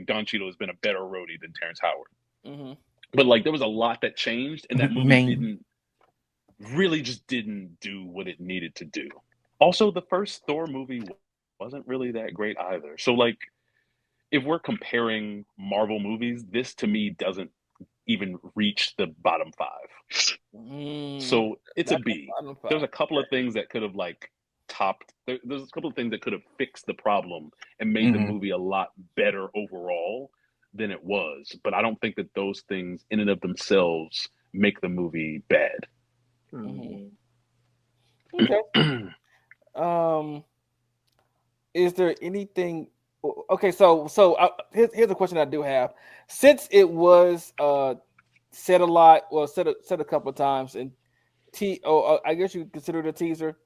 Don Cheadle has been a better Rhodey than Terrence Howard. Mm-hmm. But like there was a lot that changed, and that movie didn't do what it needed to do. Also, the first Thor movie wasn't really that great either. So like if we're comparing Marvel movies, this to me doesn't even reach the bottom 5. So it's a B. There's a couple of things that could have like topped. There's a couple of things that could have fixed the problem and made the movie a lot better overall than it was. But I don't think that those things in and of themselves make the movie bad. Okay. Is there anything? Okay, so here's a question I do have. Since it was said a lot, well, said a couple of times, and I guess you consider it a teaser.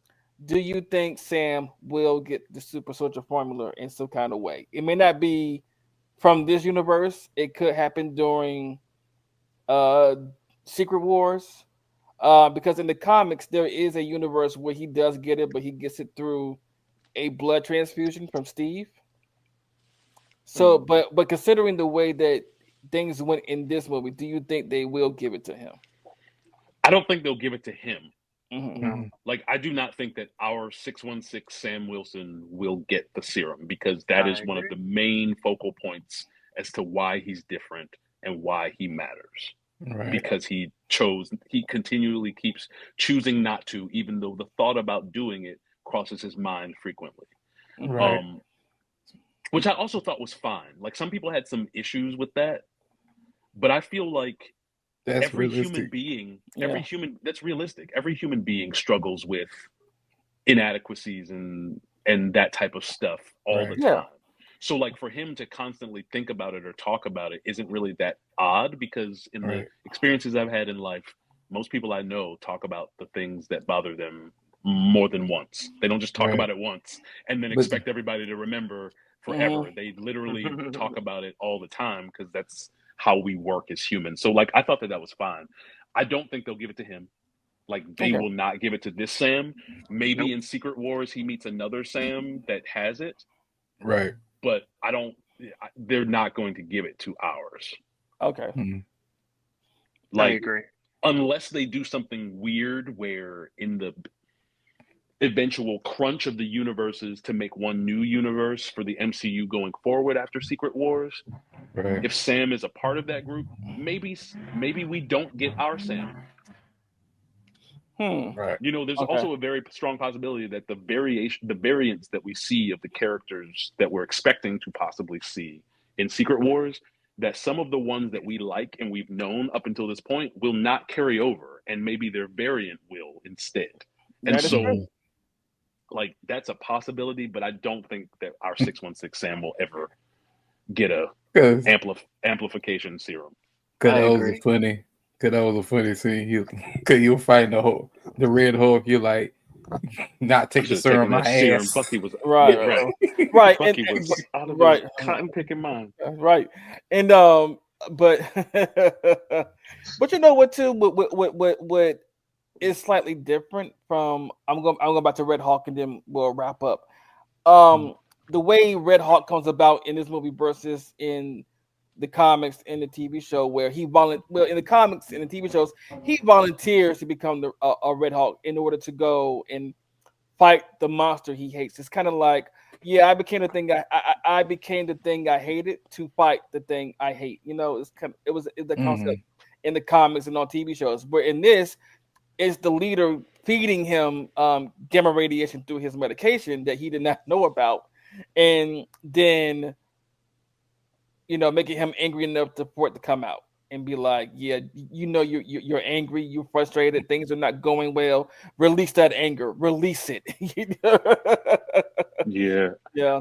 Do you think Sam will get the super soldier formula in some kind of way? It may not be from this universe. It could happen during Secret Wars, because in the comics there is a universe where he does get it, but he gets it through a blood transfusion from Steve. So, but considering the way that things went in this movie, do you think they will give it to him? I don't think they'll give it to him. Mm-hmm. Like, I do not think that our 616 Sam Wilson will get the serum, because that is one of the main focal points as to why he's different and why he matters. Right. Because he continually keeps choosing not to, even though the thought about doing it crosses his mind frequently. Right. Which I also thought was fine. Like, some people had some issues with that, but I feel like every human being, that's realistic. Every human being struggles with inadequacies and that type of stuff all the time. So like for him to constantly think about it or talk about it isn't really that odd, because in the experiences I've had in life, most people I know talk about the things that bother them more than once. They don't just talk about it once and then expect everybody to remember forever. They literally talk about it all the time, because that's how we work as humans. So like I thought that was fine. I don't think they'll give it to him. Like they will not give it to this Sam. Maybe in Secret Wars he meets another Sam that has it. Right. But they're not going to give it to ours. Okay. Like, I agree. Unless they do something weird where in the eventual crunch of the universes to make one new universe for the MCU going forward after Secret Wars, if Sam is a part of that group, maybe we don't get our Sam. Right. You know, there's also a very strong possibility that the variants that we see of the characters that we're expecting to possibly see in Secret Wars, that some of the ones that we like and we've known up until this point will not carry over, and maybe their variant will instead. And so, like, that's a possibility, but I don't think that our 616 Sam will ever get a amplification serum. Because that was funny. Because that was a funny scene. Because you'll find the Red Hulk. You're like, not take the serum my ass. Fuck, he was right. Fuck, he was out of his cotton picking mind. Right. And but you know what too? What is slightly different from I'm going back to Red Hulk and then we'll wrap up. The way Red Hulk comes about in this movie versus in the comics and the TV show, where in the comics and the TV shows, he volunteers to become a Red Hulk in order to go and fight the monster he hates. It's kind of like, I became the thing I became the thing I hated to fight the thing I hate. You know, it's the concept in the comics and on TV shows. Where in this, it's the leader feeding him gamma radiation through his medication that he did not know about, and then making him angry enough for it to come out and be like, you're angry, you're frustrated, things are not going well. Release that anger, release it. Yeah.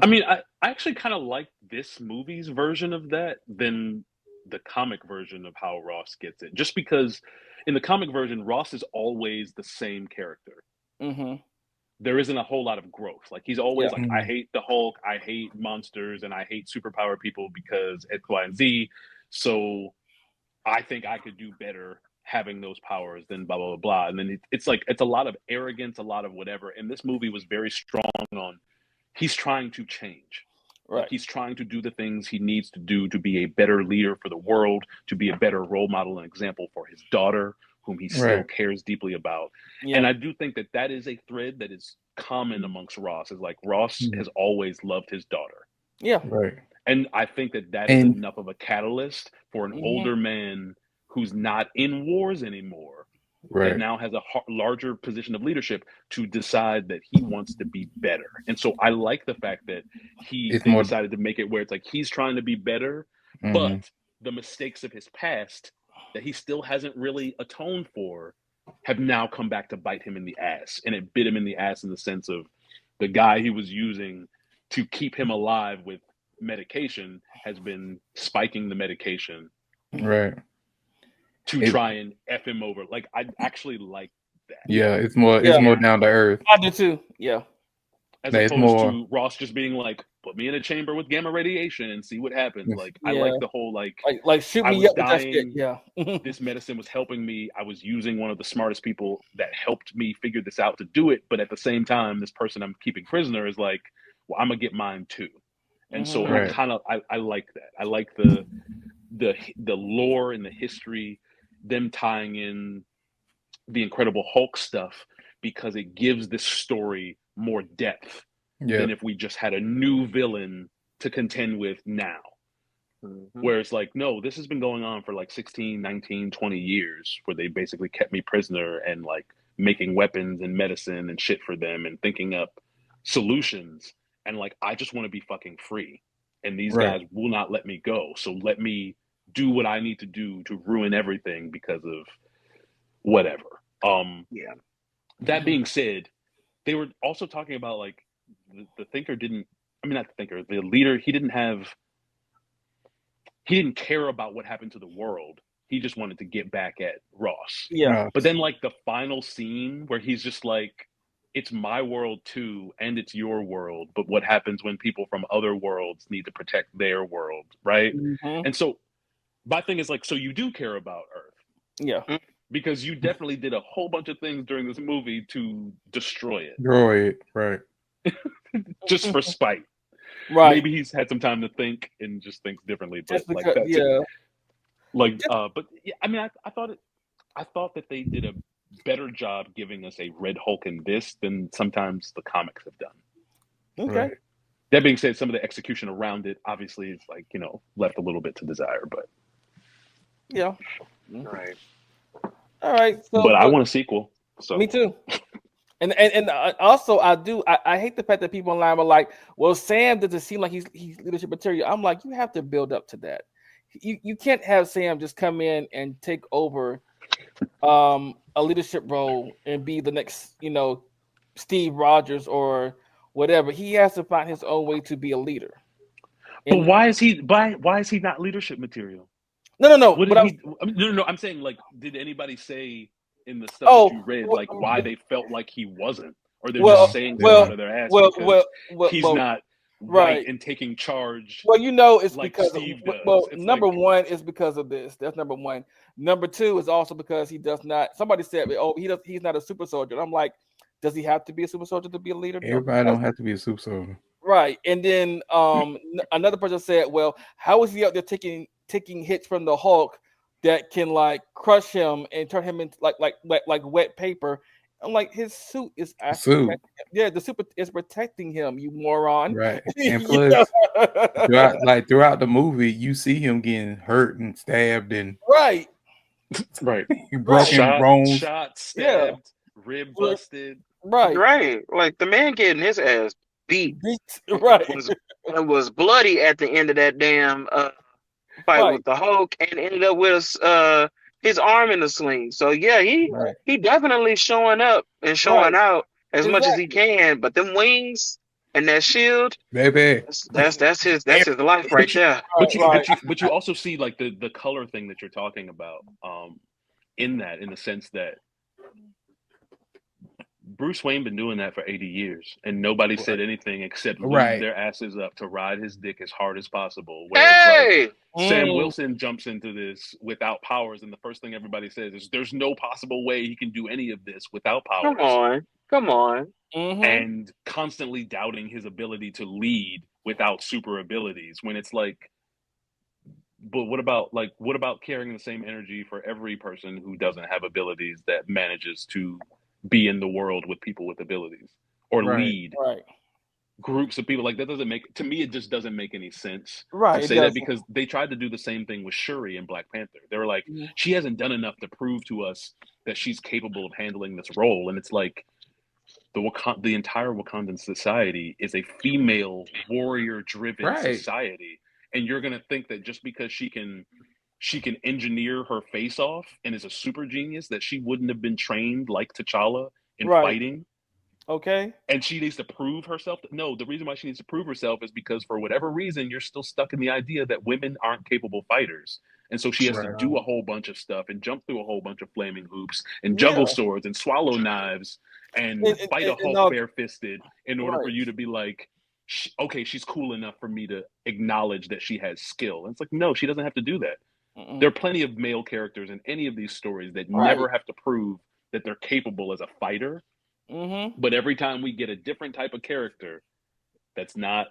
I mean, I actually kind of like this movie's version of that than the comic version of how Ross gets it. Just because in the comic version, Ross is always the same character. there isn't a whole lot of growth. Like he's always like, I hate the Hulk, I hate monsters, and I hate superpower people because X, Y, and Z. So I think I could do better having those powers than blah, blah, blah, blah. And then it's like, it's a lot of arrogance, a lot of whatever. And this movie was very strong on, he's trying to change. Right. Like he's trying to do the things he needs to do to be a better leader for the world, to be a better role model and example for his daughter, whom he still cares deeply about. Yeah. And I do think that that is a thread that is common amongst Ross, is like Ross has always loved his daughter. Yeah. Right. And I think that that is enough of a catalyst for an older man who's not in wars anymore, that now has a larger position of leadership to decide that he wants to be better. And so I like the fact that they decided to make it where it's like he's trying to be better, but the mistakes of his past that he still hasn't really atoned for have now come back to bite him in the ass. And it bit him in the ass in the sense of the guy he was using to keep him alive with medication has been spiking the medication. Right. To try and F him over. Like, I actually like that. Yeah, it's more down to earth. I do too. Yeah. As opposed to Ross just being like, put me in a chamber with gamma radiation and see what happens. Like, I like the whole like shoot I me was up. dying. Yeah. This medicine was helping me. I was using one of the smartest people that helped me figure this out to do it. But at the same time, this person I'm keeping prisoner is like, well, I'm gonna get mine too. And so I like that. I like the lore and the history, them tying in the Incredible Hulk stuff, because it gives this story more depth than if we just had a new villain to contend with now. Where it's like, no, this has been going on for like 16, 19, 20 years, where they basically kept me prisoner and like making weapons and medicine and shit for them and thinking up solutions. And like, I just want to be fucking free. And these guys will not let me go. So let me do what I need to do to ruin everything because of whatever. That being said, they were also talking about like the thinker didn't, I mean, not the thinker, the leader, he didn't care about what happened to the world. He just wanted to get back at Ross. Yeah. But then like the final scene where he's just like, it's my world too, and it's your world. But what happens when people from other worlds need to protect their world, right? And so my thing is like, so you do care about Earth. Yeah. Because you definitely did a whole bunch of things during this movie to destroy it. Right. Just for spite. Right. Maybe he's had some time to think and just thinks differently. But Because, like that's but yeah, I mean, I thought that they did a better job giving us a Red Hulk in this than sometimes the comics have done. Okay. Right. That being said, some of the execution around it obviously is like, left a little bit to desire, but yeah. Right. All right. So, but I want a sequel. So me too. And also I hate the fact that people online were like, well, Sam doesn't seem like he's leadership material. I'm like, you have to build up to that. You can't have Sam just come in and take over a leadership role and be the next, Steve Rogers or whatever. He has to find his own way to be a leader. But why is he not leadership material? No. No. I'm saying, like, did anybody say in the stuff that you read, like, why they felt like he wasn't, or they're just saying that out of their ass because he's not right and taking charge? Well, it's like because Steve does. Number one is because of this. That's number one. Number two is also because he does not. Somebody said, "Oh, he's not a super soldier." And I'm like, does he have to be a super soldier to be a leader? Everybody don't have to be a super soldier, right? And then another person said, "Well, how is he out there taking hits from the Hulk that can like crush him and turn him into like wet paper?" I'm like, his suit is actually the suit is protecting him, you moron. Right. And plus throughout the movie, you see him getting hurt and stabbed and right. broken bones, shot, stabbed, rib busted. Right. Like the man getting his ass beat. Right. was bloody at the end of that damn fight with the Hulk, and ended up with his arm in the sling. So yeah, he definitely showing up and showing out as much as he can. But them wings and that shield, baby, that's his life right there. But you also see like the color thing that you're talking about in the sense that Bruce Wayne been doing that for 80 years, and nobody said anything except leave Right. their asses up to ride his dick as hard as possible. Whereas like Sam Mm. Wilson jumps into this without powers, and the first thing everybody says is, "There's no possible way he can do any of this without powers." Come on. And constantly doubting his ability to lead without super abilities. When it's like, but what about carrying the same energy for every person who doesn't have abilities that manages to be in the world with people with abilities or Right. lead groups of people? Like, that doesn't make, to me, it just doesn't make any sense Right, to it say that, doesn't. because they tried to do the same thing with Shuri in Black Panther. They were like, she hasn't done enough to prove to us that she's capable of handling this role. And it's like, the entire Wakandan society is a female warrior-driven Right. society, and you're gonna think that just because she can engineer her face off and is a super genius, that she wouldn't have been trained like T'Challa in fighting. Okay. And she needs to prove herself. No, the reason why she needs to prove herself is because for whatever reason, you're still stuck in the idea that women aren't capable fighters. And so she has to do a whole bunch of stuff and jump through a whole bunch of flaming hoops and juggle swords and swallow knives and fight a Hulk bare-fisted in order for you to be like, okay, she's cool enough for me to acknowledge that she has skill. And it's like, no, she doesn't have to do that. There are plenty of male characters in any of these stories that never have to prove that they're capable as a fighter. But every time we get a different type of character that's not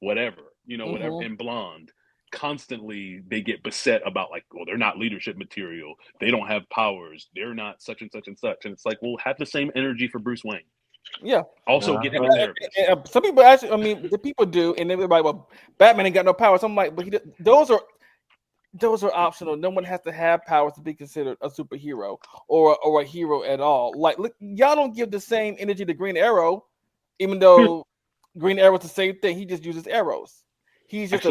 whatever, whatever, and blonde, constantly they get beset about like, well, they're not leadership material, they don't have powers, they're not such and such and such. And it's like, well, have the same energy for Bruce Wayne. Yeah. Also get him a therapist. Some people actually, I mean, the people do, and everybody, well, Batman ain't got no powers. I'm like, but those are optional. No one has to have powers to be considered a superhero or a hero at all. Like, look, y'all don't give the same energy to Green Arrow, even though Green Arrow's the same thing. He just uses arrows. He's just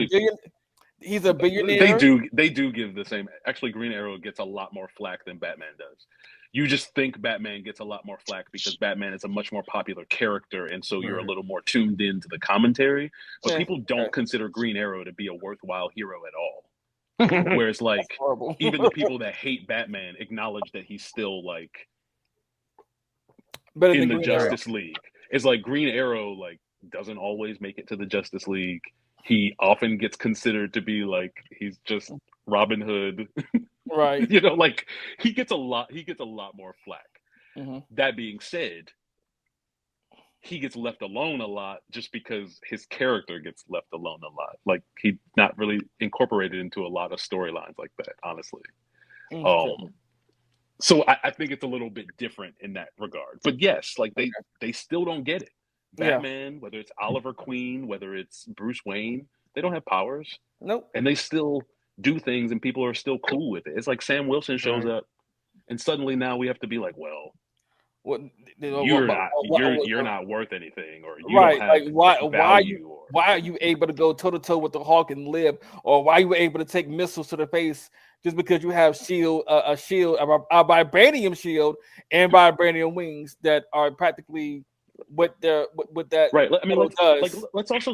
he's a billionaire. They do give the same. Actually, Green Arrow gets a lot more flack than Batman does. You just think Batman gets a lot more flack because Batman is a much more popular character, and so you're a little more tuned into the commentary. But people don't consider Green Arrow to be a worthwhile hero at all. Whereas, like, even the people that hate Batman acknowledge that he's still like in the Justice League. It's like Green Arrow like doesn't always make it to the Justice League. He often gets considered to be like he's just Robin Hood. Right. Like he gets a lot more flack. That being said, he gets left alone a lot just because his character gets left alone a lot. Like he's not really incorporated into a lot of storylines like that, honestly. So I think it's a little bit different in that regard. But yes, like they still don't get it. Batman, whether it's Oliver Queen, whether it's Bruce Wayne, they don't have powers. Nope. And they still do things and people are still cool with it. It's like Sam Wilson shows up and suddenly now we have to be like, well, you're not worth anything, or you don't have value. Why are you able to go toe to toe with the Hulk and live, or why are you able to take missiles to the face just because you have a vibranium shield and vibranium wings that are practically what that right? I mean, let's also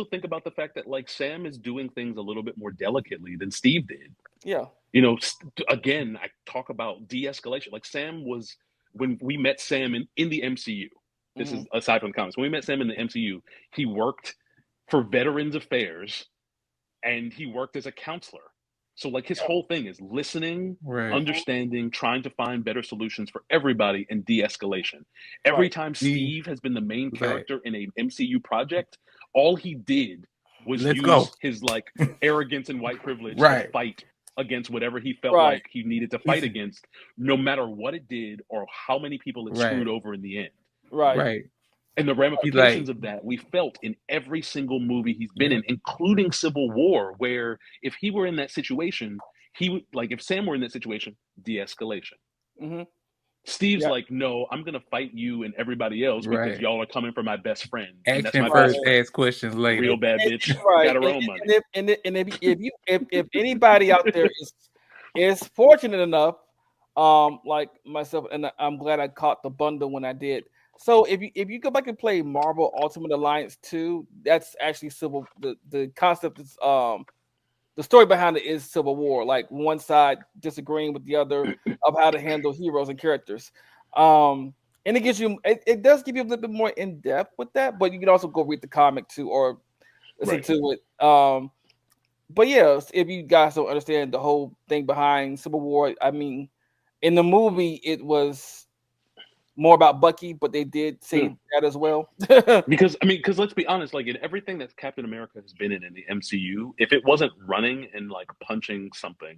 think about the fact that like Sam is doing things a little bit more delicately than Steve did. Yeah, again, I talk about de-escalation. Like Sam was. When we met Sam in the MCU, this is aside from the comics, when we met Sam in the MCU, he worked for Veterans Affairs and he worked as a counselor. So like his whole thing is listening, understanding, trying to find better solutions for everybody and de-escalation. Every time Steve has been the main character in a MCU project, all he did was use his like arrogance and white privilege to fight against whatever he felt like he needed to fight against, no matter what it did or how many people it screwed over in the end. Right. And the ramifications of that we felt in every single movie he's been in, including Civil War, where if he were in that situation, if Sam were in that situation, de-escalation. Steve's like, no, I'm gonna fight you and everybody else because y'all are coming for my best friend. Action first, ask questions later. Real bad bitch. Got her own money. And if anybody out there is fortunate enough, like myself, and I'm glad I caught the bundle when I did. So if you go back and play Marvel Ultimate Alliance 2, that's actually the concept is the story behind it is Civil War, like one side disagreeing with the other of how to handle heroes and characters. And And it gives you, it does give you a little bit more in depth with that, but you can also go read the comic too or listen to it. But yeah, if you guys don't understand the whole thing behind Civil War, I mean, in the movie it was more about Bucky, but they did say that as well. because let's be honest, like in everything that Captain America has been in the MCU, if it wasn't running and like punching something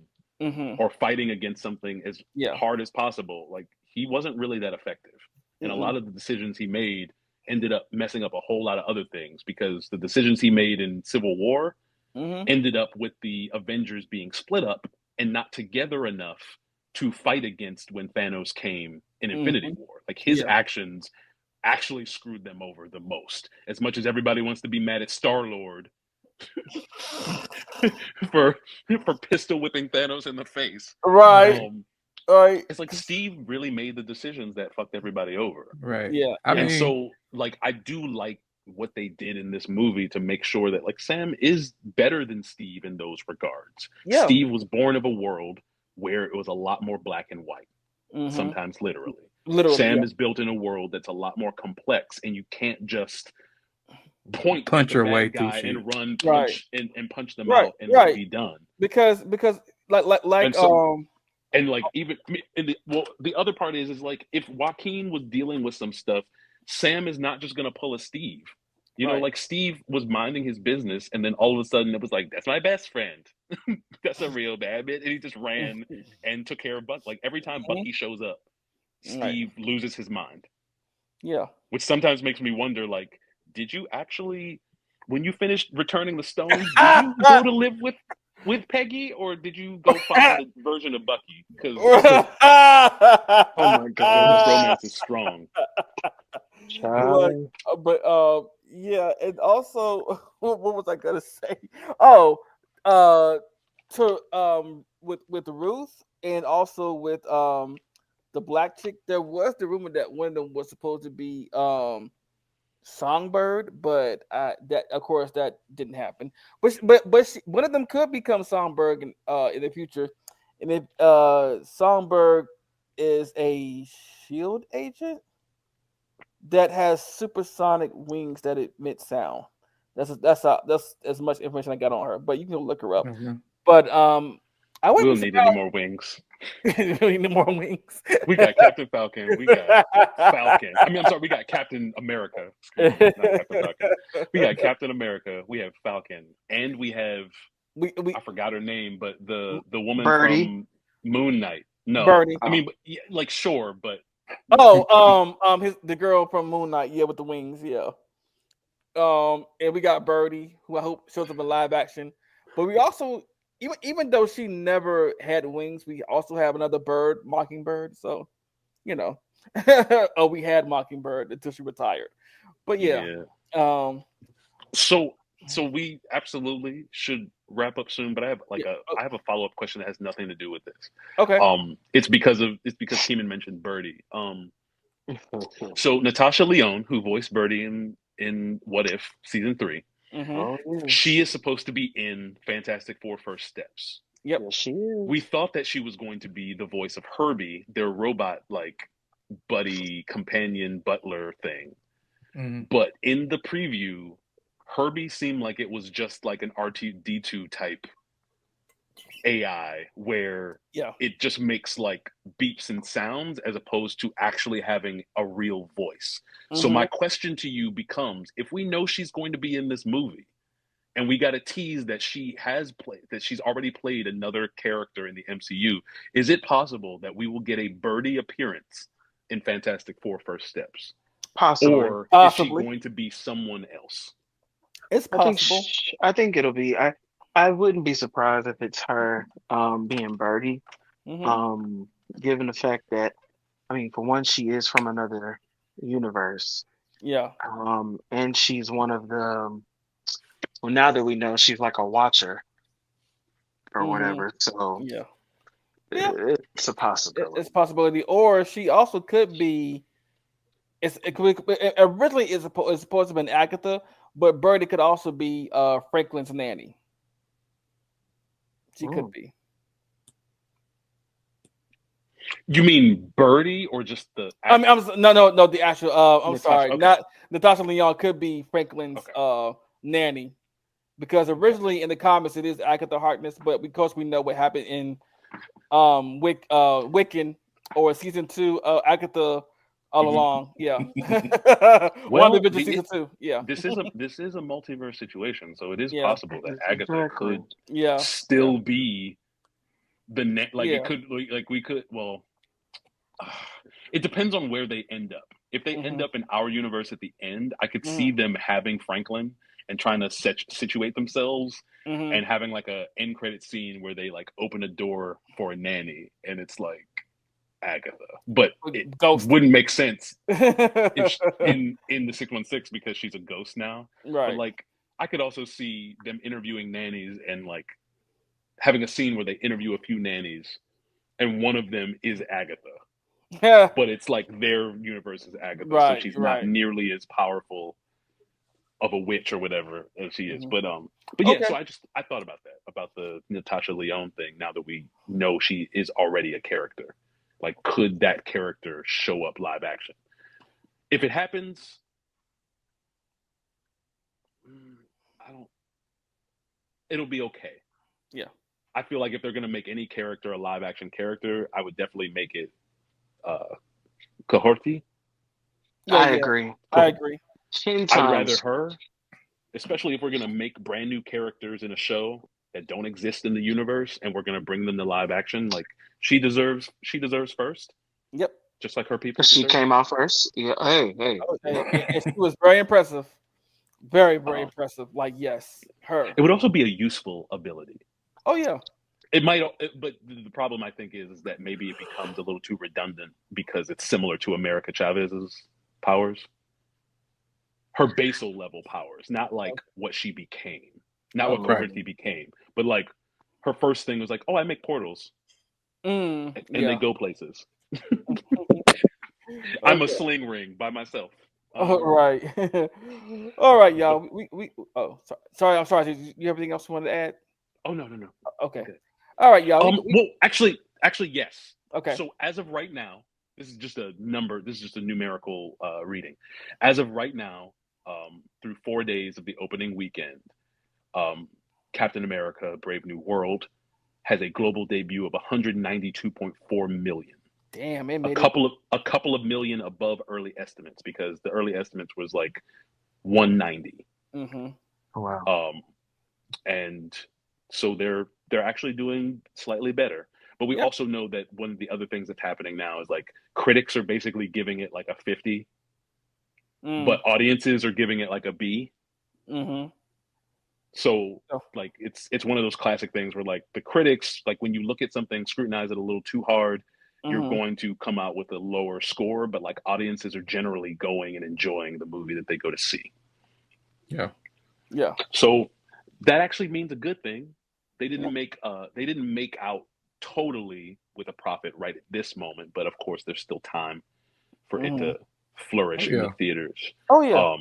or fighting against something as hard as possible, like he wasn't really that effective. And a lot of the decisions he made ended up messing up a whole lot of other things, because the decisions he made in Civil War ended up with the Avengers being split up and not together enough to fight against when Thanos came in Infinity War. Like his actions actually screwed them over the most. As much as everybody wants to be mad at Star-Lord for pistol whipping Thanos in the face. Right. It's like Steve really made the decisions that fucked everybody over. Right. Yeah. And so like I do like what they did in this movie to make sure that like Sam is better than Steve in those regards. Yeah. Steve was born of a world where it was a lot more black and white, sometimes literally. Sam is built in a world that's a lot more complex, and you can't just punch your way through shit and run and punch them out and be done. Because like and so, and like even in the other part is like if Joaquin was dealing with some stuff, Sam is not just gonna pull a Steve. You know, like Steve was minding his business, and then all of a sudden it was like, that's my best friend. That's a real bad bit. And he just ran and took care of Bucky. Like every time Bucky shows up, Steve loses his mind. Yeah. Which sometimes makes me wonder, like, did you actually, when you finished returning the stone, did you go to live with Peggy, or did you go find a version of Bucky? Because oh my god, this romance is strong. But yeah, and also what was I gonna say? With Ruth and also with the black chick, there was the rumor that one of them was supposed to be Songbird, but that of course that didn't happen. But one of them could become Songbird in the future, and if Songbird is a SHIELD agent that has supersonic wings that emit sound. That's as much information I got on her, but you can look her up. But I wouldn't need any more wings. We need more wings. We got Captain Falcon. We got Falcon. I mean, I'm sorry. We got Captain America. Excuse me, not Captain Falcon. We got Captain America. We have Falcon, and we have I forgot her name, but the woman from Moon Knight. No, Birdie. I mean, like sure, but the girl from Moon Knight, with the wings, and we got Birdie, who I hope shows up in live action. But we also, even though she never had wings, we also have another bird, Mockingbird. So, we had Mockingbird until she retired. But So we absolutely should wrap up soon. But I have a follow-up question that has nothing to do with this. Okay. It's because Keeman mentioned Birdie. So Natasha Lyonne, who voiced Birdie in What If season 3, she is supposed to be in Fantastic Four: First Steps. Yep, she is. We thought that she was going to be the voice of Herbie, their robot buddy companion butler thing. But in the preview, Herbie seemed like it was just like an R2-D2 type AI where it just makes like beeps and sounds as opposed to actually having a real voice. So my question to you becomes, if we know she's going to be in this movie and we got a tease that she's already played another character in the MCU, is it possible that we will get a Birdie appearance in Fantastic Four: First Steps? Possibly. Or is she going to be someone else? It's possible. I think it'll be. I wouldn't be surprised if it's her being Birdie. Given the fact that, I mean, for one, she is from another universe. Yeah. And she's one of the. Well, now that we know she's like a watcher or whatever, so it's a possibility. It's a possibility, or she also could be. Originally it's supposed to be an Agatha, but Birdie could also be Franklin's nanny. She could be. You mean Birdie or just the? I'm no, the actual. I'm Natasha, sorry, okay. not Natasha Lyonne could be Franklin's nanny, because originally in the comics it is Agatha Harkness, but because we know what happened in Wiccan or season 2, Agatha all along. Yeah. Well, WandaVision season 2. Yeah. This is a multiverse situation, so it is Yeah. possible that Agatha could Yeah. still be the net. Like Yeah. it could, like we could. Well, it depends on where they end up. If they end up in our universe at the end, I could see them having Franklin and trying to situate themselves and having like a end credit scene where they like open a door for a nanny and it's like Agatha, but it wouldn't make sense if in the 616 because she's a ghost now. Right. But like I could also see them interviewing nannies and like having a scene where they interview a few nannies and one of them is Agatha. But it's like their universe is Agatha, so she's not nearly as powerful of a witch or whatever as she is. But yeah, so I thought about that, about the Natasha Lyonne thing. Now that we know she is already a character, like could that character show up live action? If it happens, it'll be okay. Yeah, I feel like if they're gonna make any character a live action character, I would definitely make it Kahorti. I agree. I'd rather her, especially if we're gonna make brand new characters in a show that don't exist in the universe and we're gonna bring them to live action. Like she deserves first. Yep. Just like her people. She came out first. Yeah. Hey. And she was very impressive. Very impressive. Like yes, her. It would also be a useful ability. Oh yeah. It might, but the problem I think is that maybe it becomes a little too redundant because it's similar to America Chavez's powers. Her basal level powers, not like what she became, not what Kahorti became, but like her first thing was like, oh, I make portals, and they go places. I'm a sling ring by myself. Right. All right, y'all. We sorry. I'm sorry. Did you have anything else you wanted to add? Oh no. Okay. All right, y'all. Well, actually, yes. Okay. So as of right now, this is just a number. This is just a numerical reading. As of right now, through 4 days of the opening weekend, Captain America: Brave New World has a global debut of 192.4 million. Damn, it made a couple of million above early estimates because the early estimates was like 190. Wow. And so they're actually doing slightly better. But we also know that one of the other things that's happening now is like critics are basically giving it like a 50, but audiences are giving it like a B. So like it's one of those classic things where like the critics, like when you look at something, scrutinize it a little too hard, you're going to come out with a lower score, but like audiences are generally going and enjoying the movie that they go to see. Yeah. So that actually means a good thing. They didn't make out totally with a profit right at this moment, but of course there's still time for it to flourish in the theaters. Oh yeah.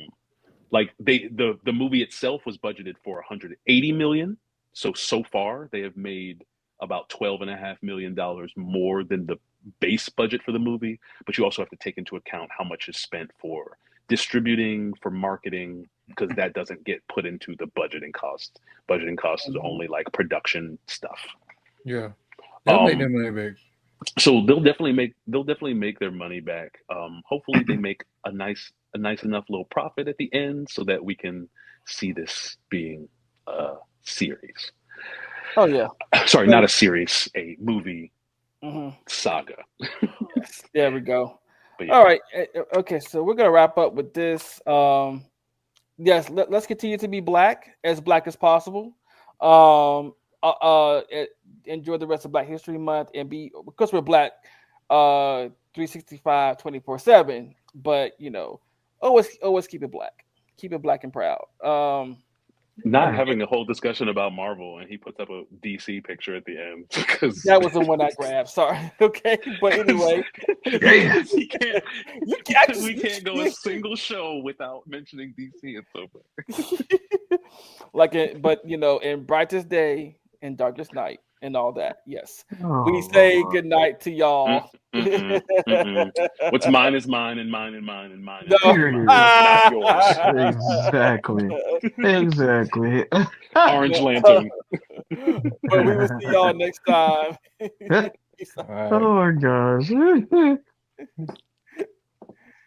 Like the movie itself was budgeted for 180 million. So far they have made about $12.5 million more than the base budget for the movie. But you also have to take into account how much is spent for distributing, for marketing, because that doesn't get put into the budgeting cost. Budgeting cost is only like production stuff. Yeah. They'll make their money back. So they'll definitely make their money back. Hopefully they make a nice enough little profit at the end so that we can see this being a series. Oh yeah. Sorry, not a series, a movie saga. Yes, there we go. Yeah. All right. Okay, so we're gonna wrap up with this. Yes, let's continue to be black as possible. Enjoy the rest of Black History Month and be, because we're black, 365 24/7. But you know, always keep it black and proud. Not having a whole discussion about Marvel, and he puts up a DC picture at the end because that was the one I grabbed. Sorry. Okay, but anyway, we can't go a single show without mentioning DC. It's so bad. but you know, in brightest day and darkest night, and all that. Yes. Oh, We say good night to y'all. What's mine is mine, and mine and mine and mine. Period. Not yours. Exactly. Orange Lantern. But we will see y'all next time. Oh my gosh.